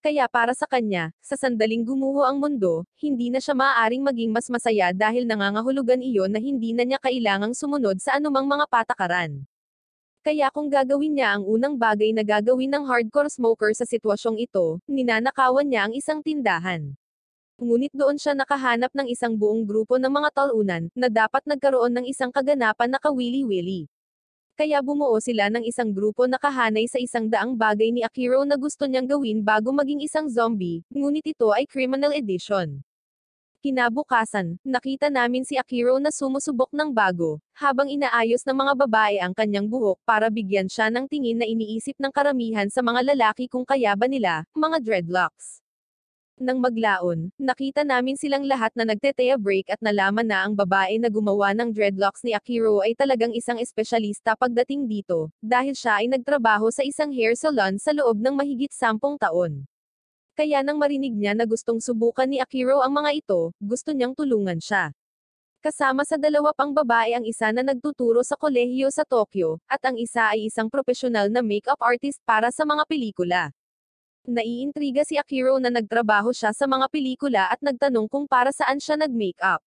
Kaya para sa kanya, sa sandaling gumuho ang mundo, hindi na siya maaaring maging mas masaya dahil nangangahulugan iyon na hindi na niya kailangang sumunod sa anumang mga patakaran. Kaya kung gagawin niya ang unang bagay na gagawin ng hardcore smoker sa sitwasyong ito, ninanakawan niya ang isang tindahan. Ngunit doon siya nakahanap ng isang buong grupo ng mga talunan, na dapat nagkaroon ng isang kaganapan na kawili-wili. Kaya bumuo sila ng isang grupo na kahanay sa 100 bagay ni Akiro na gusto niyang gawin bago maging isang zombie, ngunit ito ay criminal edition. Kinabukasan, nakita namin si Akiro na sumusubok ng bago, habang inaayos ng mga babae ang kanyang buhok para bigyan siya ng tingin na iniisip ng karamihan sa mga lalaki kung kaya ba nila, mga dreadlocks. Nang maglaon, nakita namin silang lahat na nagte-tea break at nalaman na ang babae na gumawa ng dreadlocks ni Akiro ay talagang isang espesyalista pagdating dito, dahil siya ay nagtrabaho sa isang hair salon sa loob ng mahigit 10 taon. Kaya nang marinig niya na gustong subukan ni Akiro ang mga ito, gusto niyang tulungan siya. Kasama sa 2 pang babae ang isa na nagtuturo sa kolehiyo sa Tokyo, at ang isa ay isang profesional na makeup artist para sa mga pelikula. Naiintriga si Akiro na nagtrabaho siya sa mga pelikula at nagtanong kung para saan siya nag-makeup.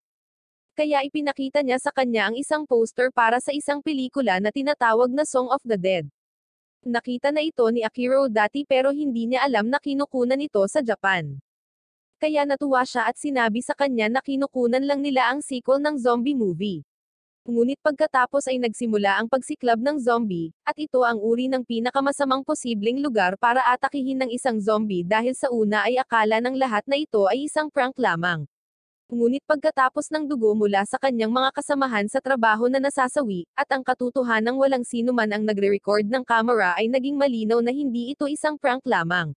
Kaya ipinakita niya sa kanya ang isang poster para sa isang pelikula na tinatawag na Song of the Dead. Nakita na ito ni Akiro dati pero hindi niya alam na kinukunan ito sa Japan. Kaya natuwa siya at sinabi sa kanya na kinukunan lang nila ang sequel ng zombie movie. Ngunit pagkatapos ay nagsimula ang pagsiklab ng zombie, at ito ang uri ng pinakamasamang posibleng lugar para atakihin ng isang zombie dahil sa una ay akala ng lahat na ito ay isang prank lamang. Ngunit pagkatapos ng dugo mula sa kanyang mga kasamahan sa trabaho na nasasawi, at ang katotohanang walang sino man ang nagre-record ng camera ay naging malinaw na hindi ito isang prank lamang.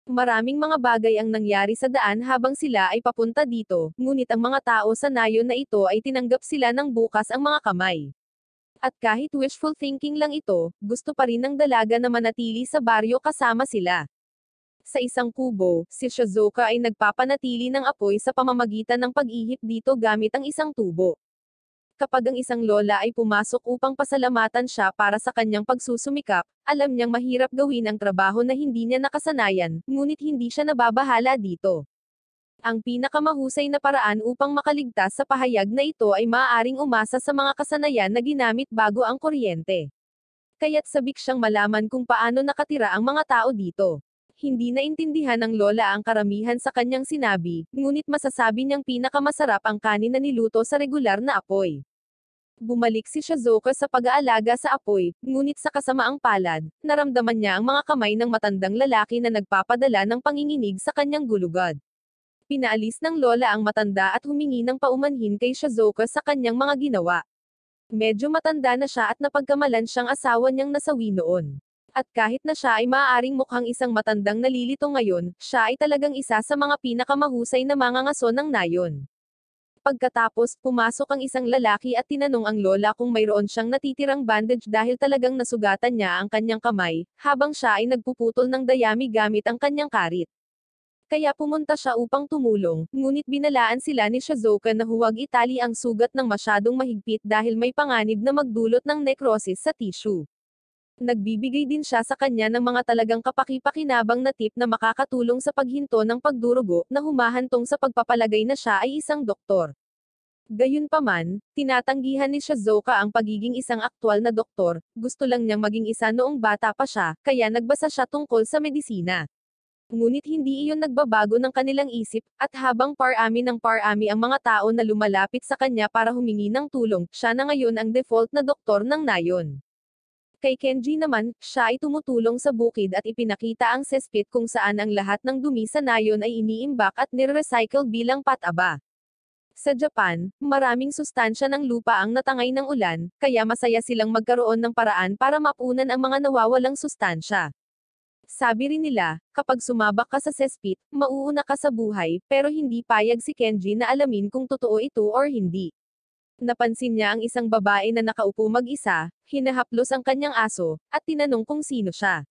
Maraming mga bagay ang nangyari sa daan habang sila ay papunta dito, ngunit ang mga tao sa nayon na ito ay tinanggap sila ng bukas ang mga kamay. At kahit wishful thinking lang ito, gusto pa rin ng dalaga na manatili sa baryo kasama sila. Sa isang kubo, si Shizuka ay nagpapanatili ng apoy sa pamamagitan ng pag-ihip dito gamit ang isang tubo. Kapag ang isang lola ay pumasok upang pasalamatan siya para sa kanyang pagsusumikap, alam niyang mahirap gawin ang trabaho na hindi niya nakasanayan, ngunit hindi siya nababahala dito. Ang pinakamahusay na paraan upang makaligtas sa pahayag na ito ay maaaring umasa sa mga kasanayan na ginamit bago ang kuryente. Kaya't sabik siyang malaman kung paano nakatira ang mga tao dito. Hindi naintindihan ng lola ang karamihan sa kanyang sinabi, ngunit masasabi niyang pinakamasarap ang kanin na niluto sa regular na apoy. Bumalik si Shizuka sa pag-aalaga sa apoy, ngunit sa kasamaang palad, naramdaman niya ang mga kamay ng matandang lalaki na nagpapadala ng panginginig sa kanyang gulugod. Pinaalis ng lola ang matanda at humingi ng paumanhin kay Shizuka sa kanyang mga ginawa. Medyo matanda na siya at napagkamalan siyang asawa niyang nasawi noon. At kahit na siya ay maaaring mukhang isang matandang nalilito ngayon, siya ay talagang isa sa mga pinakamahusay na mangangaso ng nayon. Pagkatapos, pumasok ang isang lalaki at tinanong ang lola kung mayroon siyang natitirang bandage dahil talagang nasugatan niya ang kanyang kamay, habang siya ay nagpuputol ng dayami gamit ang kanyang karit. Kaya pumunta siya upang tumulong, ngunit binalaan sila ni Shizuka na huwag itali ang sugat ng masyadong mahigpit dahil may panganib na magdulot ng necrosis sa tissue. Nagbibigay din siya sa kanya ng mga talagang kapaki-pakinabang na tip na makakatulong sa paghinto ng pagdurugo na humahantong sa pagpapalagay na siya ay isang doktor. Gayunpaman, tinatanggihan ni Shizuka ang pagiging isang aktwal na doktor, gusto lang niyang maging isa noong bata pa siya, kaya nagbasa siya tungkol sa medisina. Ngunit hindi iyon nagbabago ng kanilang isip, at habang parami ng parami ang mga tao na lumalapit sa kanya para humingi ng tulong, siya na ngayon ang default na doktor ng nayon. Kay Kenji naman, siya ay tumutulong sa bukid at ipinakita ang cesspit kung saan ang lahat ng dumi sa nayon ay iniimbak at nire-recycle bilang pataba. Sa Japan, maraming sustansya ng lupa ang natangay ng ulan, kaya masaya silang magkaroon ng paraan para mapunan ang mga nawawalang sustansya. Sabi rin nila, kapag sumabak ka sa cesspit, mauuna ka sa buhay, pero hindi payag si Kenji na alamin kung totoo ito or hindi. Napansin niya ang isang babae na nakaupo mag-isa, hinahaplos ang kanyang aso, at tinanong kung sino siya.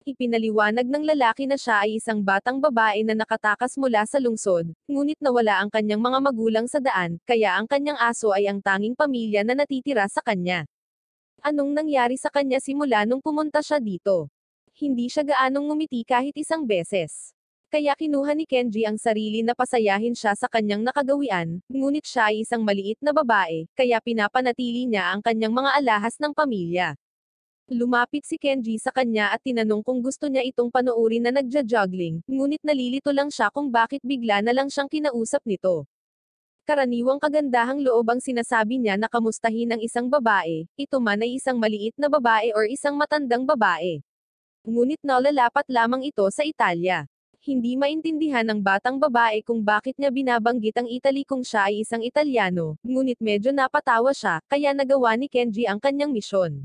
Ipinaliwanag ng lalaki na siya ay isang batang babae na nakatakas mula sa lungsod, ngunit nawala ang kanyang mga magulang sa daan, kaya ang kanyang aso ay ang tanging pamilya na natitira sa kanya. Anong nangyari sa kanya simula nung pumunta siya dito? Hindi siya gaanong ngumiti kahit isang beses. Kaya kinuha ni Kenji ang sarili na pasayahin siya sa kanyang nakagawian, ngunit siya ay isang maliit na babae, kaya pinapanatili niya ang kanyang mga alahas ng pamilya. Lumapit si Kenji sa kanya at tinanong kung gusto niya itong panoorin na nagja-juggling, ngunit nalilito lang siya kung bakit bigla na lang siyang kinausap nito. Karaniwang kagandahang loob ang sinasabi niya na kamustahin ang isang babae, ito man ay isang maliit na babae or isang matandang babae. Ngunit nalalapat lamang ito sa Italia. Hindi maintindihan ng batang babae kung bakit niya binabanggit ang Italy kung siya ay isang Italyano, ngunit medyo napatawa siya, kaya nagawa ni Kenji ang kanyang misyon.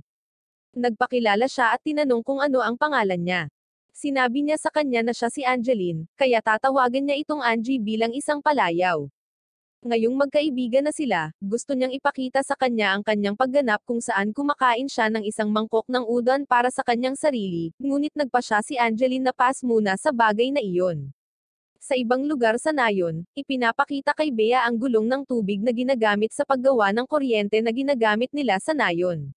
Nagpakilala siya at tinanong kung ano ang pangalan niya. Sinabi niya sa kanya na siya si Angeline, kaya tatawagan niya itong Angie bilang isang palayaw. Ngayong magkaibigan na sila, gusto niyang ipakita sa kanya ang kanyang pagganap kung saan kumakain siya ng isang mangkok ng udon para sa kanyang sarili, ngunit nagpa siya si Angeline na pass muna sa bagay na iyon. Sa ibang lugar sa nayon, ipinapakita kay Bea ang gulong ng tubig na ginagamit sa paggawa ng kuryente na ginagamit nila sa nayon.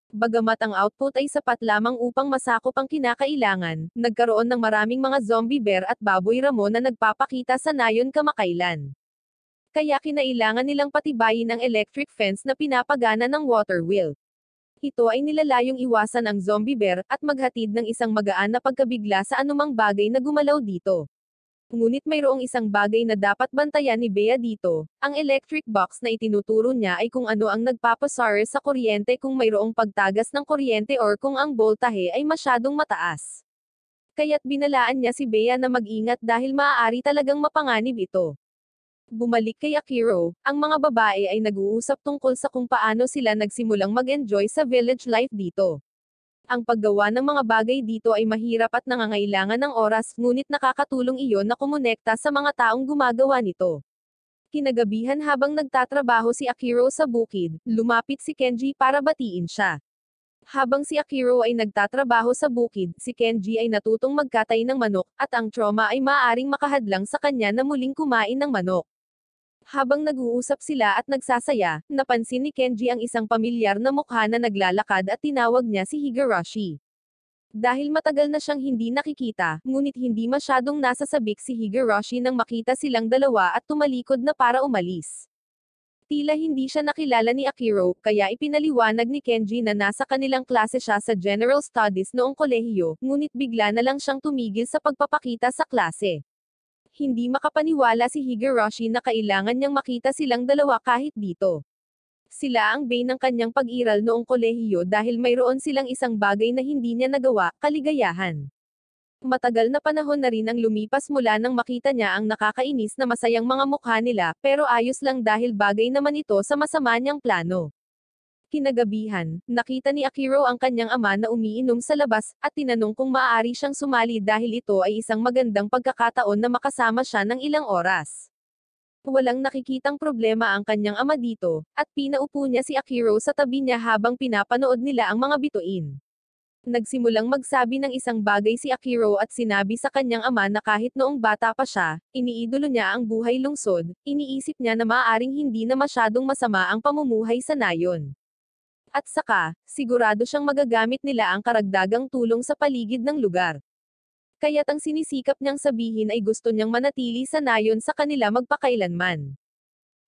Bagamat ang output ay sapat lamang upang masakop ang kinakailangan, nagkaroon ng maraming mga zombie bear at baboy ramo na nagpapakita sa nayon kamakailan. Kaya kinailangan nilang patibayin ang electric fence na pinapagana ng water wheel. Ito ay nilalayong iwasan ang zombie bear, at maghatid ng isang magaan na pagkabigla sa anumang bagay na gumalaw dito. Ngunit mayroong isang bagay na dapat bantayan ni Bea dito, ang electric box na itinuturo niya ay kung ano ang nagpapasar sa kuryente kung mayroong pagtagas ng kuryente or kung ang boltahe ay masyadong mataas. Kaya't binalaan niya si Bea na mag-ingat dahil maaari talagang mapanganib ito. Bumalik kay Akiro, ang mga babae ay nag-uusap tungkol sa kung paano sila nagsimulang mag-enjoy sa village life dito. Ang paggawa ng mga bagay dito ay mahirap at nangangailangan ng oras, ngunit nakakatulong iyon na kumonekta sa mga taong gumagawa nito. Kinagabihan habang nagtatrabaho si Akiro sa bukid, lumapit si Kenji para batiin siya. Habang si Akiro ay nagtatrabaho sa bukid, si Kenji ay natutong magkatay ng manok, at ang trauma ay maaaring makahadlang sa kanya na muling kumain ng manok. Habang nag-uusap sila at nagsasaya, napansin ni Kenji ang isang pamilyar na mukha na naglalakad at tinawag niya si Higurashi. Dahil matagal na siyang hindi nakikita, ngunit hindi masyadong nasasabik si Higurashi nang makita silang dalawa at tumalikod na para umalis. Tila hindi siya nakilala ni Akiro, kaya ipinaliwanag ni Kenji na nasa kanilang klase siya sa General Studies noong kolehiyo, ngunit bigla na lang siyang tumigil sa pagpapakita sa klase. Hindi makapaniwala si Higurashi na kailangan niyang makita silang dalawa kahit dito. Sila ang bane ng kanyang pag-iral noong kolehiyo dahil mayroon silang isang bagay na hindi niya nagawa, kaligayahan. Matagal na panahon na rin ang lumipas mula nang makita niya ang nakakainis na masayang mga mukha nila, pero ayos lang dahil bagay naman ito sa masama niyang plano. Kinagabihan, nakita ni Akiro ang kanyang ama na umiinom sa labas, at tinanong kung maaari siyang sumali dahil ito ay isang magandang pagkakataon na makasama siya ng ilang oras. Walang nakikitang problema ang kanyang ama dito, at pinaupo niya si Akiro sa tabi niya habang pinapanood nila ang mga bituin. Nagsimulang magsabi ng isang bagay si Akiro at sinabi sa kanyang ama na kahit noong bata pa siya, iniidolo niya ang buhay lungsod, iniisip niya na maaaring hindi na masyadong masama ang pamumuhay sa nayon. At saka, sigurado siyang magagamit nila ang karagdagang tulong sa paligid ng lugar. Kaya't ang sinisikap niyang sabihin ay gusto niyang manatili sa nayon sa kanila magpakailanman.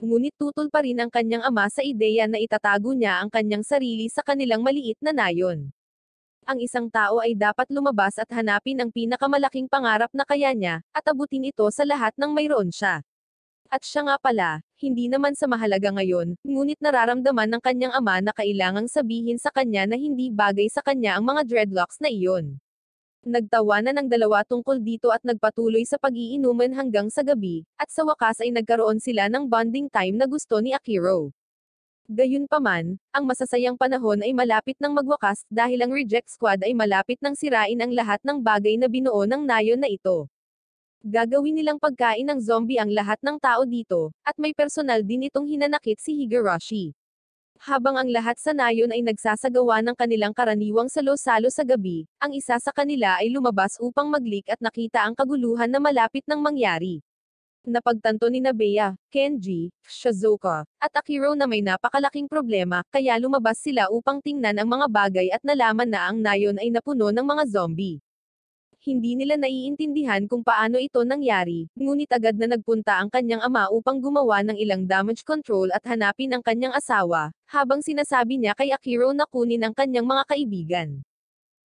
Ngunit tutol pa rin ang kanyang ama sa ideya na itatago niya ang kanyang sarili sa kanilang maliit na nayon. Ang isang tao ay dapat lumabas at hanapin ang pinakamalaking pangarap na kaya niya, at abutin ito sa lahat ng mayroon siya. At siya nga pala, hindi naman sa mahalaga ngayon, ngunit nararamdaman ng kanyang ama na kailangang sabihin sa kanya na hindi bagay sa kanya ang mga dreadlocks na iyon. Nagtawanan ang dalawa tungkol dito at nagpatuloy sa pag-iinuman hanggang sa gabi, at sa wakas ay nagkaroon sila ng bonding time na gusto ni Akiro. Gayunpaman, ang masasayang panahon ay malapit nang magwakas dahil ang Reject Squad ay malapit nang sirain ang lahat ng bagay na binuo ng nayon na ito. Gagawin nilang pagkain ng zombie ang lahat ng tao dito, at may personal din itong hinanakit si Higurashi. Habang ang lahat sa nayon ay nagsasagawa ng kanilang karaniwang salo-salo sa gabi, ang isa sa kanila ay lumabas upang maglik at nakita ang kaguluhan na malapit nang mangyari. Napagtanto ni Bea, Kenji, Shizuka, at Akiro na may napakalaking problema, kaya lumabas sila upang tingnan ang mga bagay at nalaman na ang nayon ay napuno ng mga zombie. Hindi nila naiintindihan kung paano ito nangyari, ngunit agad na nagpunta ang kanyang ama upang gumawa ng ilang damage control at hanapin ang kanyang asawa, habang sinasabi niya kay Akiro na kunin ang kanyang mga kaibigan.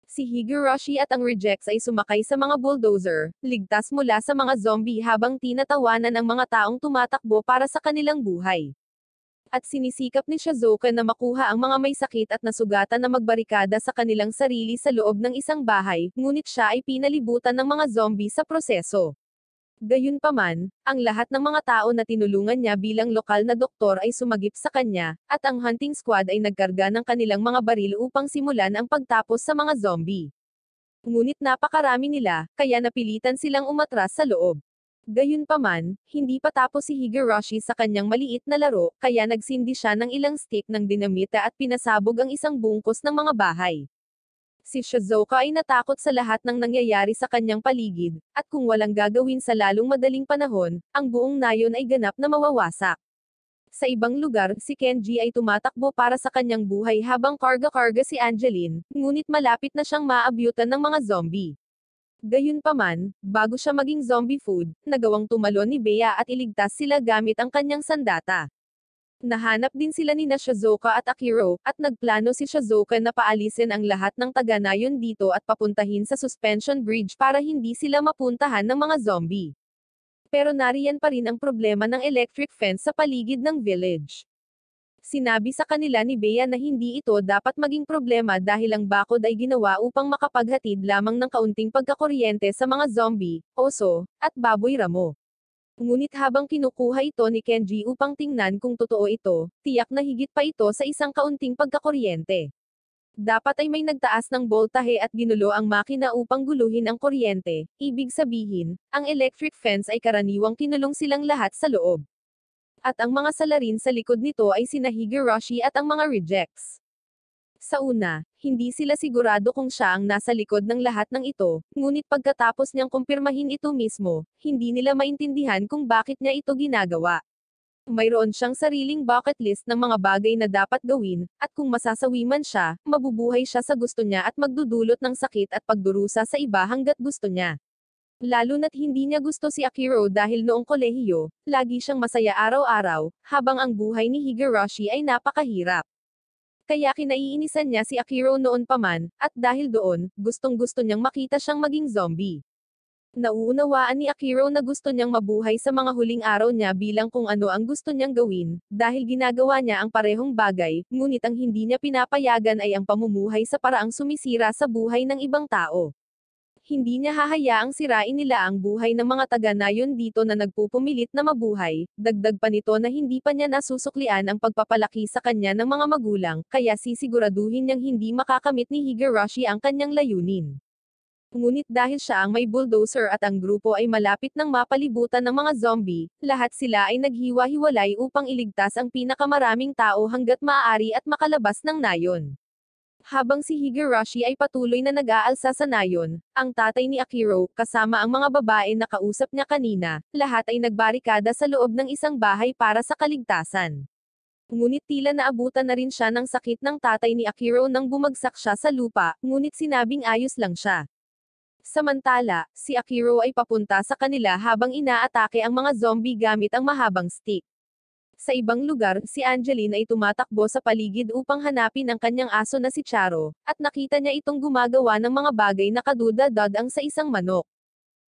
Si Higurashi at ang Rejects ay sumakay sa mga bulldozer, ligtas mula sa mga zombie habang tinatawanan ang mga taong tumatakbo para sa kanilang buhay. At sinisikap ni Shizuka na makuha ang mga may sakit at nasugatan na magbarikada sa kanilang sarili sa loob ng isang bahay, ngunit siya ay pinalibutan ng mga zombie sa proseso. Gayunpaman, ang lahat ng mga tao na tinulungan niya bilang lokal na doktor ay sumagip sa kanya, at ang hunting squad ay nagkarga ng kanilang mga baril upang simulan ang pagtapos sa mga zombie. Ngunit napakarami nila, kaya napilitan silang umatras sa loob. Gayunpaman, hindi pa tapos si Higurashi sa kanyang maliit na laro, kaya nagsindi siya ng ilang stick ng dinamita at pinasabog ang isang bungkus ng mga bahay. Si Shizuka ay natakot sa lahat ng nangyayari sa kanyang paligid, at kung walang gagawin sa lalong madaling panahon, ang buong nayon ay ganap na mawawasak. Sa ibang lugar, si Kenji ay tumatakbo para sa kanyang buhay habang karga-karga si Angeline, ngunit malapit na siyang maabyutan ng mga zombie. Gayunpaman, bago siya maging zombie food, nagawang tumalon ni Bea at iligtas sila gamit ang kanyang sandata. Nahanap din sila ni Shizuka at Akiro, at nagplano si Shizuka na paalisin ang lahat ng taga-nayon dito at papuntahin sa suspension bridge para hindi sila mapuntahan ng mga zombie. Pero nariyan pa rin ang problema ng electric fence sa paligid ng village. Sinabi sa kanila ni Bea na hindi ito dapat maging problema dahil ang bakod ay ginawa upang makapaghatid lamang ng kaunting pagkakuryente sa mga zombie, oso, at baboy ramo. Ngunit habang kinukuha ito ni Kenji upang tingnan kung totoo ito, tiyak na higit pa ito sa isang kaunting pagkakuryente. Dapat ay may nagtaas ng boltahe at ginulo ang makina upang guluhin ang kuryente, ibig sabihin, ang electric fence ay karaniwang kinulong silang lahat sa loob. At ang mga salarin sa likod nito ay sina Higurashi at ang mga rejects. Sa una, hindi sila sigurado kung siya ang nasa likod ng lahat ng ito, ngunit pagkatapos niyang kumpirmahin ito mismo, hindi nila maintindihan kung bakit niya ito ginagawa. Mayroon siyang sariling bucket list ng mga bagay na dapat gawin, at kung masasawi man siya, mabubuhay siya sa gusto niya at magdudulot ng sakit at pagdurusa sa iba hanggat gusto niya. Lalo na't hindi niya gusto si Akiro dahil noong kolehiyo, lagi siyang masaya araw-araw, habang ang buhay ni Higurashi ay napakahirap. Kaya kinaiinisan niya si Akiro noon pa man, at dahil doon, gustong-gusto niyang makita siyang maging zombie. Nauunawaan ni Akiro na gusto niyang mabuhay sa mga huling araw niya bilang kung ano ang gusto niyang gawin, dahil ginagawa niya ang parehong bagay, ngunit ang hindi niya pinapayagan ay ang pamumuhay sa paraang sumisira sa buhay ng ibang tao. Hindi niya hahayaang sirain nila ang buhay ng mga taga-nayon dito na nagpupumilit na mabuhay, dagdag pa nito na hindi pa niya nasusuklian ang pagpapalaki sa kanya ng mga magulang, kaya sisiguraduhin niyang hindi makakamit ni Higurashi ang kanyang layunin. Ngunit dahil siya ang may bulldozer at ang grupo ay malapit ng mapalibutan ng mga zombie, lahat sila ay naghiwa-hiwalay upang iligtas ang pinakamaraming tao hanggat maaari at makalabas ng nayon. Habang si Higurashi ay patuloy na nag-aalsa sa nayon, ang tatay ni Akiro, kasama ang mga babae na kausap niya kanina, lahat ay nagbarikada sa loob ng isang bahay para sa kaligtasan. Ngunit tila naabutan na rin siya ng sakit ng tatay ni Akiro nang bumagsak siya sa lupa, ngunit sinabing ayos lang siya. Samantala, si Akiro ay papunta sa kanila habang inaatake ang mga zombie gamit ang mahabang stick. Sa ibang lugar, si Angeline ay tumatakbo sa paligid upang hanapin ang kanyang aso na si Charo, at nakita niya itong gumagawa ng mga bagay na kadudad-ang sa isang manok.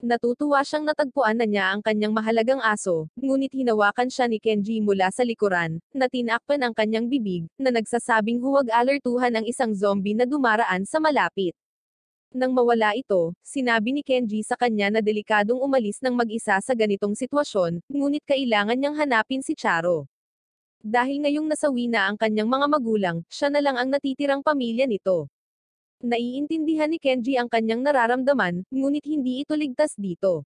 Natutuwa siyang natagpuan na niya ang kanyang mahalagang aso, ngunit hinawakan siya ni Kenji mula sa likuran, na tinakpan ang kanyang bibig, na nagsasabing huwag alertuhan ang isang zombie na dumaraan sa malapit. Nang mawala ito, sinabi ni Kenji sa kanya na delikadong umalis ng mag-isa sa ganitong sitwasyon, ngunit kailangan niyang hanapin si Charo. Dahil ngayong nasawi na ang kanyang mga magulang, siya na lang ang natitirang pamilya nito. Naiintindihan ni Kenji ang kanyang nararamdaman, ngunit hindi ito ligtas dito.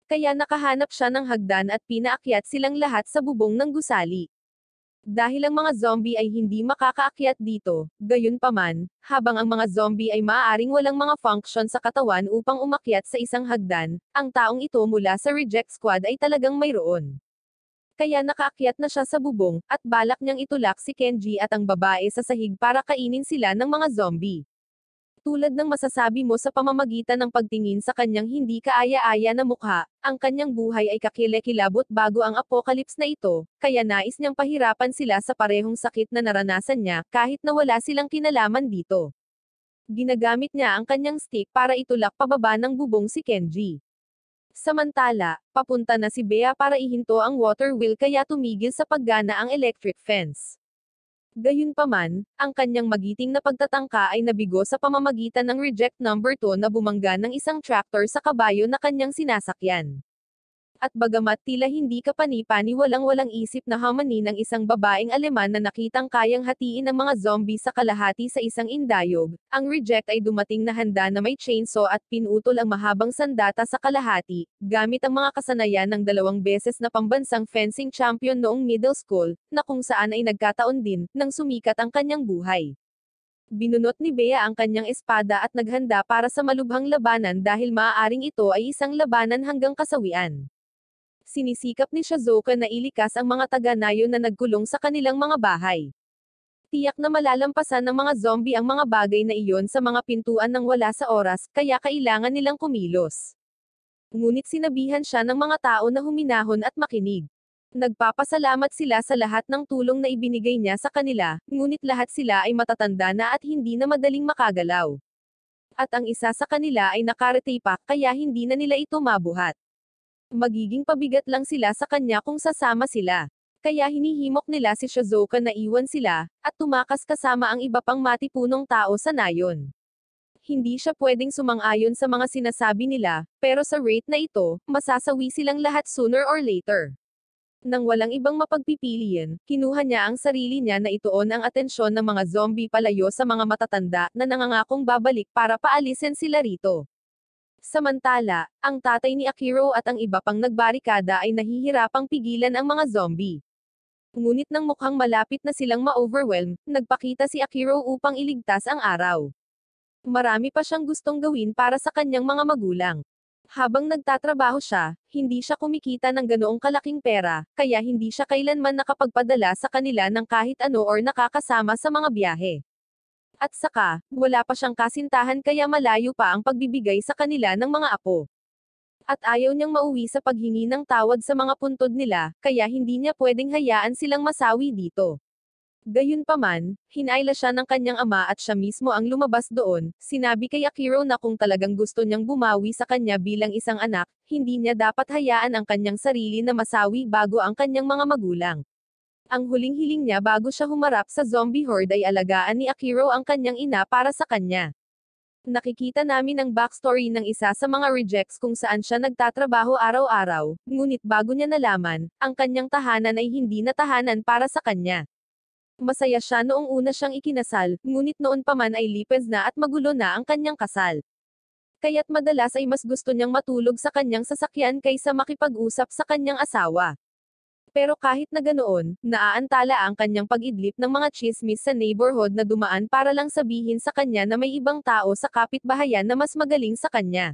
Kaya nakahanap siya ng hagdan at pinaakyat silang lahat sa bubong ng gusali. Dahil ang mga zombie ay hindi makakaakyat dito, gayunpaman, habang ang mga zombie ay maaaring walang mga function sa katawan upang umakyat sa isang hagdan, ang taong ito mula sa reject squad ay talagang mayroon. Kaya nakaakyat na siya sa bubong, at balak niyang itulak si Kenji at ang babae sa sahig para kainin sila ng mga zombie. Tulad ng masasabi mo sa pamamagitan ng pagtingin sa kanyang hindi kaaya-aya na mukha, ang kanyang buhay ay kakilekilabot bago ang apocalypse na ito, kaya nais niyang pahirapan sila sa parehong sakit na naranasan niya, kahit na wala silang kinalaman dito. Ginagamit niya ang kanyang stick para itulak pababa ng bubong si Kenji. Samantala, papunta na si Bea para ihinto ang water wheel kaya tumigil sa paggana ang electric fence. Gayunpaman, ang kanyang magiting na pagtatangka ay nabigo sa pamamagitan ng reject number 2 na bumangga ng isang tractor sa kabayo na kanyang sinasakyan. At bagamat tila hindi kapani-pani walang isip na hamanin ng isang babaeng Aleman na nakitang kayang hatiin ang mga zombie sa kalahati sa isang indayog, ang reject ay dumating na handa na may chainsaw at pinutol ang mahabang sandata sa kalahati, gamit ang mga kasanayan ng 2 beses na pambansang fencing champion noong middle school, na kung saan ay nagkataon din, nang sumikat ang kanyang buhay. Binunot ni Bea ang kanyang espada at naghanda para sa malubhang labanan dahil maaaring ito ay isang labanan hanggang kasawian. Sinisikap ni Shizuka na ilikas ang mga taga-nayon na nagkulong sa kanilang mga bahay. Tiyak na malalampasan ng mga zombie ang mga bagay na iyon sa mga pintuan nang wala sa oras, kaya kailangan nilang kumilos. Ngunit sinabihan siya ng mga tao na huminahon at makinig. Nagpapasalamat sila sa lahat ng tulong na ibinigay niya sa kanila, ngunit lahat sila ay matatanda na at hindi na madaling makagalaw. At ang isa sa kanila ay nakarete pa, kaya hindi na nila ito mabuhat. Magiging pabigat lang sila sa kanya kung sasama sila. Kaya hinihimok nila si Shizuoka na iwan sila, at tumakas kasama ang iba pang matipunong tao sa nayon. Hindi siya pwedeng sumang-ayon sa mga sinasabi nila, pero sa rate na ito, masasawi silang lahat sooner or later. Nang walang ibang mapagpipilian, kinuha niya ang sarili niya na ituon ang atensyon ng mga zombie palayo sa mga matatanda na nangangakong babalik para paalisin sila rito. Samantala, ang tatay ni Akiro at ang iba pang nagbarikada ay nahihirapang pigilan ang mga zombie. Ngunit nang mukhang malapit na silang ma-overwhelm, nagpakita si Akiro upang iligtas ang araw. Marami pa siyang gustong gawin para sa kanyang mga magulang. Habang nagtatrabaho siya, hindi siya kumikita ng ganoong kalaking pera, kaya hindi siya kailanman nakapagpadala sa kanila ng kahit ano or nakakasama sa mga biyahe. At saka, wala pa siyang kasintahan kaya malayo pa ang pagbibigay sa kanila ng mga apo. At ayaw niyang mauwi sa paghingi ng tawad sa mga puntod nila, kaya hindi niya pwedeng hayaan silang masawi dito. Gayunpaman, hinayla siya ng kanyang ama at siya mismo ang lumabas doon. Sinabi kay Akiro na kung talagang gusto niyang bumawi sa kanya bilang isang anak, hindi niya dapat hayaan ang kanyang sarili na masawi bago ang kanyang mga magulang. Ang huling hiling niya bago siya humarap sa zombie horde ay alagaan ni Akiro ang kanyang ina para sa kanya. Nakikita namin ang backstory ng isa sa mga rejects kung saan siya nagtatrabaho araw-araw, ngunit bago niya nalaman, ang kanyang tahanan ay hindi na tahanan para sa kanya. Masaya siya noong una siyang ikinasal, ngunit noon pa man ay lipez na at magulo na ang kanyang kasal. Kaya't madalas ay mas gusto niyang matulog sa kanyang sasakyan kaysa makipag-usap sa kanyang asawa. Pero kahit na ganoon, naaantala ang kanyang pag-idlip ng mga chismis sa neighborhood na dumaan para lang sabihin sa kanya na may ibang tao sa kapitbahayan na mas magaling sa kanya.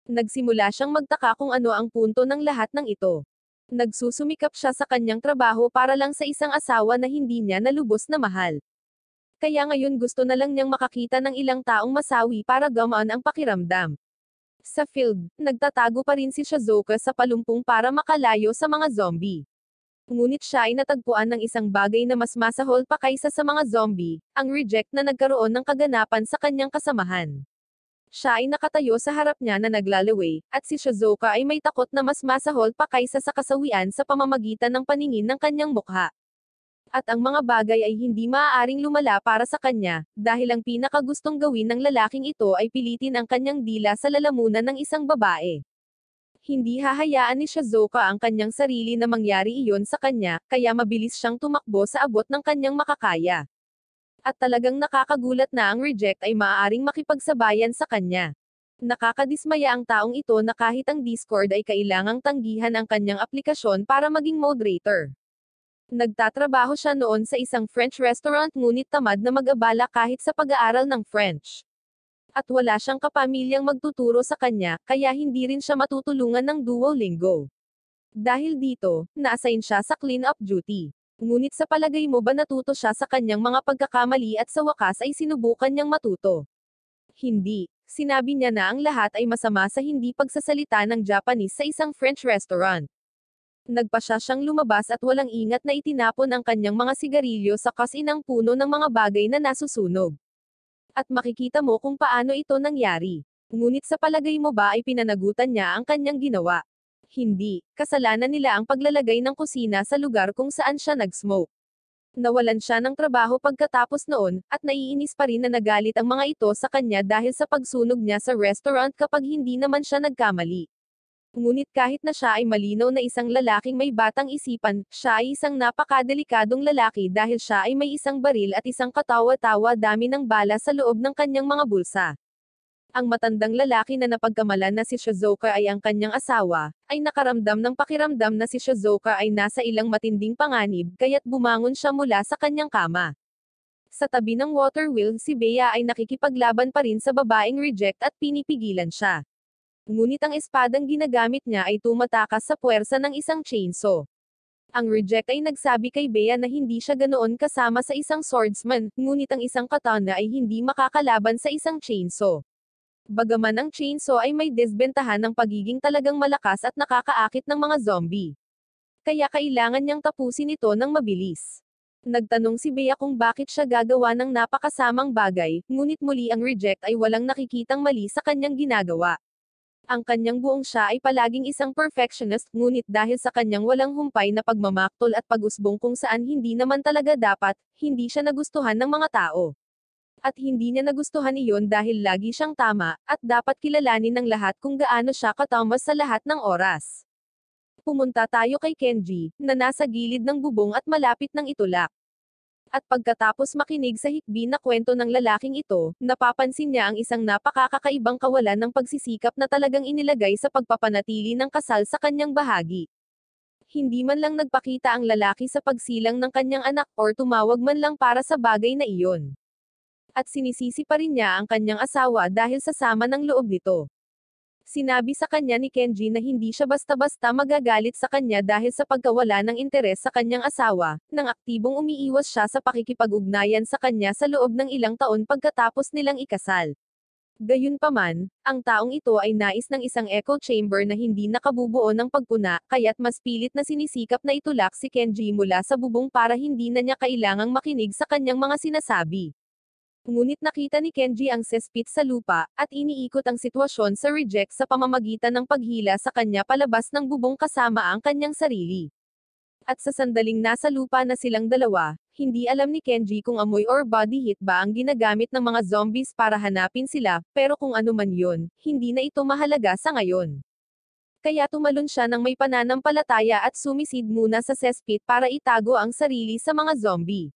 Nagsimula siyang magtaka kung ano ang punto ng lahat ng ito. Nagsusumikap siya sa kanyang trabaho para lang sa isang asawa na hindi niya nalubos na mahal. Kaya ngayon gusto na lang niyang makakita ng ilang taong masawi para gamaan ang pakiramdam. Sa field, nagtatago pa rin si Shizuoka sa palumpong para makalayo sa mga zombie. Ngunit siya ay natagpuan ng isang bagay na mas masahol pa kaysa sa mga zombie, ang reject na nagkaroon ng kaganapan sa kanyang kasamahan. Siya ay nakatayo sa harap niya na naglalaway, at si Shizuoka ay may takot na mas masahol pa kaysa sa kasawian sa pamamagitan ng paningin ng kanyang mukha. At ang mga bagay ay hindi maaaring lumala para sa kanya, dahil ang pinakagustong gawin ng lalaking ito ay pilitin ang kanyang dila sa lalamunan ng isang babae. Hindi hahayaan ni Shizuoka ang kanyang sarili na mangyari iyon sa kanya, kaya mabilis siyang tumakbo sa abot ng kanyang makakaya. At talagang nakakagulat na ang reject ay maaaring makipagsabayan sa kanya. Nakakadismaya ang taong ito na kahit ang Discord ay kailangang tanggihan ang kanyang aplikasyon para maging moderator. Nagtatrabaho siya noon sa isang French restaurant ngunit tamad na mag-abala kahit sa pag-aaral ng French. At wala siyang kapamilyang magtuturo sa kanya, kaya hindi rin siya matutulungan ng Duolingo. Dahil dito, na-assign siya sa clean-up duty. Ngunit sa palagay mo ba natuto siya sa kanyang mga pagkakamali at sa wakas ay sinubukan niyang matuto? Hindi. Sinabi niya na ang lahat ay masama sa hindi pagsasalita ng Japanese sa isang French restaurant. Nagpasya siyang lumabas at walang ingat na itinapon ang kanyang mga sigarilyo sa kasinang puno ng mga bagay na nasusunog. At makikita mo kung paano ito nangyari. Ngunit sa palagay mo ba ay pinanagutan niya ang kanyang ginawa? Hindi, kasalanan nila ang paglalagay ng kusina sa lugar kung saan siya nag-smoke. Nawalan siya ng trabaho pagkatapos noon, at naiinis pa rin na nagalit ang mga ito sa kanya dahil sa pagsunog niya sa restaurant kapag hindi naman siya nagkamali. Ngunit kahit na siya ay malinaw na isang lalaking may batang isipan, siya ay isang napakadelikadong lalaki dahil siya ay may isang baril at isang katawa-tawa dami ng bala sa loob ng kanyang mga bulsa. Ang matandang lalaki na napagkamalan na si Shizuoka ay ang kanyang asawa, ay nakaramdam ng pakiramdam na si Shizuoka ay nasa ilang matinding panganib, kaya't bumangon siya mula sa kanyang kama. Sa tabi ng water wheel si Bea ay nakikipaglaban pa rin sa babaeng reject at pinipigilan siya. Ngunit ang espadang ginagamit niya ay tumatakas sa puwersa ng isang chainsaw. Ang reject ay nagsabi kay Bea na hindi siya ganoon kasama sa isang swordsman, ngunit ang isang katana ay hindi makakalaban sa isang chainsaw. Bagaman ang chainsaw ay may disbentahan ng pagiging talagang malakas at nakakaakit ng mga zombie. Kaya kailangan niyang tapusin ito ng mabilis. Nagtanong si Bea kung bakit siya gagawa ng napakasamang bagay, ngunit muli ang reject ay walang nakikitang mali sa kanyang ginagawa. Ang kanyang buong siya ay palaging isang perfectionist, ngunit dahil sa kanyang walang humpay na pagmamaktol at pag-usbong kung saan hindi naman talaga dapat, hindi siya nagustuhan ng mga tao. At hindi niya nagustuhan iyon dahil lagi siyang tama, at dapat kilalanin ng lahat kung gaano siya katamas sa lahat ng oras. Pumunta tayo kay Kenji, na nasa gilid ng bubong at malapit ng itulak. At pagkatapos makinig sa hikbi na kwento ng lalaking ito, napapansin niya ang isang napakakakaibang kawalan ng pagsisikap na talagang inilagay sa pagpapanatili ng kasal sa kanyang bahagi. Hindi man lang nagpakita ang lalaki sa pagsilang ng kanyang anak or tumawag man lang para sa bagay na iyon. At sinisisi pa rin niya ang kanyang asawa dahil sa sama ng loob nito. Sinabi sa kanya ni Kenji na hindi siya basta-basta magagalit sa kanya dahil sa pagkawala ng interes sa kanyang asawa, nang aktibong umiiwas siya sa pakikipag-ugnayan sa kanya sa loob ng ilang taon pagkatapos nilang ikasal. Gayunpaman, ang taong ito ay nais ng isang echo chamber na hindi nakabubuo ng pagpuna, kaya't mas pilit na sinisikap na itulak si Kenji mula sa bubong para hindi na niya kailangang makinig sa kanyang mga sinasabi. Ngunit nakita ni Kenji ang sespit sa lupa, at iniikot ang sitwasyon sa reject sa pamamagitan ng paghila sa kanya palabas ng bubong kasama ang kanyang sarili. At sa sandaling nasa lupa na silang dalawa, hindi alam ni Kenji kung amoy or body heat ba ang ginagamit ng mga zombies para hanapin sila, pero kung ano man yun, hindi na ito mahalaga sa ngayon. Kaya tumalon siya ng may pananampalataya at sumisid muna sa cesspit para itago ang sarili sa mga zombie.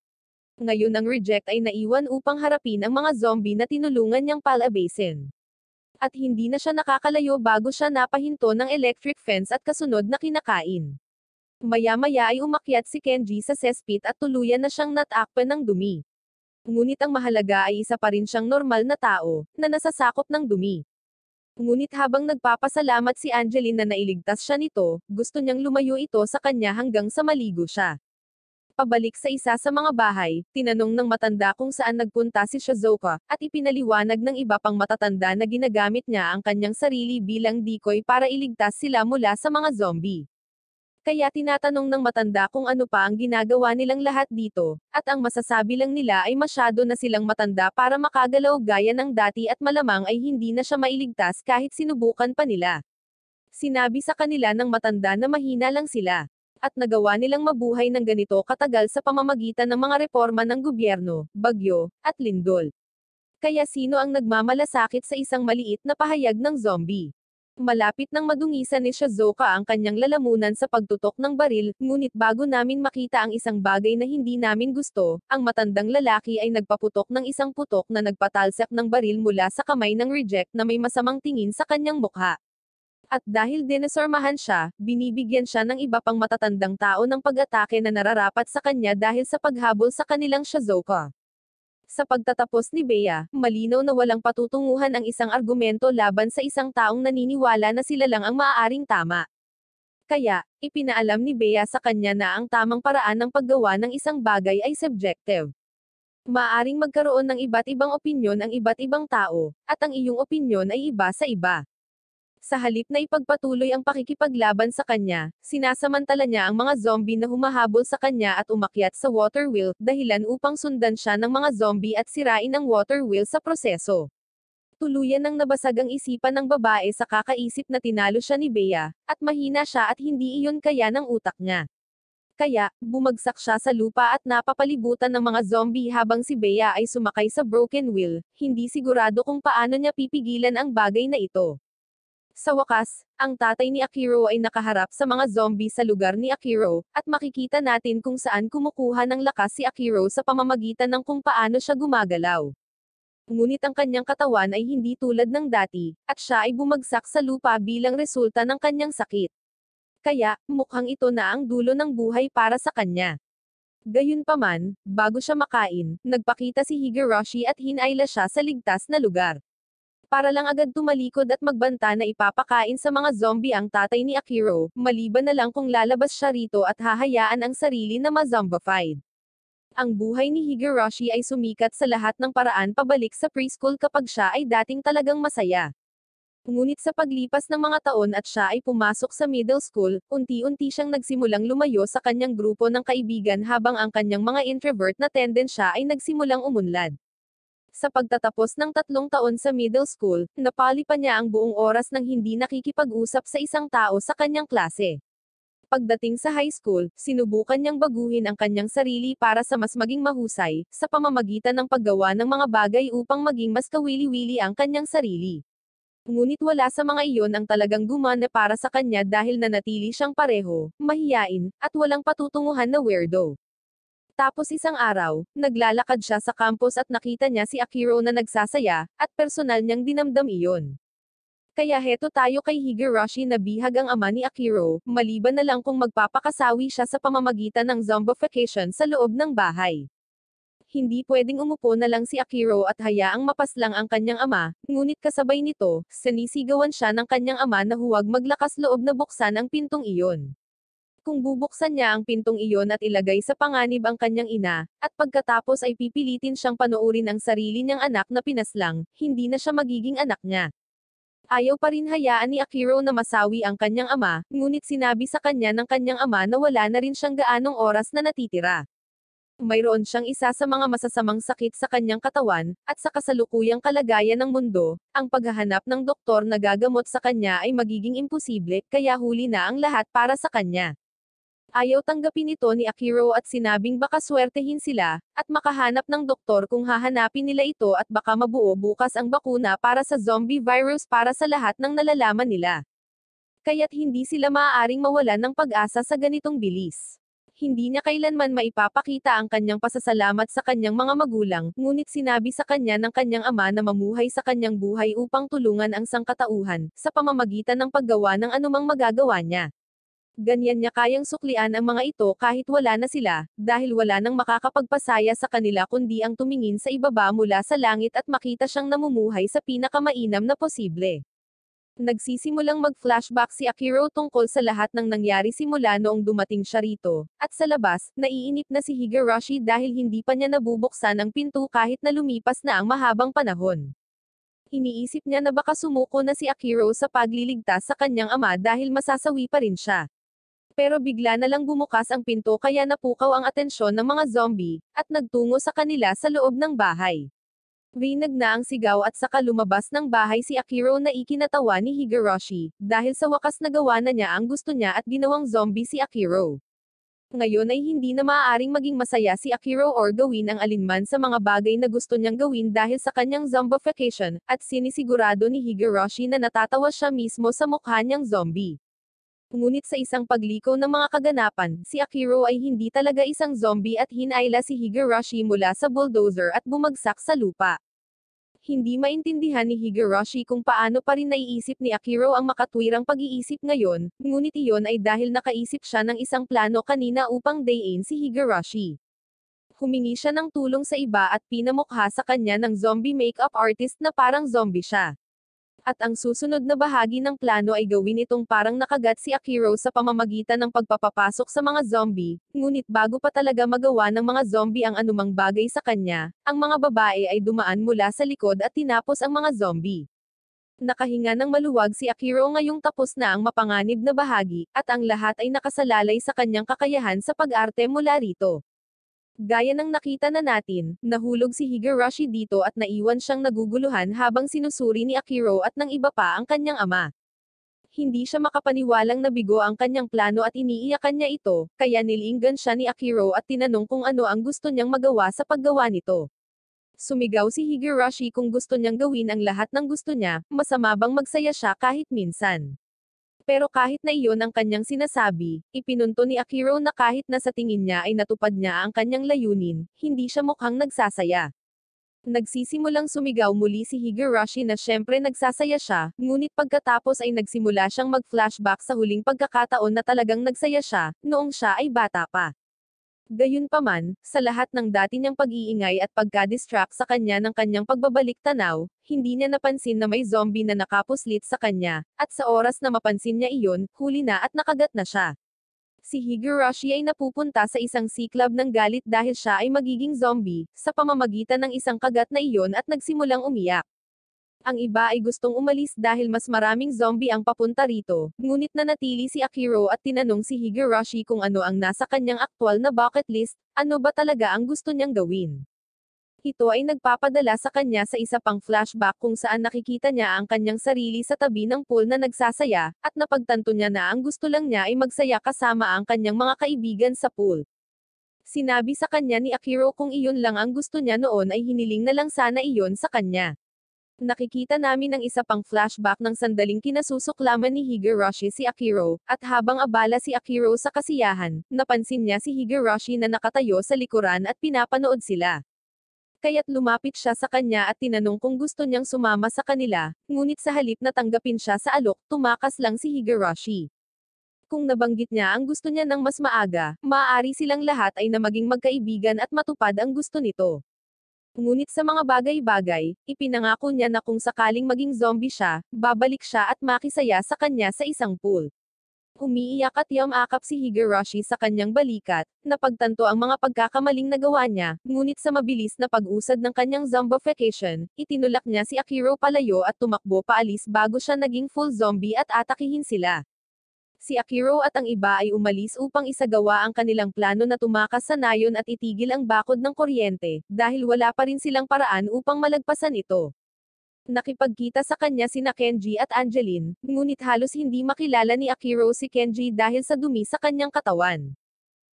Ngayon ang reject ay naiwan upang harapin ang mga zombie na tinulungan niyang palabasin. At hindi na siya nakakalayo bago siya napahinto ng electric fence at kasunod na kinakain. Maya-maya ay umakyat si Kenji sa cesspit at tuluyan na siyang natakpan ng dumi. Ngunit ang mahalaga ay isa pa rin siyang normal na tao, na nasasakop ng dumi. Ngunit habang nagpapasalamat si Angeline na nailigtas siya nito, gusto niyang lumayo ito sa kanya hanggang sa maligo siya. Pabalik sa isa sa mga bahay, tinanong ng matanda kung saan nagpunta si Shizuka, at ipinaliwanag ng iba pang matatanda na ginagamit niya ang kanyang sarili bilang decoy para iligtas sila mula sa mga zombie. Kaya tinatanong ng matanda kung ano pa ang ginagawa nilang lahat dito, at ang masasabi lang nila ay masyado na silang matanda para makagalaw gaya ng dati at malamang ay hindi na siya mailigtas kahit sinubukan pa nila. Sinabi sa kanila ng matanda na mahina lang sila. At nagawa nilang mabuhay ng ganito katagal sa pamamagitan ng mga reforma ng gobyerno, bagyo, at lindol. Kaya sino ang nagmamalasakit sa isang maliit na pahayag ng zombie? Malapit nang madungisan ni Shizuka ang kanyang lalamunan sa pagtutok ng baril, ngunit bago namin makita ang isang bagay na hindi namin gusto, ang matandang lalaki ay nagpaputok ng isang putok na nagpatalsak ng baril mula sa kamay ng reject na may masamang tingin sa kanyang mukha. At dahil dinosormahan siya, binibigyan siya ng iba pang matatandang tao ng pag-atake na nararapat sa kanya dahil sa paghabol sa kanilang Shizuka. Sa pagtatapos ni Bea, malinaw na walang patutunguhan ang isang argumento laban sa isang taong naniniwala na sila lang ang maaaring tama. Kaya, ipinaalam ni Bea sa kanya na ang tamang paraan ng paggawa ng isang bagay ay subjective. Maaring magkaroon ng iba't ibang opinyon ang iba't ibang tao, at ang iyong opinyon ay iba sa iba. Sa halip na ipagpatuloy ang pakikipaglaban sa kanya, sinasamantala niya ang mga zombie na humahabol sa kanya at umakyat sa water wheel, dahilan upang sundan siya ng mga zombie at sirain ang water wheel sa proseso. Tuluyan nang nabasag ang isipan ng babae sa kakaisip na tinalo siya ni Bea, at mahina siya at hindi iyon kaya ng utak niya. Kaya, bumagsak siya sa lupa at napapalibutan ng mga zombie habang si Bea ay sumakay sa broken wheel, hindi sigurado kung paano niya pipigilan ang bagay na ito. Sa wakas, ang tatay ni Akiro ay nakaharap sa mga zombie sa lugar ni Akiro, at makikita natin kung saan kumukuha ng lakas si Akiro sa pamamagitan ng kung paano siya gumagalaw. Ngunit ang kanyang katawan ay hindi tulad ng dati, at siya ay bumagsak sa lupa bilang resulta ng kanyang sakit. Kaya, mukhang ito na ang dulo ng buhay para sa kanya. Gayunpaman, bago siya makain, nagpakita si Higurashi at hinayla siya sa ligtas na lugar. Para lang agad tumalikod at magbanta na ipapakain sa mga zombie ang tatay ni Akiro, maliban na lang kung lalabas siya rito at hahayaan ang sarili na ma-zombified. Ang buhay ni Higurashi ay sumikat sa lahat ng paraan pabalik sa preschool kapag siya ay dating talagang masaya. Ngunit sa paglipas ng mga taon at siya ay pumasok sa middle school, unti-unti siyang nagsimulang lumayo sa kanyang grupo ng kaibigan habang ang kanyang mga introvert na tendensya ay nagsimulang umunlad. Sa pagtatapos ng 3 taon sa middle school, napalipan niya ang buong oras ng hindi nakikipag-usap sa isang tao sa kanyang klase. Pagdating sa high school, sinubukan niyang baguhin ang kanyang sarili para sa mas maging mahusay, sa pamamagitan ng paggawa ng mga bagay upang maging mas kawili-wili ang kanyang sarili. Ngunit wala sa mga iyon ang talagang gumana para sa kanya dahil nanatili siyang pareho, mahiyain, at walang patutunguhan na weirdo. Tapos isang araw, naglalakad siya sa campus at nakita niya si Akiro na nagsasaya, at personal niyang dinamdam iyon. Kaya heto tayo kay Higurashi na bihag ang ama ni Akiro, maliban na lang kung magpapakasawi siya sa pamamagitan ng zombification sa loob ng bahay. Hindi pwedeng umupo na lang si Akiro at hayaang mapaslang ang kanyang ama, ngunit kasabay nito, sinisigawan siya ng kanyang ama na huwag maglakas loob na buksan ang pintong iyon. Kung bubuksan niya ang pintong iyon at ilagay sa panganib ang kanyang ina, at pagkatapos ay pipilitin siyang panoorin ang sarili niyang anak na pinaslang, hindi na siya magiging anak niya. Ayaw pa rin hayaan ni Akiro na masawi ang kanyang ama, ngunit sinabi sa kanya ng kanyang ama na wala na rin siyang gaanong oras na natitira. Mayroon siyang isa sa mga masasamang sakit sa kanyang katawan, at sa kasalukuyang kalagayan ng mundo, ang paghahanap ng doktor na gagamot sa kanya ay magiging imposible, kaya huli na ang lahat para sa kanya. Ayaw tanggapin ito ni Akiro at sinabing baka swertehin sila, at makahanap ng doktor kung hahanapin nila ito at baka mabuo bukas ang bakuna para sa zombie virus para sa lahat ng nalalaman nila. Kaya't hindi sila maaaring mawalan ng pag-asa sa ganitong bilis. Hindi niya kailanman maipapakita ang kanyang pasasalamat sa kanyang mga magulang, ngunit sinabi sa kanya ng kanyang ama na mamuhay sa kanyang buhay upang tulungan ang sangkatauhan, sa pamamagitan ng paggawa ng anumang magagawa niya. Ganyan niya kayang suklian ang mga ito kahit wala na sila, dahil wala nang makakapagpasaya sa kanila kundi ang tumingin sa ibaba mula sa langit at makita siyang namumuhay sa pinakamainam na posible. Nagsisimulang mag-flashback si Akiro tungkol sa lahat ng nangyari simula noong dumating siya rito, at sa labas, naiinip na si Higurashi dahil hindi pa niya nabubuksan ang pinto kahit na lumipas na ang mahabang panahon. Iniisip niya na baka sumuko na si Akiro sa pagliligtas sa kanyang ama dahil masasawi pa rin siya. Pero bigla na lang bumukas ang pinto kaya napukaw ang atensyon ng mga zombie, at nagtungo sa kanila sa loob ng bahay. Rinag na ang sigaw at saka lumabas ng bahay si Akiro na ikinatawa ni Higurashi, dahil sa wakas nagawa na niya ang gusto niya at ginawang zombie si Akiro. Ngayon ay hindi na maaaring maging masaya si Akiro or gawin ang alinman sa mga bagay na gusto niyang gawin dahil sa kanyang zombification, at sinisigurado ni Higurashi na natatawa siya mismo sa mukha niyang zombie. Ngunit sa isang pagliko ng mga kaganapan, si Akiro ay hindi talaga isang zombie at hinayla si Higurashi mula sa bulldozer at bumagsak sa lupa. Hindi maintindihan ni Higurashi kung paano pa rin naiisip ni Akiro ang makatwirang pag-iisip ngayon, ngunit iyon ay dahil nakaisip siya ng isang plano kanina upang dayin si Higurashi. Humingi siya ng tulong sa iba at pinamukha sa kanya ng zombie makeup artist na parang zombie siya. At ang susunod na bahagi ng plano ay gawin itong parang nakagat si Akiro sa pamamagitan ng pagpapapasok sa mga zombie, ngunit bago pa talaga magawa ng mga zombie ang anumang bagay sa kanya, ang mga babae ay dumaan mula sa likod at tinapos ang mga zombie. Nakahinga ng maluwag si Akiro ngayong tapos na ang mapanganib na bahagi, at ang lahat ay nakasalalay sa kanyang kakayahan sa pag-arte mula rito. Gaya ng nakita na natin, nahulog si Higurashi dito at naiwan siyang naguguluhan habang sinusuri ni Akiro at ng iba pa ang kanyang ama. Hindi siya makapaniwalang nabigo ang kanyang plano at iniiyakan niya ito, kaya nilinggan siya ni Akiro at tinanong kung ano ang gusto niyang magawa sa paggawa nito. Sumigaw si Higurashi kung gusto niyang gawin ang lahat ng gusto niya, masama bang magsaya siya kahit minsan. Pero kahit na iyon ang kanyang sinasabi, ipinunto ni Akiro na kahit na sa tingin niya ay natupad niya ang kanyang layunin, hindi siya mukhang nagsasaya. Nagsisimulang sumigaw muli si Higurashi na syempre nagsasaya siya, ngunit pagkatapos ay nagsimula siyang mag-flashback sa huling pagkakataon na talagang nagsaya siya, noong siya ay bata pa. Gayunpaman, sa lahat ng dati niyang pag-iingay at pagka-distract sa kanya ng kanyang pagbabalik tanaw, hindi niya napansin na may zombie na nakapuslit sa kanya, at sa oras na mapansin niya iyon, huli na at nakagat na siya. Si Higurashi ay napupunta sa isang siklab ng galit dahil siya ay magiging zombie, sa pamamagitan ng isang kagat na iyon at nagsimulang umiyak. Ang iba ay gustong umalis dahil mas maraming zombie ang papunta rito, ngunit nanatili si Akiro at tinanong si Higurashi kung ano ang nasa kanyang aktwal na bucket list, ano ba talaga ang gusto niyang gawin. Ito ay nagpapadala sa kanya sa isa pang flashback kung saan nakikita niya ang kanyang sarili sa tabi ng pool na nagsasaya, at napagtanto niya na ang gusto lang niya ay magsaya kasama ang kanyang mga kaibigan sa pool. Sinabi sa kanya ni Akiro kung iyon lang ang gusto niya noon ay hiniling na lang sana iyon sa kanya. Nakikita namin ang isa pang flashback ng sandaling kinasusuklaman ni Higurashi si Akiro, at habang abala si Akiro sa kasiyahan, napansin niya si Higurashi na nakatayo sa likuran at pinapanood sila. Kaya't lumapit siya sa kanya at tinanong kung gusto niyang sumama sa kanila, ngunit sa halip na tanggapin siya sa alok, tumakas lang si Higurashi. Kung nabanggit niya ang gusto niya ng mas maaga, maaari silang lahat ay na maging magkaibigan at matupad ang gusto nito. Ngunit sa mga bagay-bagay, ipinangako niya na kung sakaling maging zombie siya, babalik siya at makisaya sa kanya sa isang pool. Umiiyak at yamakap si Higurashi sa kanyang balikat, napagtanto ang mga pagkakamaling nagawa niya, ngunit sa mabilis na pag-usad ng kanyang zombification, itinulak niya si Akiro palayo at tumakbo paalis bago siya naging full zombie at atakihin sila. Si Akiro at ang iba ay umalis upang isagawa ang kanilang plano na tumakas sa nayon at itigil ang bakod ng kuryente, dahil wala pa rin silang paraan upang malagpasan ito. Nakipagkita sa kanya sina Kenji at Angeline, ngunit halos hindi makilala ni Akiro si Kenji dahil sa dumi sa kanyang katawan.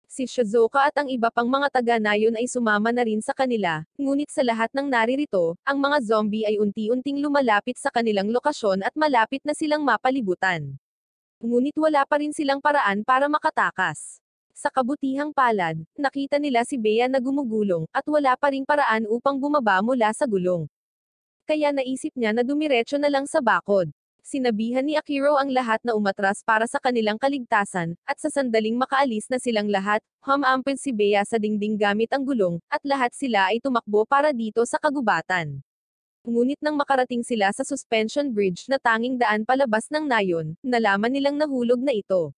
Si Shizuka at ang iba pang mga taga-nayon ay sumama na rin sa kanila, ngunit sa lahat ng naririto, ang mga zombie ay unti-unting lumalapit sa kanilang lokasyon at malapit na silang mapalibutan. Ngunit wala pa rin silang paraan para makatakas. Sa kabutihang palad, nakita nila si Bea na gumugulong, at wala pa ring paraan upang bumaba mula sa gulong. Kaya naisip niya na dumiretso na lang sa bakod. Sinabihan ni Akiro ang lahat na umatras para sa kanilang kaligtasan, at sa sandaling makaalis na silang lahat, humampun si Bea sa dingding gamit ang gulong, at lahat sila ay tumakbo para dito sa kagubatan. Ngunit nang makarating sila sa suspension bridge na tanging daan palabas ng nayon, nalaman nilang nahulog na ito.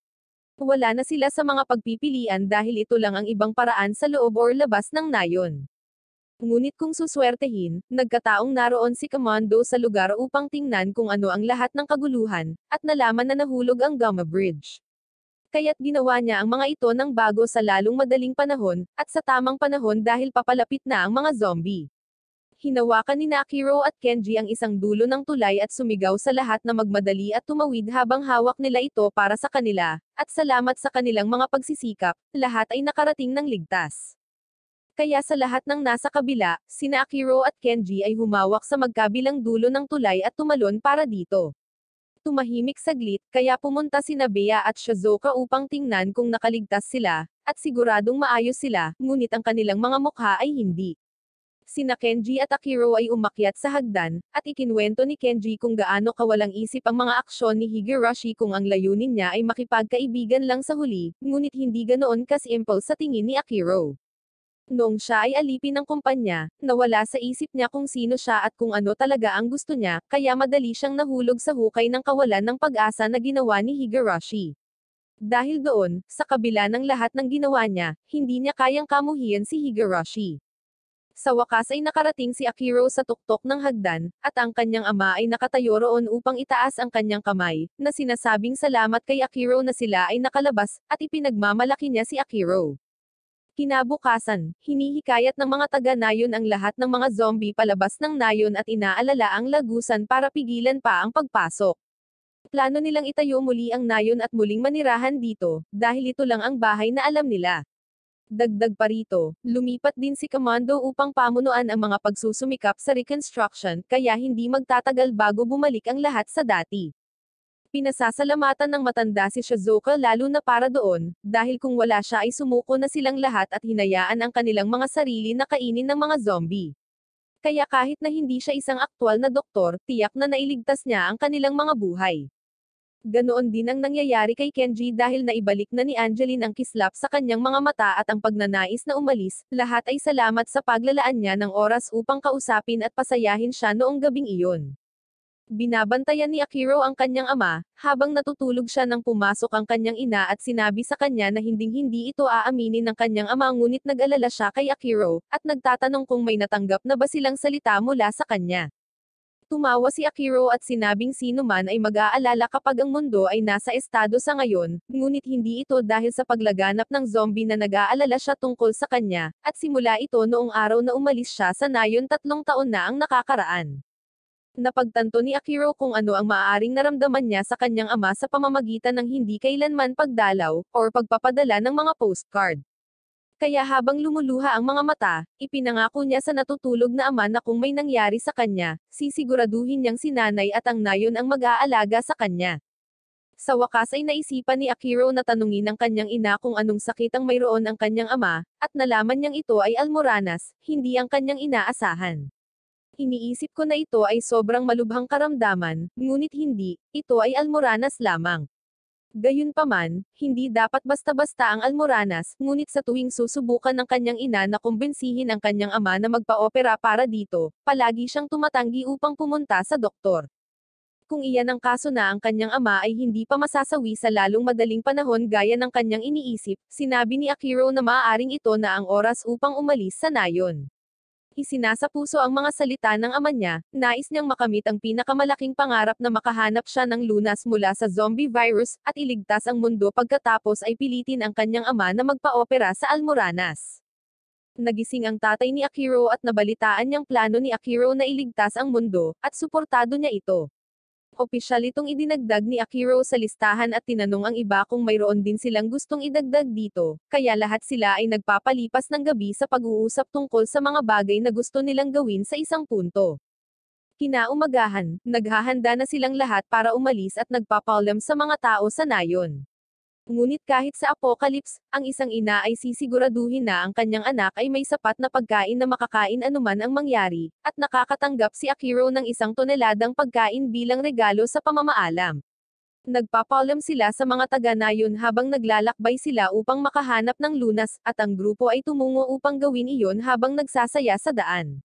Wala na sila sa mga pagpipilian dahil ito lang ang ibang paraan sa loob or labas ng nayon. Ngunit kung suswertehin, nagkataong naroon si Commando sa lugar upang tingnan kung ano ang lahat ng kaguluhan, at nalaman na nahulog ang Gamma Bridge. Kaya't ginawa niya ang mga ito ng bago sa lalong madaling panahon, at sa tamang panahon dahil papalapit na ang mga zombie. Hinawakan ni Akiro at Kenji ang isang dulo ng tulay at sumigaw sa lahat na magmadali at tumawid habang hawak nila ito para sa kanila, at salamat sa kanilang mga pagsisikap, lahat ay nakarating ng ligtas. Kaya sa lahat ng nasa kabila, sina Akiro at Kenji ay humawak sa magkabilang dulo ng tulay at tumalon para dito. Tumahimik saglit, kaya pumunta sina Bea at Shizuka upang tingnan kung nakaligtas sila, at siguradong maayos sila, ngunit ang kanilang mga mukha ay hindi. Sina Kenji at Akiro ay umakyat sa hagdan, at ikinwento ni Kenji kung gaano kawalang isip ang mga aksyon ni Higurashi kung ang layunin niya ay makipagkaibigan lang sa huli, ngunit hindi ganoon ka-simple sa tingin ni Akiro. Noong siya ay alipin ng kumpanya, nawala sa isip niya kung sino siya at kung ano talaga ang gusto niya, kaya madali siyang nahulog sa hukay ng kawalan ng pag-asa na ginawa ni Higurashi. Dahil doon, sa kabila ng lahat ng ginawa niya, hindi niya kayang kamuhian si Higurashi. Sa wakas ay nakarating si Akiro sa tuktok ng hagdan, at ang kanyang ama ay nakatayo roon upang itaas ang kanyang kamay, na sinasabing salamat kay Akiro na sila ay nakalabas, at ipinagmamalaki niya si Akiro. Kinabukasan, hinihikayat ng mga taga-nayon ang lahat ng mga zombie palabas ng nayon at inaalala ang lagusan para pigilan pa ang pagpasok. Plano nilang itayo muli ang nayon at muling manirahan dito, dahil ito lang ang bahay na alam nila. Dagdag pa rito, lumipat din si Commando upang pamunuan ang mga pagsusumikap sa reconstruction, kaya hindi magtatagal bago bumalik ang lahat sa dati. Pinasasalamatan ng matanda si Shizuka lalo na para doon, dahil kung wala siya ay sumuko na silang lahat at hinayaan ang kanilang mga sarili na kainin ng mga zombie. Kaya kahit na hindi siya isang aktwal na doktor, tiyak na nailigtas niya ang kanilang mga buhay. Ganoon din ang nangyayari kay Kenji dahil naibalik na ni Angeline ang kislap sa kanyang mga mata at ang pagnanais na umalis, lahat ay salamat sa paglalaan niya ng oras upang kausapin at pasayahin siya noong gabing iyon. Binabantayan ni Akiro ang kanyang ama, habang natutulog siya nang pumasok ang kanyang ina at sinabi sa kanya na hinding-hindi ito aaminin ng kanyang ama ngunit nag-alala siya kay Akiro, at nagtatanong kung may natanggap na ba silang salita mula sa kanya. Tumawa si Akiro at sinabing sino man ay mag-aalala kapag ang mundo ay nasa estado sa ngayon, ngunit hindi ito dahil sa paglaganap ng zombie na nag-aalala siya tungkol sa kanya, at simula ito noong araw na umalis siya sa Nayon 3 taon na ang nakakaraan. Napagtanto ni Akiro kung ano ang maaaring naramdaman niya sa kanyang ama sa pamamagitan ng hindi kailanman pagdalaw, or pagpapadala ng mga postcard. Kaya habang lumuluha ang mga mata, ipinangako niya sa natutulog na ama na kung may nangyari sa kanya, sisiguraduhin niyang si nanay at ang nayon ang mag-aalaga sa kanya. Sa wakas ay naisipan ni Akiro na tanungin ang kanyang ina kung anong sakit ang mayroon ang kanyang ama, at nalaman niyang ito ay almoranas, hindi ang kanyang inaasahan. Iniisip ko na ito ay sobrang malubhang karamdaman, ngunit hindi, ito ay almoranas lamang. Gayunpaman, hindi dapat basta-basta ang almoranas, ngunit sa tuwing susubukan ng kanyang ina na kumbinsihin ang kanyang ama na magpa-opera para dito, palagi siyang tumatanggi upang pumunta sa doktor. Kung iyan ang kaso na ang kanyang ama ay hindi pa masasawi sa lalong madaling panahon gaya ng kanyang iniisip, sinabi ni Akiro na maaaring ito na ang oras upang umalis sa nayon. Isinasapuso ang mga salita ng ama niya, nais niyang makamit ang pinakamalaking pangarap na makahanap siya ng lunas mula sa zombie virus, at iligtas ang mundo pagkatapos ay pilitin ang kanyang ama na magpa-opera sa Almoranas. Nagising ang tatay ni Akiro at nabalitaan niyang plano ni Akiro na iligtas ang mundo, at suportado niya ito. Opisyal itong idinagdag ni Akiro sa listahan at tinanong ang iba kung mayroon din silang gustong idagdag dito, kaya lahat sila ay nagpapalipas ng gabi sa pag-uusap tungkol sa mga bagay na gusto nilang gawin sa isang punto. Kinaumagahan, naghahanda na silang lahat para umalis at nagpapaalam sa mga tao sa nayon. Ngunit kahit sa apocalypse, ang isang ina ay sisiguraduhin na ang kanyang anak ay may sapat na pagkain na makakain anuman ang mangyari, at nakakatanggap si Akiro ng 1 toneladang pagkain bilang regalo sa pamamaalam. Nagpapaalam sila sa mga taga-nayon habang naglalakbay sila upang makahanap ng lunas, at ang grupo ay tumungo upang gawin iyon habang nagsasaya sa daan.